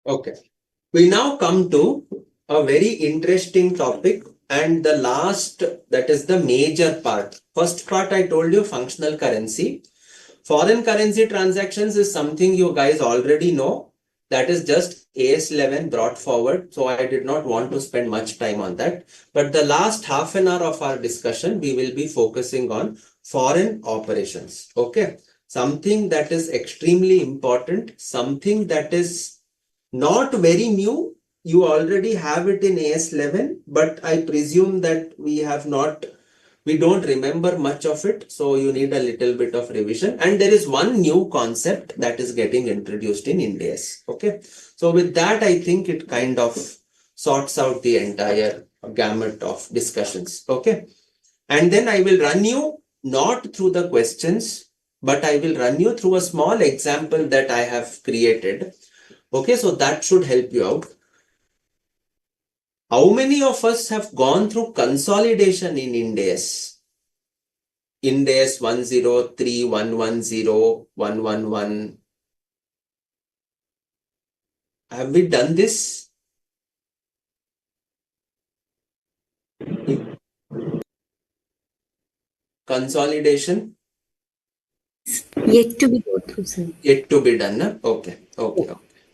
Okay. We now come to a very interesting topic, and the last, that is the major part. First part I told you, functional currency. Foreign currency transactions is something you guys already know. That is just AS 11 brought forward. So I did not want to spend much time on that. But the last half an hour of our discussion, we will be focusing on foreign operations. Okay. Something that is extremely important, something that is not very new. You already have it in AS 11, but I presume that we don't remember much of it. So you need a little bit of revision. And there is one new concept that is getting introduced in Ind AS. Okay. So with that, I think it kind of sorts out the entire gamut of discussions. Okay. And then I will run you not through the questions, but I will run you through a small example that I have created. Okay, so that should help you out. How many of us have gone through consolidation in Ind AS? Ind AS 103, 110, 111. Have we done this? Consolidation? Yet to be go through, sir. Yet to be done. Huh?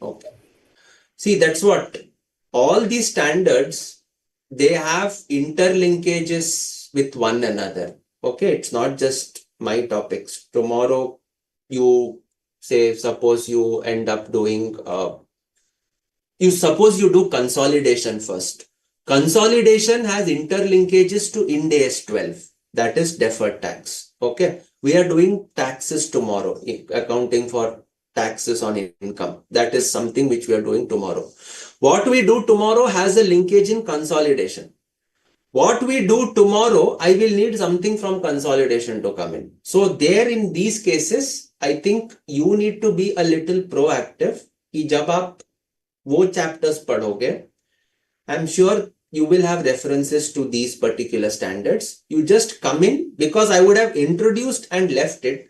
Okay. See, that's what all these standards, they have interlinkages with one another. Okay, it's not just my topics. Tomorrow, you say, suppose you end up doing, suppose you do consolidation first. Consolidation has interlinkages to Ind AS 12, that is deferred tax. Okay, we are doing taxes tomorrow, accounting for taxes on income. That is something which we are doing tomorrow. What we do tomorrow has a linkage in consolidation. What we do tomorrow, I will need something from consolidation to come in. So there in these cases, I think you need to be a little proactive कि जब आप वो chapters पढ़ोगे, I'm sure you will have references to these particular standards. You just come in, because I would have introduced and left it.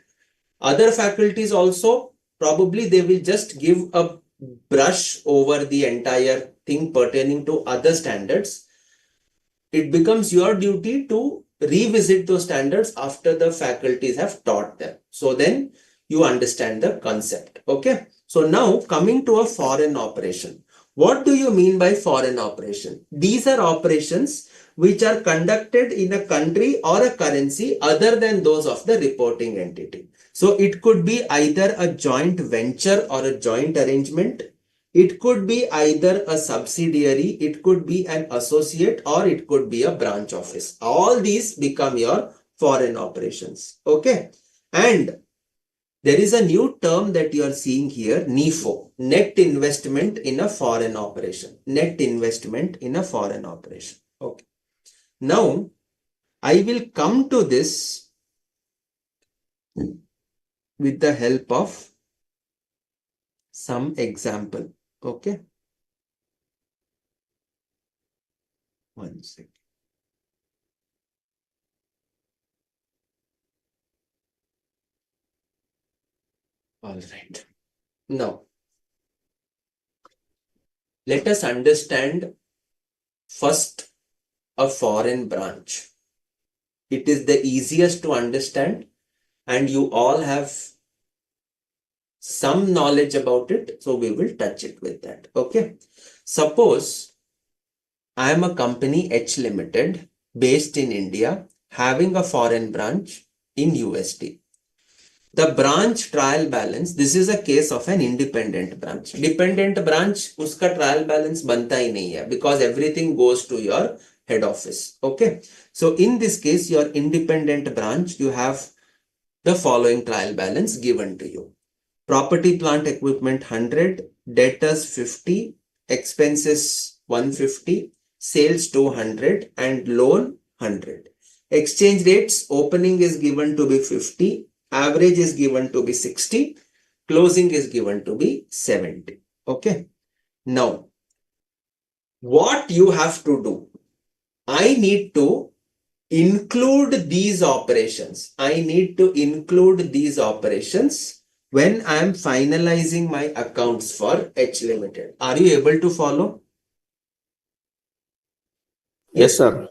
Other faculties also, probably they will just give a brush over the entire thing pertaining to other standards. It becomes your duty to revisit those standards after the faculties have taught them. So then you understand the concept. Okay. So now coming to a foreign operation. What do you mean by foreign operation? These are operations which are conducted in a country or a currency other than those of the reporting entity. So it could be either a joint venture or a joint arrangement. It could be either a subsidiary, it could be an associate, or it could be a branch office. All these become your foreign operations. Okay. And there is a new term that you are seeing here, NIFO, net investment in a foreign operation. Net investment in a foreign operation. Okay. Now, I will come to this with the help of some example. Okay. One second. All right. Now, let us understand first a foreign branch. It is the easiest to understand, and you all have some knowledge about it. So we will touch it with that. Okay. Suppose I am a company H Limited based in India, having a foreign branch in USD. The branch trial balance, this is a case of an independent branch. Dependent branch, uska trial balance banta hi nahi hai, because everything goes to your head office. Okay. So in this case, your independent branch, you have the following trial balance given to you. Property, plant, equipment 100, debtors 50, expenses 150, sales 200, and loan 100. Exchange rates, opening is given to be 50, average is given to be 60, closing is given to be 70. Okay. Now, what you have to do, I need to include these operations. I need to include these operations when I am finalizing my accounts for H Limited. Are you able to follow? Yes, sir.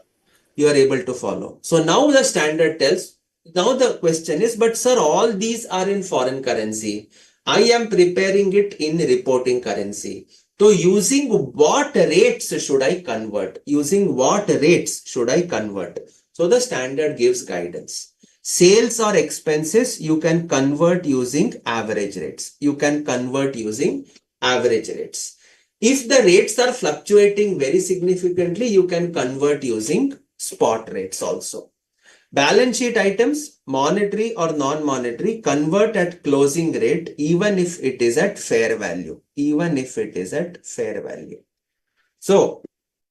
You are able to follow. So now the standard tells, now the question is, but sir, all these are in foreign currency. I am preparing it in reporting currency. So using what rates should I convert? Using what rates should I convert? So the standard gives guidance. Sales or expenses, you can convert using average rates. You can convert using average rates. If the rates are fluctuating very significantly, you can convert using spot rates also. Balance sheet items, monetary or non-monetary, convert at closing rate even if it is at fair value. Even if it is at fair value. So,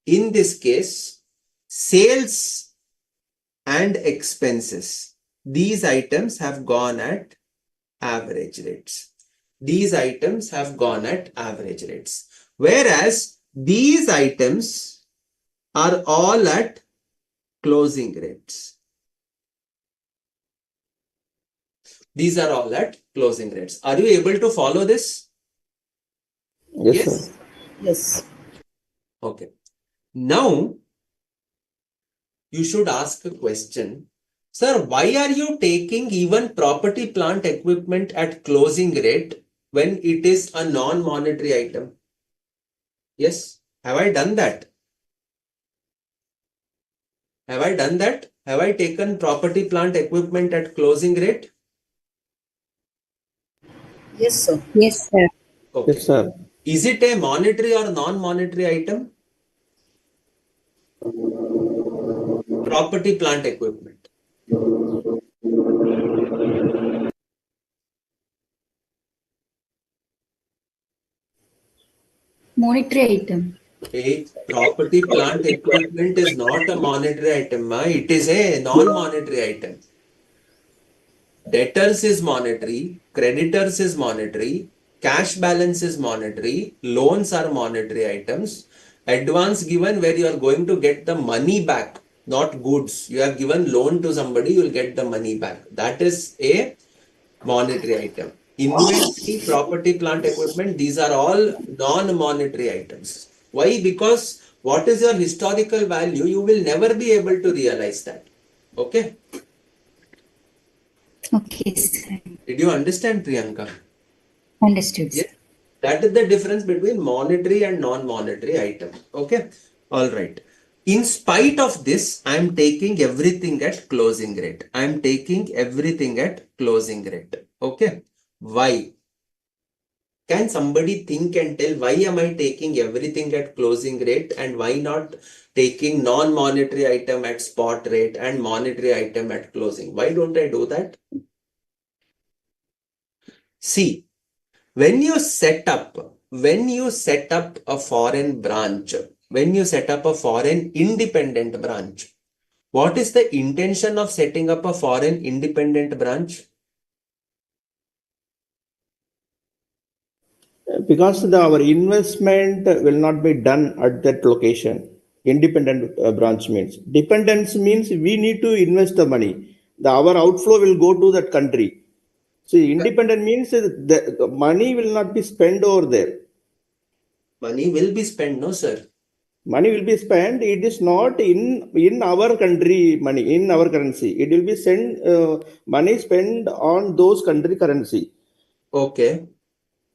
in this case, sales and expenses, these items have gone at average rates. These items have gone at average rates. Whereas these items are all at closing rates. These are all at closing rates. Are you able to follow this? Yes, sir. Yes. Okay. Now, you should ask a question. Sir, why are you taking even property, plant, equipment at closing rate when it is a non-monetary item? Yes. Have I done that? Have I done that? Have I taken property, plant, equipment at closing rate? Yes, sir. Yes, sir. Okay. Yes, sir. Is it a monetary or non-monetary item? Property, plant, equipment. Monetary item. A property, plant, equipment is not a monetary item. It is a non-monetary item. Debtors is monetary, creditors is monetary, cash balance is monetary, loans are monetary items. Advance given where you are going to get the money back, not goods. You have given loan to somebody, you will get the money back. That is a monetary item. Inventory, property, plant, equipment, these are all non-monetary items. Why? Because what is your historical value, you will never be able to realize that. Okay? Okay, sir. Did you understand, Priyanka? Understood, sir. Yes. That is the difference between monetary and non-monetary item. Okay. All right. In spite of this, I am taking everything at closing rate. I am taking everything at closing rate. Okay. Why? Can somebody think and tell why am I taking everything at closing rate and why not taking non-monetary item at spot rate and monetary item at closing? Why don't I do that? See, when you set up a foreign branch, when you set up a foreign independent branch, what is the intention of setting up a foreign independent branch? Because our investment will not be done at that location. Independent branch means. Dependence means we need to invest the money. Our outflow will go to that country. So independent means the money will not be spent over there. Money will be spent, no sir. Money will be spent. It is not in our country money, in our currency. It will be sent money spent on those country currency. Okay.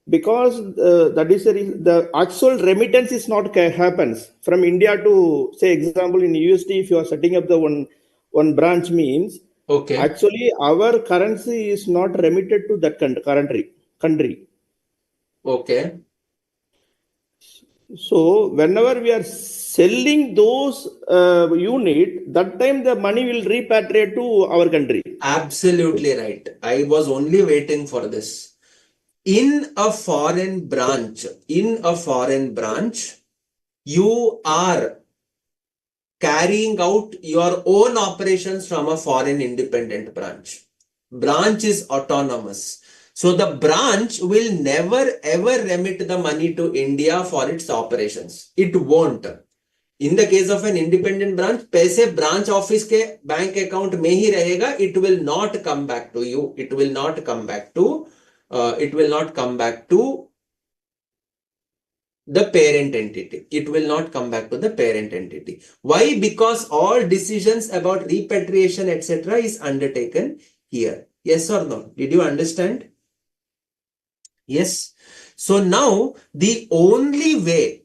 Because that is the actual remittance is not happens from India to, say example, in USD. If you are setting up the one branch means, Okay. actually our currency is not remitted to that country. Okay. So whenever we are selling those unit, that time the money will repatriate to our country. Absolutely right. I was only waiting for this. In a foreign branch, you are carrying out your own operations from a foreign independent branch. Branch is autonomous. So the branch will never ever remit the money to India for its operations. It won't. In the case of an independent branch, पैसे branch office के bank account में ही रहेगा. It will not come back to you. It will not come back to the parent entity. It will not come back to the parent entity. Why? Because all decisions about repatriation, etc., is undertaken here. Yes or no? Did you understand? Yes. So now the only way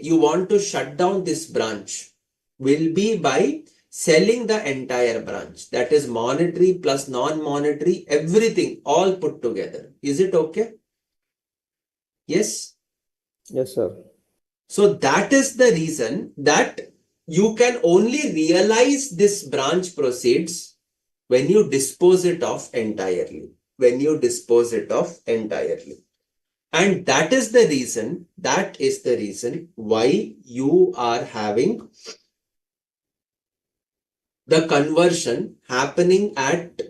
you want to shut down this branch will be by selling the entire branch. That is monetary plus non-monetary, everything all put together. Is it okay? Yes. Yes, sir. So that is the reason that you can only realize this branch proceeds when you dispose it off entirely. And that is the reason why you are having the conversion happening at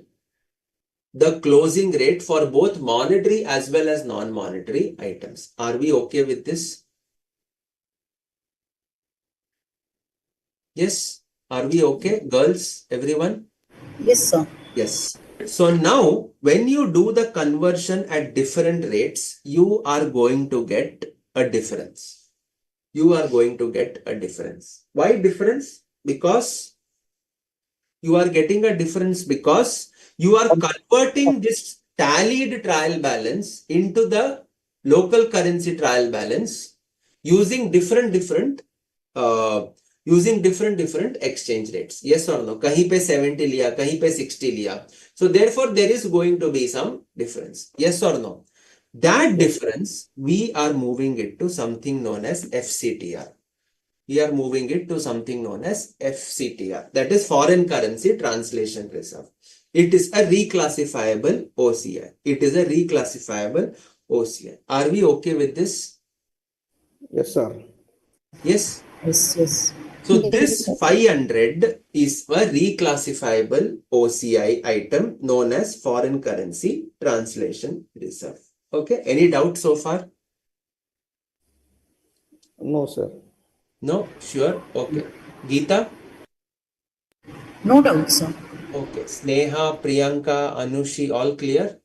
the closing rate for both monetary as well as non-monetary items. Are we okay with this? Yes. Are we okay, girls, everyone? Yes, sir. Yes. So now when you do the conversion at different rates, you are going to get a difference. Why difference? Because you are getting a difference because you are converting this tallied trial balance into the local currency trial balance using different using different exchange rates. Yes or no? Kahin pe 70 liya, kahin pe 60 liya. So therefore there is going to be some difference. Yes or no? That difference, we are moving it to something known as FCTR. We are moving it to something known as FCTR, that is foreign currency translation reserve. It is a reclassifiable OCI. It is a reclassifiable OCI. Are we okay with this? Yes, sir. Yes. Yes, yes. So this 500 is a reclassifiable OCI item known as foreign currency translation reserve. Okay. Any doubt so far? No, sir. No? Sure? Okay. Geeta? No doubt, sir. Okay. Sneha, Priyanka, Anushi, all clear?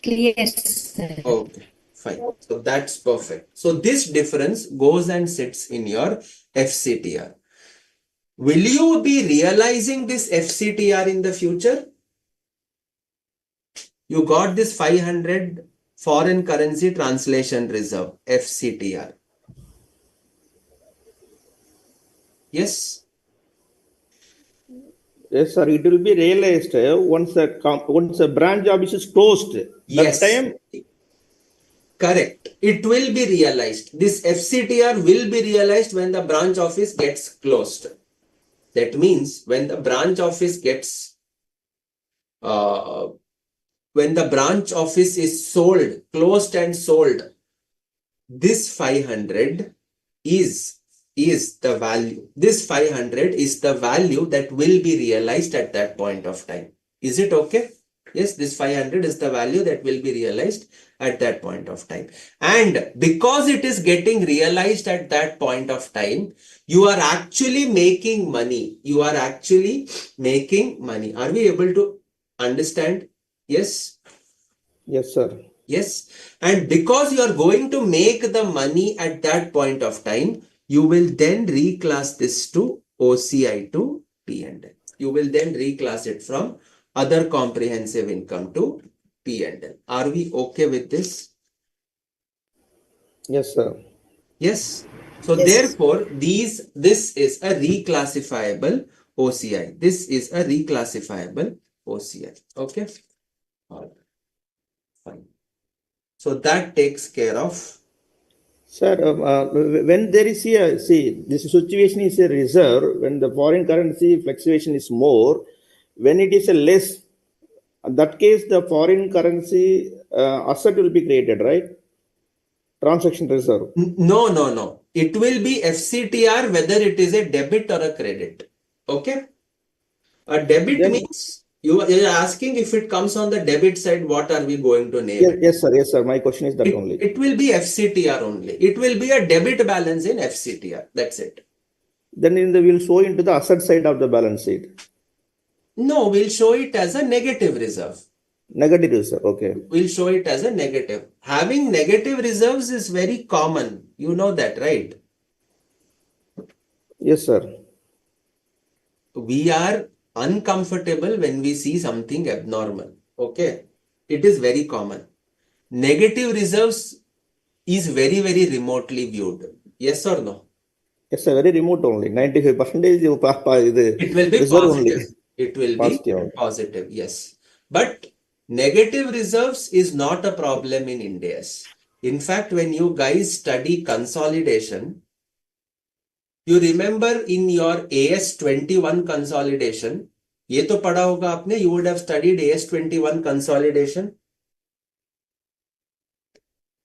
Clear, sir. Okay, fine. So that's perfect. So this difference goes and sits in your FCTR. Will you be realizing this FCTR in the future? You got this 500 foreign currency translation reserve, FCTR. Yes? Yes, sir. It will be realized once a branch office is closed. That Yes. time. Correct. It will be realized. This FCTR will be realized when the branch office gets closed. That means when the branch office gets when the branch office is sold, closed and sold, this 500 is the value. This 500 is the value that will be realized at that point of time. Is it okay? Yes, this 500 is the value that will be realized at that point of time. And because it is getting realized at that point of time, you are actually making money. You are actually making money. Are we able to understand? Yes? Yes, sir. Yes. And because you are going to make the money at that point of time, you will then reclass this to OCI to P&L. You will then reclass it from other comprehensive income to P&L. Are we okay with this? Yes, sir. Yes. So Yes. therefore, this is a reclassifiable OCI. This is a reclassifiable OCI. Okay. All right. Fine. So that takes care of. Sir, when there is this situation is a reserve, when the foreign currency fluctuation is more, when it is a less, in that case, the foreign currency asset will be created, right? Transaction reserve. No. It will be FCTR whether it is a debit or a credit. Okay. A debit Then, means you are asking if it comes on the debit side, what are we going to name it? yes, sir. Yes, sir. My question is that only. It will be FCTR only. It will be a debit balance in FCTR. That's it. Then we'll show into the asset side of the balance sheet. No, we'll show it as a negative reserve. Negative reserve. Okay. We'll show it as a negative. Having negative reserves is very common. You know that, right? Yes, sir. We are uncomfortable when we see something abnormal. Okay. It is very common. Negative reserves is very remotely viewed. Yes or no? Yes, sir. Very remote only. 95% It will be reserve positive. only. It will Positive. be positive. Yes. But negative reserves is not a problem in Ind AS. In fact, when you guys study consolidation, you remember in your AS 21 consolidation, ये तो पढ़ा होगा आपने, you would have studied AS 21 consolidation.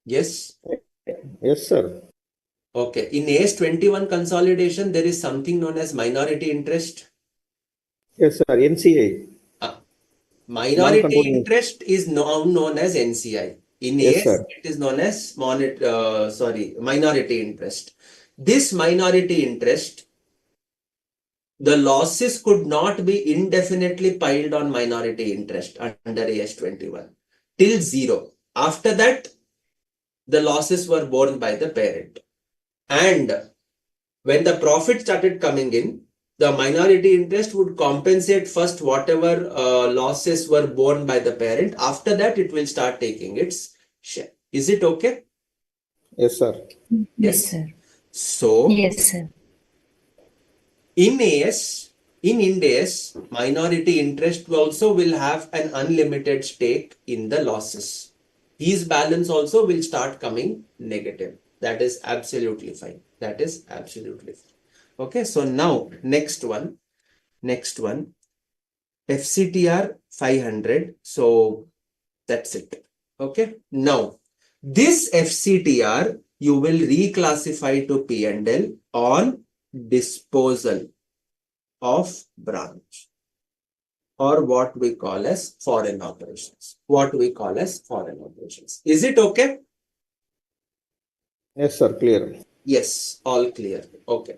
Yes. Yes, sir. Okay. In AS 21 consolidation, there is something known as minority interest. Yes, sir. NCI. Minority Non-controlling. interest is now known as NCI. In Yes, AS, sir. it is known as minority interest. This minority interest, the losses could not be indefinitely piled on minority interest under AS 21 till zero. After that, the losses were borne by the parent. And when the profit started coming in, the minority interest would compensate first whatever losses were borne by the parent. After that, it will start taking its share. Is it okay? Yes, sir. Yes, sir. So Yes, sir. in AS, in Ind AS, minority interest also will have an unlimited stake in the losses. His balance also will start coming negative. That is absolutely fine. That is absolutely fine. Okay, so now next one, FCTR 500. So that's it. Okay, now this FCTR you will reclassify to P&L on disposal of branch, or what we call as foreign operations. What we call as foreign operations. Is it okay? Yes, sir. Clear. Yes, all clear. Okay.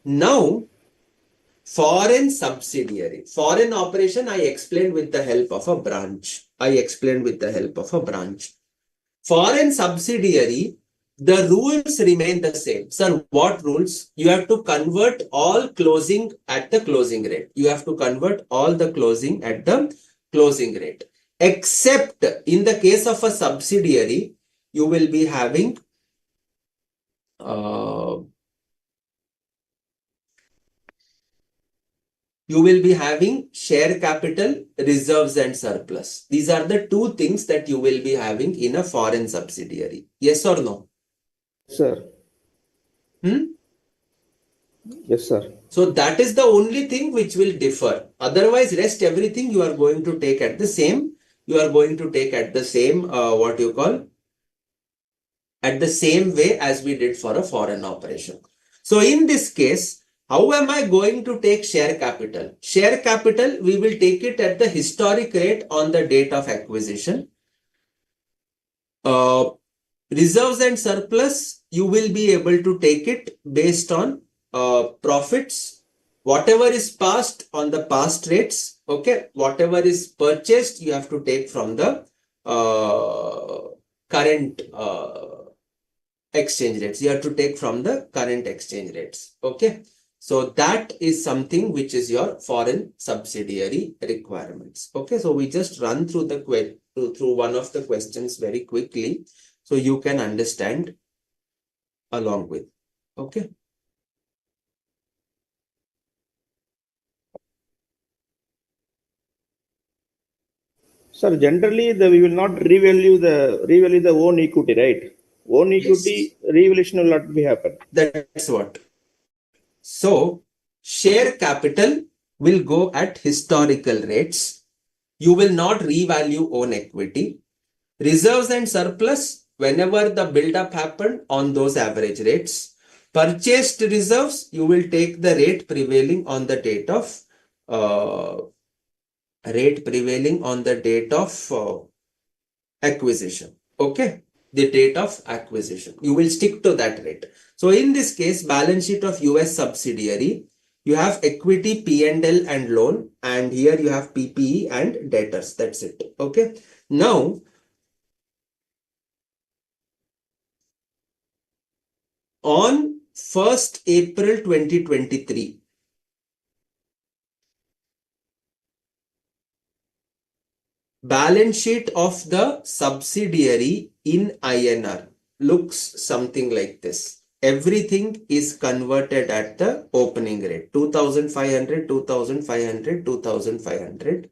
Now, foreign subsidiary. Foreign operation I explained with the help of a branch. Foreign subsidiary, the rules remain the same. Sir, what rules? You have to convert all closing at the closing rate. You have to convert all the closing at the closing rate. Except in the case of a subsidiary, you will be having share capital, reserves and surplus. These are the two things that you will be having in a foreign subsidiary. Yes or no? Sir. Yes, sir. So that is the only thing which will differ. Otherwise, rest everything you are going to take at the same, what you call, at the same way as we did for a foreign operation. So in this case, how am I going to take share capital? Share capital, we will take it at the historic rate on the date of acquisition. Reserves and surplus, you will be able to take it based on profits. Whatever is passed on the past rates, okay, whatever is purchased, you have to take from the current exchange rates. You have to take from the current exchange rates. Okay. So that is something which is your foreign subsidiary requirements. Okay. So we just run through through one of the questions very quickly, so you can understand along with. Okay. Sir, generally we will not revalue the own equity, right? Own equity revaluation will not be happen. That's what. So share capital will go at historical rates. You will not revalue own equity. Reserves and surplus, whenever the build-up happened on those average rates. Purchased reserves, you will take the rate prevailing on the date of acquisition. Okay, the date of acquisition. You will stick to that rate. So in this case, balance sheet of US subsidiary, you have equity, P&L and loan, and here you have PPE and debtors. That's it. Okay. Now, on 1st April 2023, balance sheet of the subsidiary in INR looks something like this. Everything is converted at the opening rate. 2,500, 2,500, 2,500,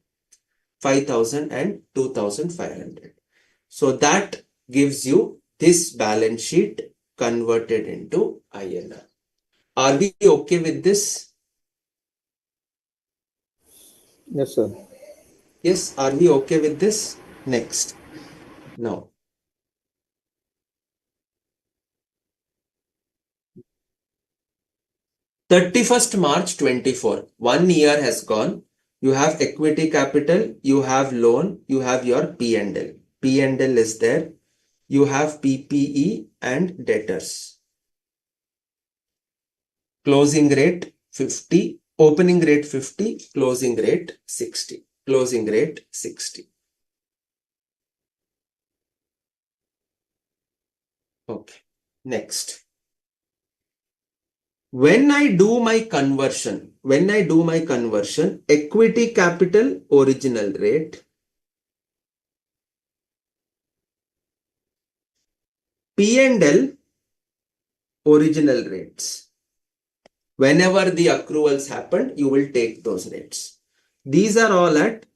5,000 and 2,500. So that gives you this balance sheet converted into INR. Are we okay with this? Yes, sir. Yes, are we okay with this? Next. Now, 31st March 24, 1 year has gone. You have equity capital, you have loan, you have your P&L. P&L is there. You have PPE and debtors. Closing rate 50, opening rate 50, closing rate 60. Closing rate 60. Okay, next. When I do my conversion, equity capital original rate, P&L original rates. Whenever the accruals happened, you will take those rates. These are all at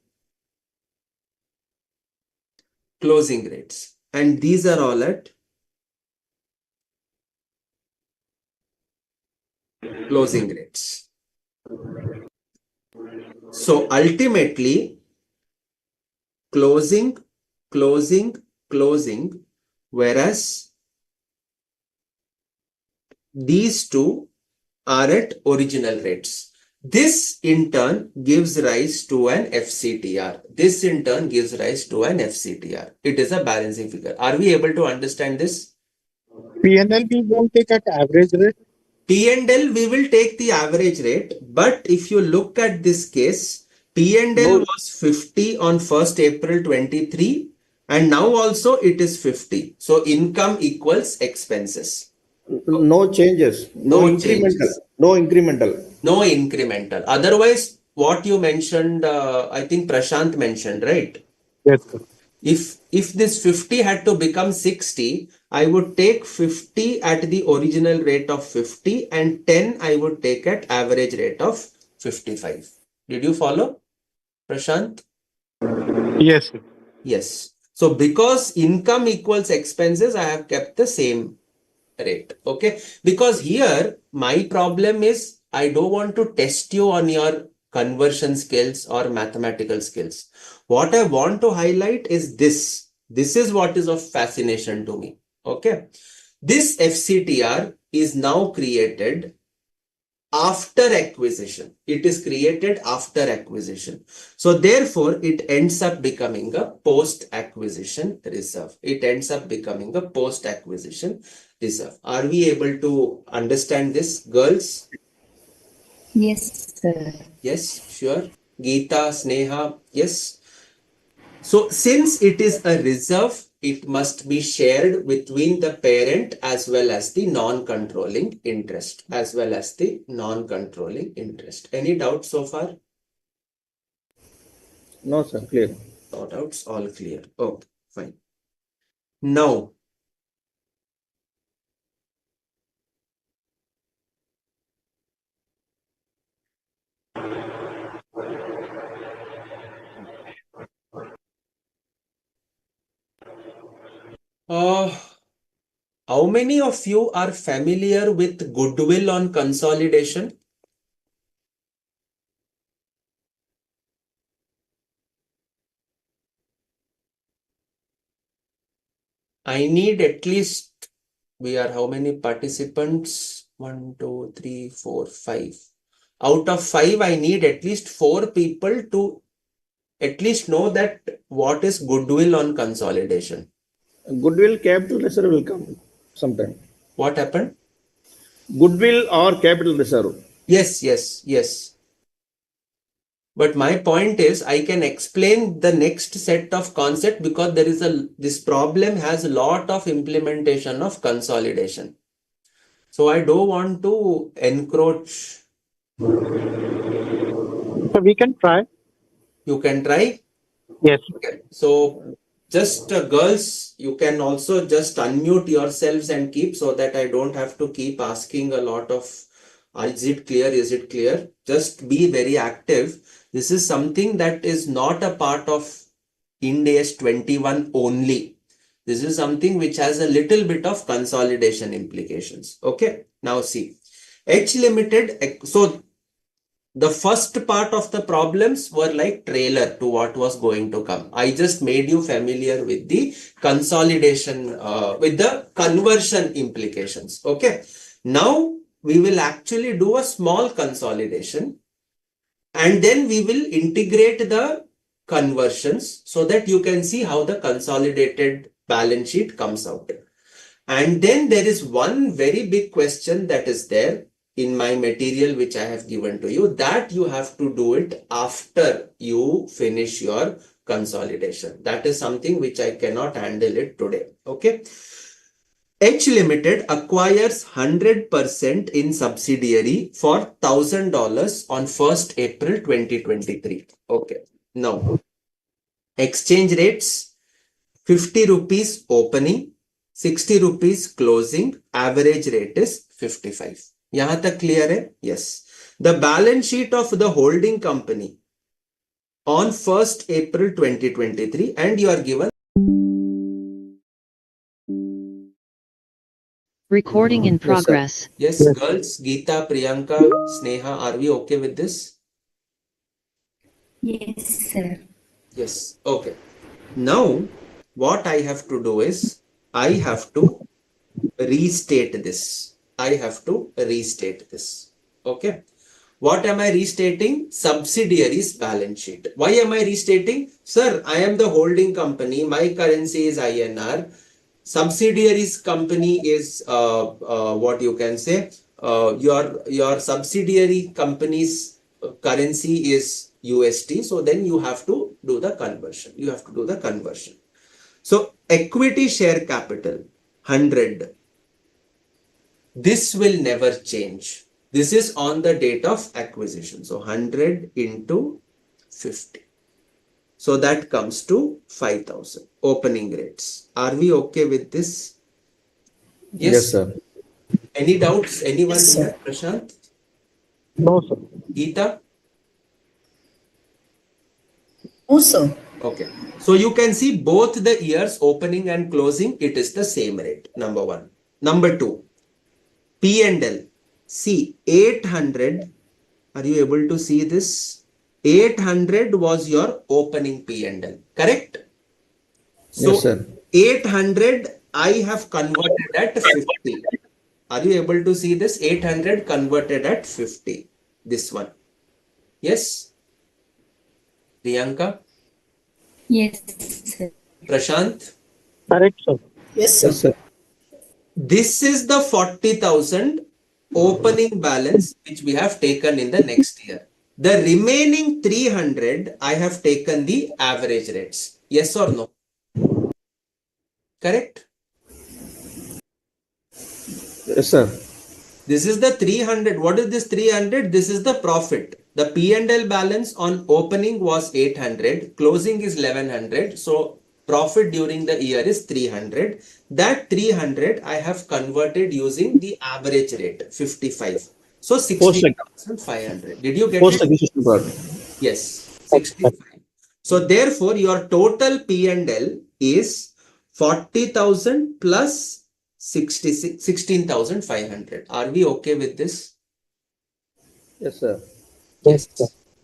closing rates, and these are all at closing rates. So ultimately, closing, closing, closing, whereas these two are at original rates. This in turn gives rise to an FCTR. This in turn gives rise to an FCTR. It is a balancing figure. Are we able to understand this? P&L we won't take at average rate. P&L, we will take the average rate, but if you look at this case, P&L No. was 50 on 1st April 23, and now also it is 50. So income equals expenses. No changes. No, No incremental. changes. No incremental. No incremental. Otherwise, what you mentioned, I think Prashant mentioned, right? Yes, sir. If this 50 had to become 60, I would take 50 at the original rate of 50 and 10 I would take at average rate of 55. Did you follow, Prashant? Yes, sir. Yes. So because income equals expenses, I have kept the same rate. Okay. Because here my problem is I don't want to test you on your conversion skills or mathematical skills. What I want to highlight is this. This is what is of fascination to me. Okay. This FCTR is now created after acquisition. It is created after acquisition. So therefore, it ends up becoming a post-acquisition reserve. It ends up becoming a post-acquisition reserve. Are we able to understand this, girls? Yes, sir. Yes, sure. Geeta, Sneha, yes. So since it is a reserve, it must be shared between the parent as well as the non-controlling interest, Any doubts so far? No, sir. Clear. No doubts, all clear. Okay, fine. Now, how many of you are familiar with goodwill on consolidation? I need at least, we are how many participants? 1, 2, 3, 4, 5. Out of 5, I need at least 4 people to at least know that what is goodwill on consolidation. Goodwill capital reserve will come sometime. What happened? Goodwill or capital reserve. Yes, yes, yes. But my point is, I can explain the next set of concept because this problem has a lot of implementation of consolidation. So I don't want to encroach. So we can try. You can try. Yes. Okay. So just girls, you can also just unmute yourselves and keep so that I don't have to keep asking a lot of, is it clear? Is it clear? Just be very active. This is something that is not a part of Ind AS 21 only. This is something which has a little bit of consolidation implications. Okay. Now see, H limited. So the first part of the problems were like trailer to what was going to come. I just made you familiar with the consolidation, with the conversion implications. Okay. Now we will actually do a small consolidation and then we will integrate the conversions so that you can see how the consolidated balance sheet comes out. And then there is one very big question that is there in my material which I have given to you, that you have to do it after you finish your consolidation. That is something which I cannot handle it today. Okay. H Limited acquires 100% in subsidiary for $1,000 on 1st April 2023. Okay. Now, exchange rates 50 rupees opening, 60 rupees closing, average rate is 55. यहाँ तक clear है? Yes. The balance sheet of the holding company on 1st April 2023 and you are given. Recording in Yes, sir. progress. Yes, Yes. girls, Geeta, Priyanka, Sneha, are we okay with this? Yes, sir. Yes, okay. Now, what I have to do is, I have to restate this. I have to restate this. Okay. What am I restating? Subsidiaries balance sheet. Why am I restating? Sir, I am the holding company. My currency is INR. Subsidiaries company is what you can say. Your subsidiary company's currency is USD. So then you have to do the conversion. You have to do the conversion. So equity share capital 100. This will never change. This is on the date of acquisition. So 100 into 50. So that comes to 5,000 opening rates. Are we okay with this? Yes. Yes, sir. Any doubts? Anyone Yes, sir. here? Prashant? No, sir. Geeta? Oh, sir. Okay. So you can see both the years opening and closing, it is the same rate. Number one. Number two, P&L. See, 800. Are you able to see this? 800 was your opening P&L, correct? So Yes, sir. 800 I have converted at 50. Are you able to see this? 800 converted at 50. This one. Yes? Priyanka? Yes, sir. Prashant? Correct, sir. Yes, sir. Yes, sir. This is the 40,000 opening balance which we have taken in the next year. The remaining 300, I have taken the average rates. Yes or no? Correct? Yes, sir. This is the 300. What is this 300? This is the profit. The P&L balance on opening was 800. Closing is 1100. So profit during the year is 300. That 300 I have converted using the average rate 55. So Post 60,500. Did you get post it? acquisition part. Yes, 65. So therefore your total P&L is 40,000 plus 16,500. Are we okay with this? Yes, sir. Yes.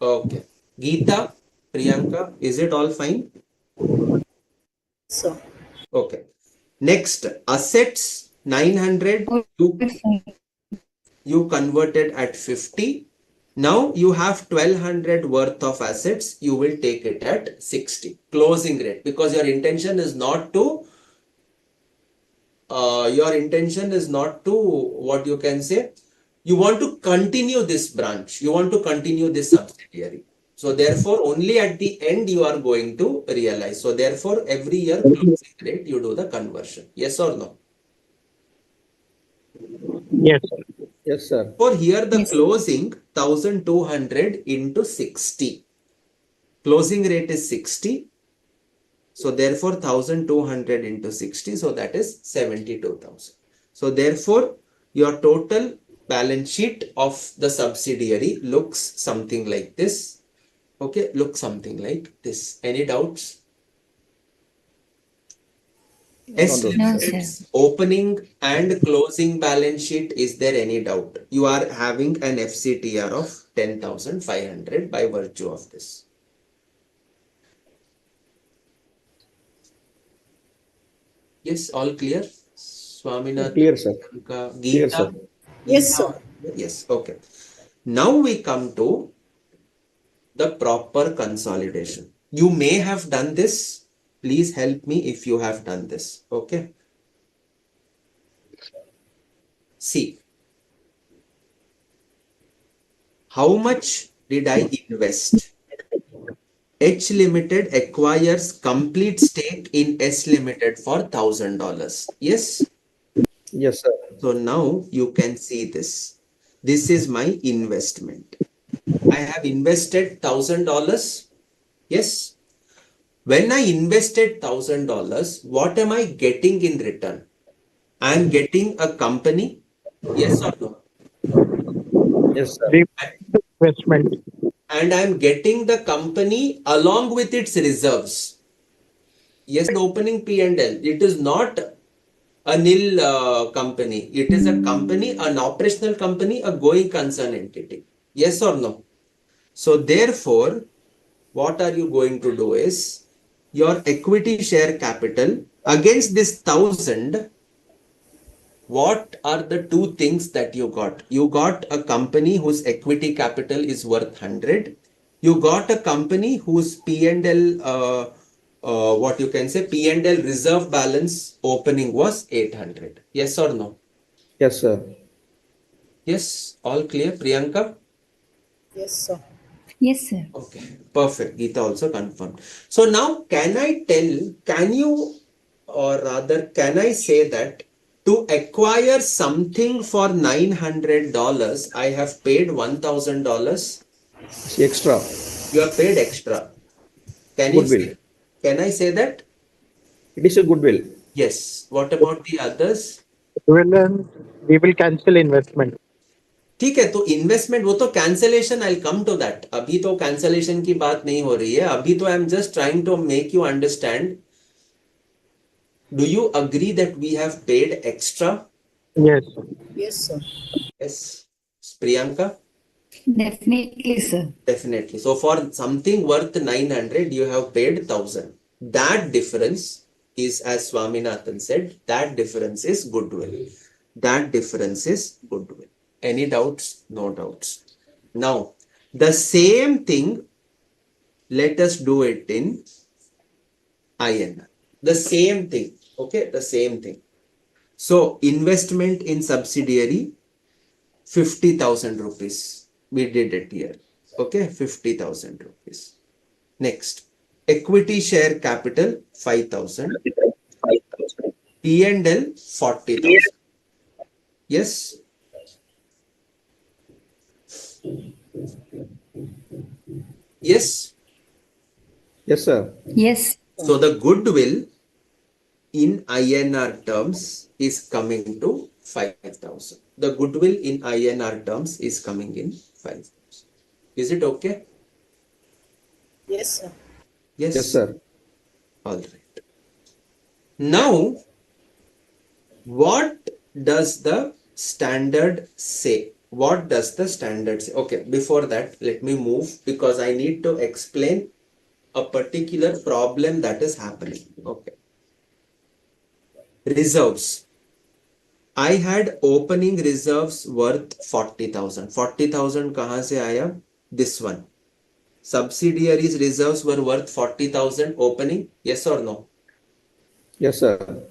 Okay. Geeta, Priyanka, is it all fine? Sir. Okay. Next, assets 900. You converted at 50. Now you have 1200 worth of assets. You will take it at 60 closing rate because your intention is not to what you can say. You want to continue this branch. You want to continue this subsidiary. So therefore, only at the end you are going to realize. So therefore, every year closing rate you do the conversion. Yes or no? Yes, sir. Yes, sir. For here the Yes. closing 1200 into 60. Closing rate is 60. So therefore 1200 into 60. So that is 72,000. So therefore your total balance sheet of the subsidiary looks something like this. Okay, looks something like this. Any doubts? S No, Limited's opening and closing balance sheet, is there any doubt? You are having an FCTR of 10,500 by virtue of this. Yes, all clear? Swaminath, Clear, sir. Priyanka, Clear, sir. Geeta? Yes, sir. Yes, okay. Now we come to the proper consolidation. You may have done this. Please help me if you have done this. Okay. See, how much did I invest? H Limited acquires complete stake in S Limited for $1,000. Yes. Yes, sir. So now you can see this. This is my investment. I have invested $1,000. Yes. When I invested $1,000, what am I getting in return? I am getting a company. Yes or no? Yes, sir. Investment. And I am getting the company along with its reserves. Yes, opening P&L. It is not a nil company. It is a company, an operational company, a going concern entity. Yes or no? So therefore, what are you going to do is your equity share capital against this 1,000. What are the two things that you got? You got a company whose equity capital is worth 100. You got a company whose P&L, what you can say, P&L reserve balance opening was 800. Yes or no? Yes, sir. Yes, all clear, Priyanka? Yes, sir. Yes, sir. Okay, perfect. Geeta also confirmed. So now can you, or rather, can I say that to acquire something for $900, I have paid $1,000? It's extra. You have paid extra. Goodwill. Can I say that? It is a goodwill. Yes. What about the others? We will cancel investment. ठीक है, तो investment वो तो cancellation, I come to that. अभी तो cancellation की बात नहीं हो रही है. अभी तो I am just trying to make you understand. Do you agree that we have paid extra? Yes. Yes, sir. Yes. Priyanka? Definitely, sir. Definitely. So for something worth 900, you have paid 1,000. That difference is, as Swaminathan said, that difference is goodwill. That difference is goodwill. Any doubts? No doubts. Now, the same thing, let us do it in INR. The same thing. Okay, the same thing. So investment in subsidiary, 50,000 rupees. We did it here. Okay, 50,000 rupees. Next, equity share capital, 5,000. P&L, 40,000. Yes. Yes. Yes, sir. Yes. So the goodwill in INR terms is coming to 5,000. The goodwill in INR terms is coming in 5,000. Is it okay? Yes, sir. Yes. Yes, sir. All right. Now, what does the standard say? What does the standard say? Okay, before that, let me move because I need to explain a particular problem that is happening. Okay. Reserves. I had opening reserves worth 40,000. 40,000 kahan se aaya? This one. Subsidiaries reserves were worth 40,000 opening. Yes or no? Yes, sir.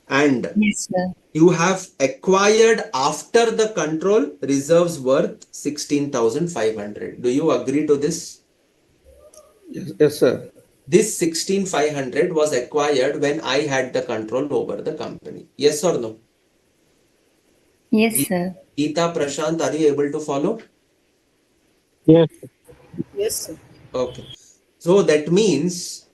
And Yes, sir. you have acquired after the control reserves worth 16,500. Do you agree to this? Yes, yes, sir. This 16,500 was acquired when I had the control over the company. Yes or no? Yes, sir. Geeta, Prashant, are you able to follow? Yes. Yes, sir. Okay. So that means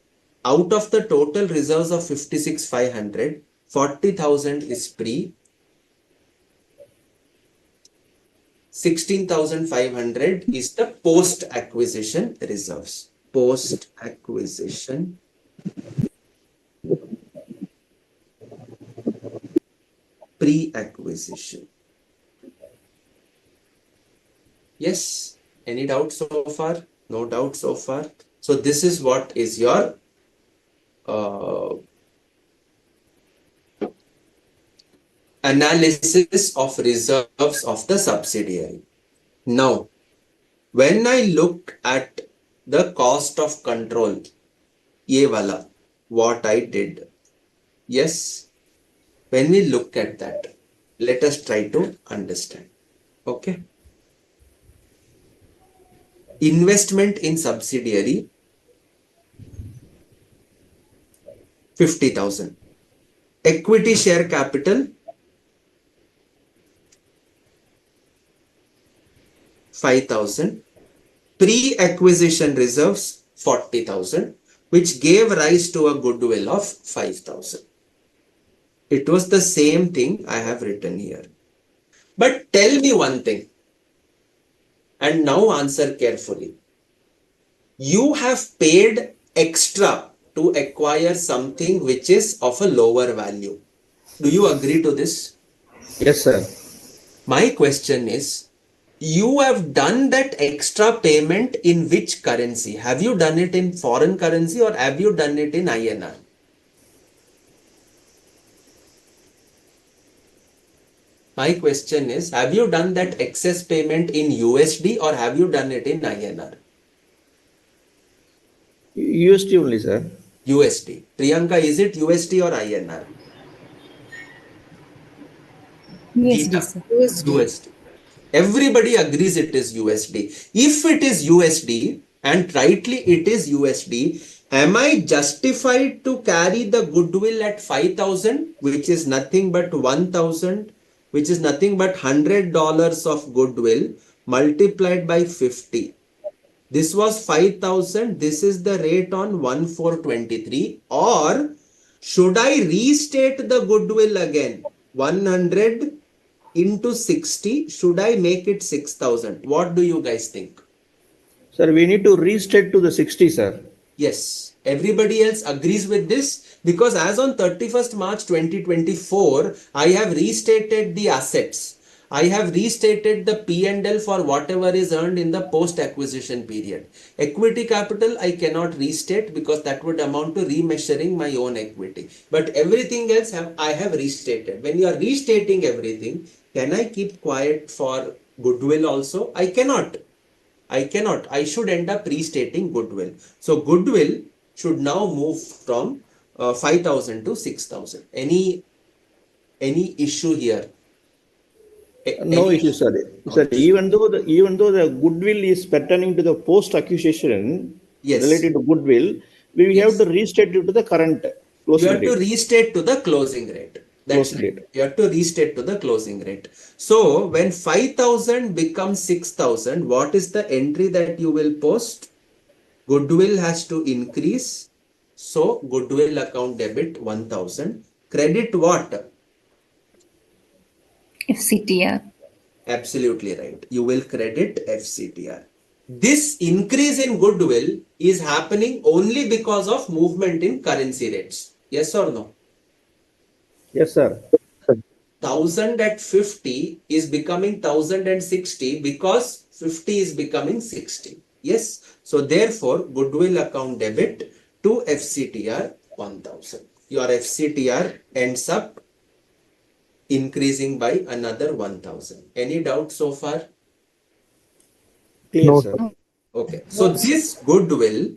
out of the total reserves of 56,500, 40,000 is pre, 16,500 is the post acquisition reserves. Post acquisition pre acquisition. Yes. Any doubts so far? No doubt so far. So this is what is your analysis of reserves of the subsidiary. Now, when I look at the cost of control, ye wala, what I did. Yes, when we look at that, let us try to understand. Okay. Investment in subsidiary, 50,000. Equity share capital, 5,000. Pre-acquisition reserves, 40,000, which gave rise to a goodwill of 5,000. It was the same thing I have written here. But tell me one thing, and now answer carefully. You have paid extra to acquire something which is of a lower value. Do you agree to this? Yes, sir. My question is, you have done that extra payment in which currency? Have you done it in foreign currency or have you done it in INR? My question is, have you done that excess payment in USD or have you done it in INR? USD only, sir. USD. Priyanka, is it USD or INR? USD, Geeta, sir. USD. USD. Everybody agrees it is USD. If it is USD, and rightly it is USD, am I justified to carry the goodwill at 5,000, which is nothing but 1,000, which is nothing but $100 of goodwill multiplied by 50? This was 5,000. This is the rate on 1,423. Or should I restate the goodwill again? 100 into 60. Should I make it 6,000? What do you guys think? Sir, we need to restate to the 60, sir. Yes. Everybody else agrees with this because as on 31st March 2024, I have restated the assets. I have restated the P&L for whatever is earned in the post-acquisition period. Equity capital, I cannot restate because that would amount to remeasuring my own equity. But everything else I have restated. When you are restating everything, can I keep quiet for goodwill also? I cannot. I should end up restating goodwill. So goodwill should now move from 5,000 to 6,000. Any issue here? No Any issue, sir. no Sir, issue. even though the goodwill is pertaining to the post acquisition Yes, related to goodwill, we have to yes. restate it to the current You closing have to date. restate to the closing rate. That's Closing right. date. You have to restate to the closing rate. So when 5,000 becomes 6,000, what is the entry that you will post? Goodwill has to increase. So goodwill account debit 1,000. Credit what? FCTR. Absolutely right. You will credit FCTR. This increase in goodwill is happening only because of movement in currency rates. Yes or no? Yes, sir. 1,000 at 50 is becoming 1,060 because 50 is becoming 60. Yes. So therefore, goodwill account debit to FCTR 1,000. Your FCTR ends up increasing by another 1,000. Any doubt so far? Clear, No, sir. sir. Okay. So this goodwill,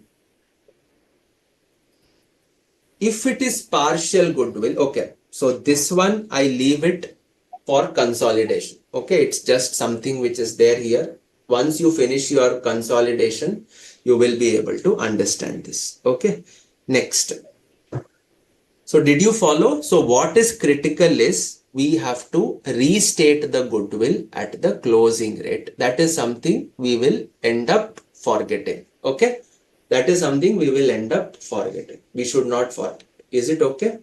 if it is partial goodwill, okay. So this one I leave it for consolidation. Okay. It's just something which is there here. Once you finish your consolidation, you will be able to understand this. Okay. Next. So did you follow? So what is critical is we have to restate the goodwill at the closing rate. That is something we will end up forgetting. Okay. That is something we will end up forgetting. We should not forget. Is it okay?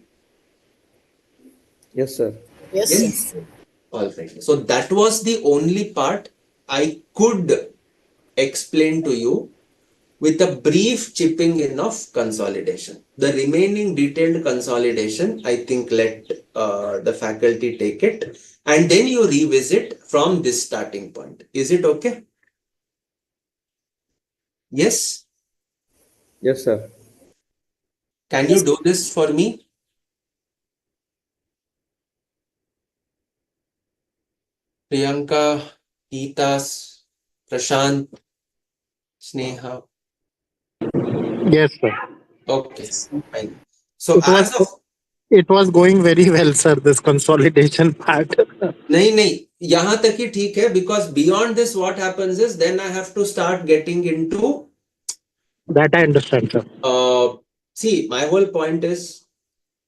Yes, sir. Yes, sir. Yes. All right. So that was the only part I could explain to you with a brief chipping in of consolidation. The remaining detailed consolidation, I think let the faculty take it and then you revisit from this starting point. Is it okay? Yes. Yes, sir. Can you do this for me? Priyanka, Geetas, Prashant, Sneha. Yes, sir. Okay, fine. So It was as of it was going very well, sir. This consolidation part. नहीं यहाँ तक ही ठीक है because beyond this what happens is then I have to start getting into That I understand, sir. see my whole point is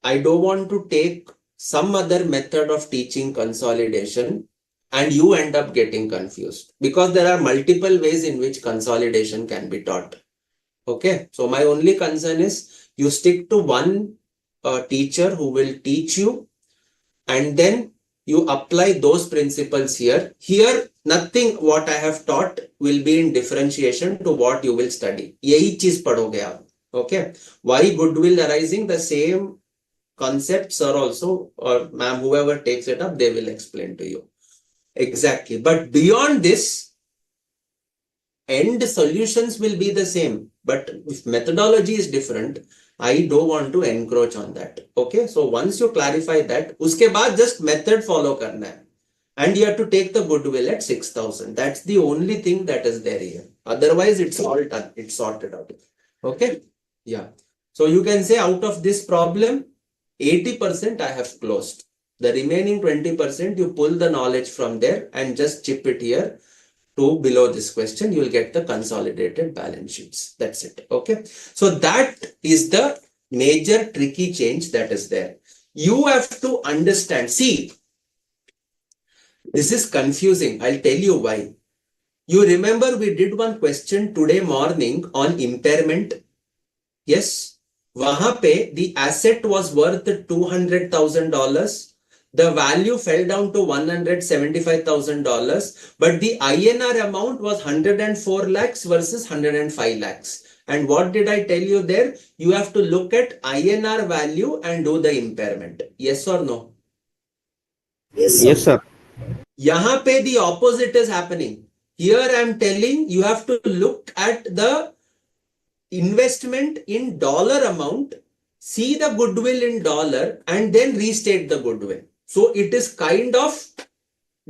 I don't want to take some other method of teaching consolidation and you end up getting confused because there are multiple ways in which consolidation can be taught. Okay, so my only concern is you stick to one teacher who will teach you and then you apply those principles here. Here, nothing what I have taught will be in differentiation to what you will study. यही चीज पढ़ोगे आप. Okay. Why goodwill arising? The same concepts are also, or ma'am, whoever takes it up, they will explain to you. Exactly. But beyond this, end solutions will be the same. But if methodology is different, I don't want to encroach on that. Okay. So once you clarify that, uske baad just method follow karna hai. And you have to take the goodwill at 6,000. That's the only thing that is there here. Otherwise, it's all done. It's sorted out. Okay. Yeah. So you can say out of this problem, 80% I have closed. The remaining 20%, you pull the knowledge from there and just chip it here to below this question. You will get the consolidated balance sheets. That's it. Okay. So that is the major tricky change that is there. You have to understand. See, this is confusing. I'll tell you why. You remember we did one question today morning on impairment. Yes. वहां पे the asset was worth $200,000. The value fell down to $175,000, but the INR amount was 104 lakhs versus 105 lakhs. And what did I tell you there? You have to look at INR value and do the impairment. Yes or no? Yes, sir. यहाँ पे the opposite is happening. Here I am telling you have to look at the investment in dollar amount, see the goodwill in dollar, and then restate the goodwill. So it is kind of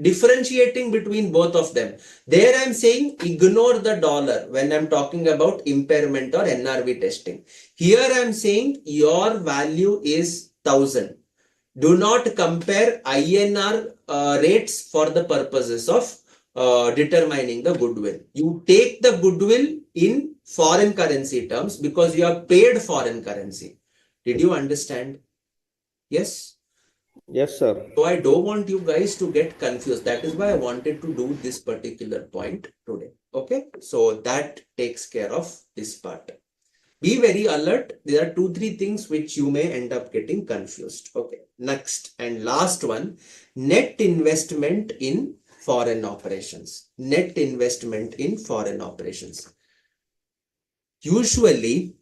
differentiating between both of them. There I am saying ignore the dollar when I am talking about impairment or NRV testing. Here I am saying your value is 1,000. Do not compare INR rates for the purposes of determining the goodwill. You take the goodwill in foreign currency terms because you have paid foreign currency. Did you understand? Yes. Yes, sir. So I don't want you guys to get confused. That is why I wanted to do this particular point today. Okay. So that takes care of this part. Be very alert. There are 2-3 things which you may end up getting confused. Okay. Next and last one, net investment in foreign operations. Net investment in foreign operations. Usually,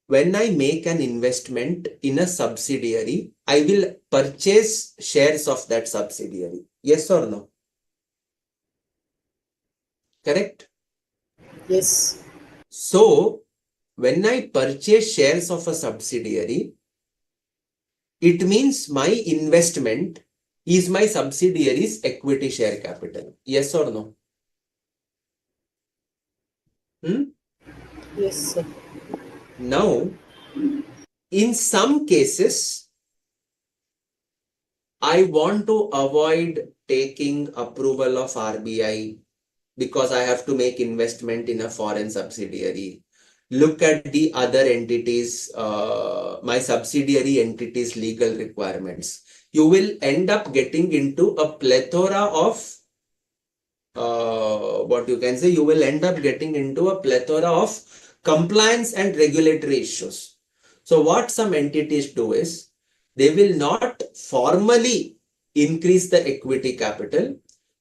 when I make an investment in a subsidiary, I will purchase shares of that subsidiary. Yes or no? Correct? Yes. So, when I purchase shares of a subsidiary, it means my investment is my subsidiary's equity share capital. Yes or no? Yes, sir. Now, in some cases, I want to avoid taking approval of RBI because I have to make investment in a foreign subsidiary. Look at the other entities, my subsidiary entities' legal requirements. You will end up getting into a plethora of what you can say, you will end up getting into a plethora of compliance and regulatory issues. So what some entities do is they will not formally increase the equity capital.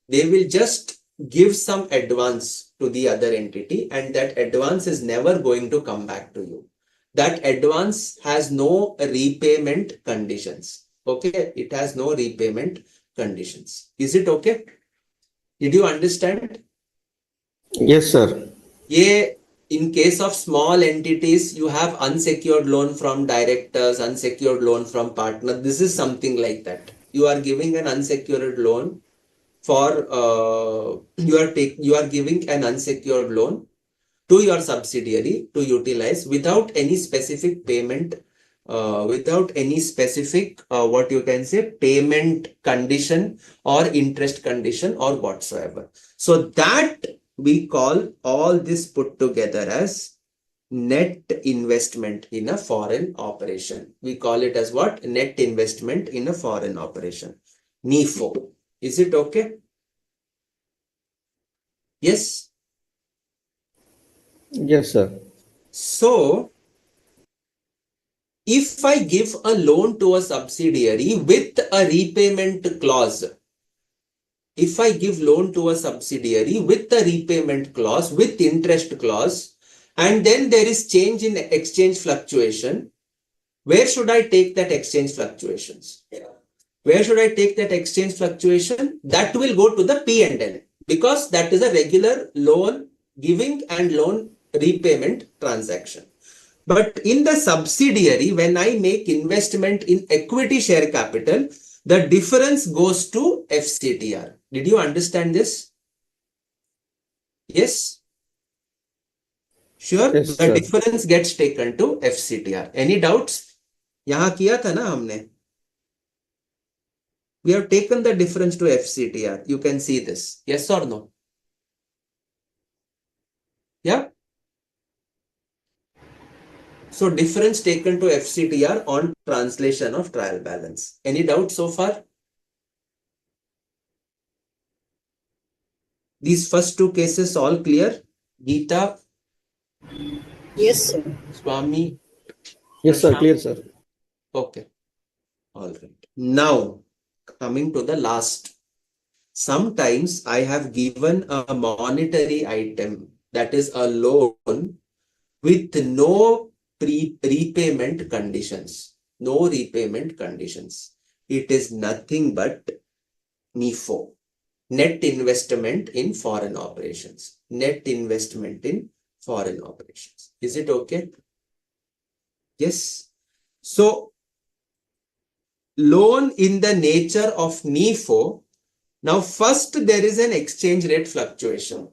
They will just give some advance to the other entity, and that advance is never going to come back to you. That advance has no repayment conditions. Okay, it has no repayment conditions. Is it okay? Did you understand? Yes, sir. Yeah, in case of small entities, you have unsecured loan from directors, unsecured loan from partner. This is something like that. You are giving an unsecured loan for you are giving an unsecured loan to your subsidiary to utilize without any specific payment, without any specific what you can say payment condition or interest condition or whatsoever. So that we call all this put together as net investment in a foreign operation. We call it as what? Net investment in a foreign operation. NIFO. Is it okay? Yes. Yes, sir. So if I give a loan to a subsidiary with a repayment clause, if I give loan to a subsidiary with a repayment clause, with interest clause, and then there is change in exchange fluctuation, where should I take that exchange fluctuations? Where should I take that exchange fluctuation? That will go to the P&L, because that is a regular loan giving and loan repayment transaction. But in the subsidiary, when I make investment in equity share capital, the difference goes to FCTR. Did you understand this? Yes? Sure. Yes, The sir. difference gets taken to FCTR. Any doubts? यहाँ किया था ना हमने. We have taken the difference to FCTR. You can see this. Yes or no? Yeah. So difference taken to FCTR on translation of trial balance. Any doubt so far? These first two cases all clear? Geeta, Yes, sir. Swami? Yes, sir. Clear, sir. Okay. All right. Now, coming to the last. Sometimes I have given a monetary item, that is a loan, with no repayment conditions. No repayment conditions. It is nothing but NIFO. Net investment in foreign operations. Net investment in foreign operations. Is it okay? Yes. So, loan in the nature of NIFO. Now, first there is an exchange rate fluctuation.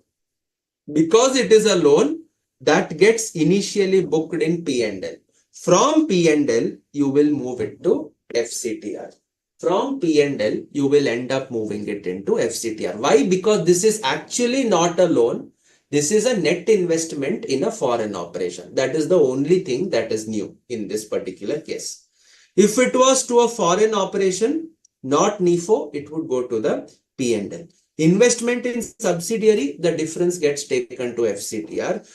Because it is a loan, that gets initially booked in P&L. From P&L, you will move it to FCTR. From P&L, you will end up moving it into FCTR. Why? Because this is actually not a loan. This is a net investment in a foreign operation. That is the only thing that is new in this particular case. If it was to a foreign operation, not NIFO, it would go to the P&L. Investment in subsidiary, the difference gets taken to FCTR.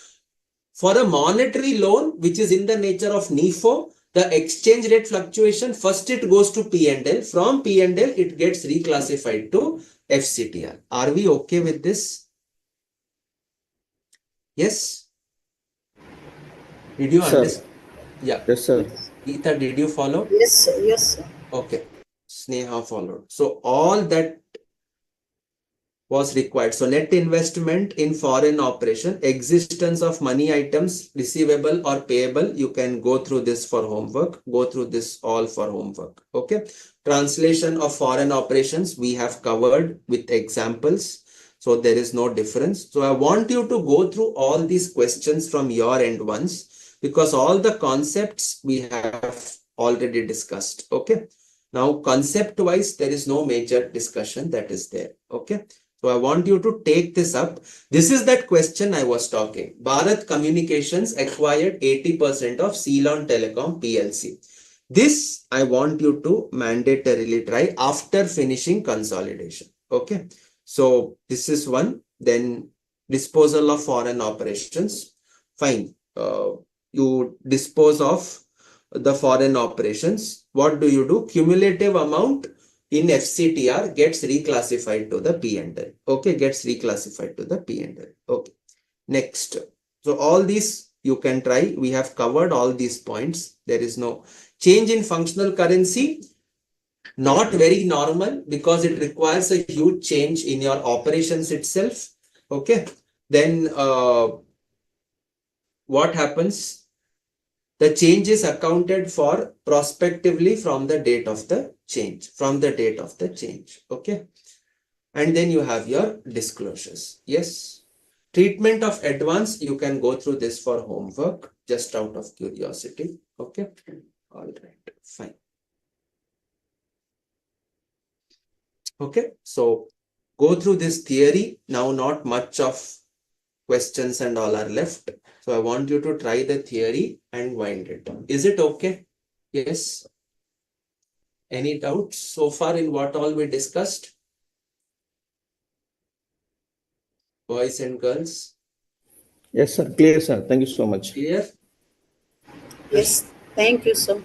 For a monetary loan, which is in the nature of NIFO, the exchange rate fluctuation, first it goes to P&L. From P&L, it gets reclassified to FCTR. Are we okay with this? Yes? Did you Sir. understand? Yeah. Yes, sir. Geeta, did you follow? Yes, sir. Yes, sir. Okay. Sneha followed. So all that was required. So net investment in foreign operation, existence of money items, receivable or payable, you can go through this for homework, go through this all for homework. Okay. Translation of foreign operations, we have covered with examples. So there is no difference. So I want you to go through all these questions from your end once, because all the concepts we have already discussed. Okay. Now concept wise, there is no major discussion that is there. Okay. So I want you to take this up. This is that question I was talking. Bharat Communications acquired 80% of Ceylon Telecom PLC. This I want you to mandatorily try after finishing consolidation. Okay. So this is one. Then disposal of foreign operations. Fine. You dispose of the foreign operations. What do? Cumulative amount in FCTR gets reclassified to the P&L. Okay, gets reclassified to the P&L. Okay, next. So all these you can try. We have covered all these points. There is no change in functional currency. Not very normal, because it requires a huge change in your operations itself. Okay, then what happens? The change is accounted for prospectively from the date of the change, okay. And then you have your disclosures. Yes. Treatment of advance, you can go through this for homework, just out of curiosity. Okay. All right. Fine. Okay. So go through this theory. Now, not much of questions and all are left. So I want you to try the theory and wind it down. Is it okay? Yes. Any doubts so far in what all we discussed? Boys and girls? Yes, sir. Clear, sir. Thank you so much. Clear? Yes. Thank you, sir.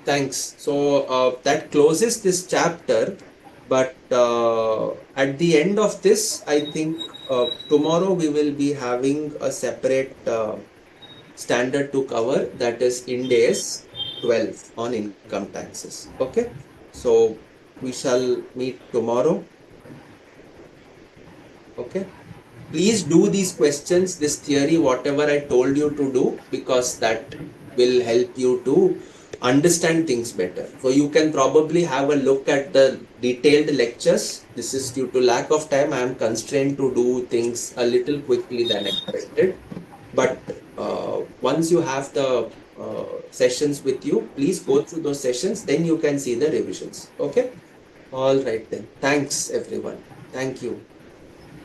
Thanks. So that closes this chapter. But at the end of this, I think tomorrow we will be having a separate standard to cover, that is Ind AS 12 on income taxes. Okay. So we shall meet tomorrow. Okay. Please do these questions, this theory, whatever I told you to do, because that will help you to understand things better. So you can probably have a look at the detailed lectures. This is due to lack of time. I am constrained to do things a little quickly than expected. But once you have the sessions with you, please go through those sessions. Then you can see the revisions. Okay. All right then. Thanks everyone. Thank you.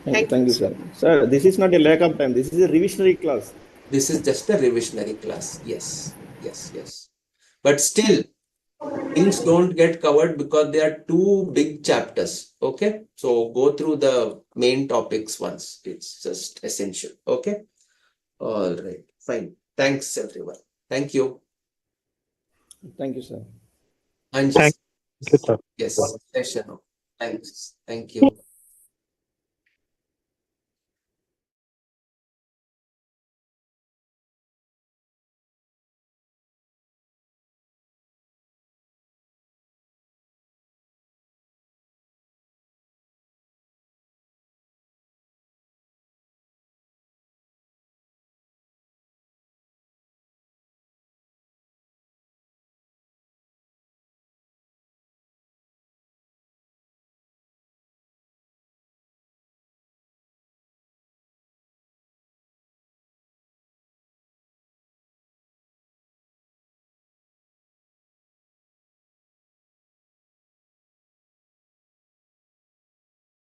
Thank you, sir. Sir, this is not a lack of time. This is a revisionary class. This is just a revisionary class. Yes, yes, yes. But still, things don't get covered because they are two big chapters. Okay. So go through the main topics once. It's just essential. Okay. All right. Fine. Thanks, everyone. Thank you. Thank you, sir. And Thank you, sir. yes, session. Thanks. Thank you.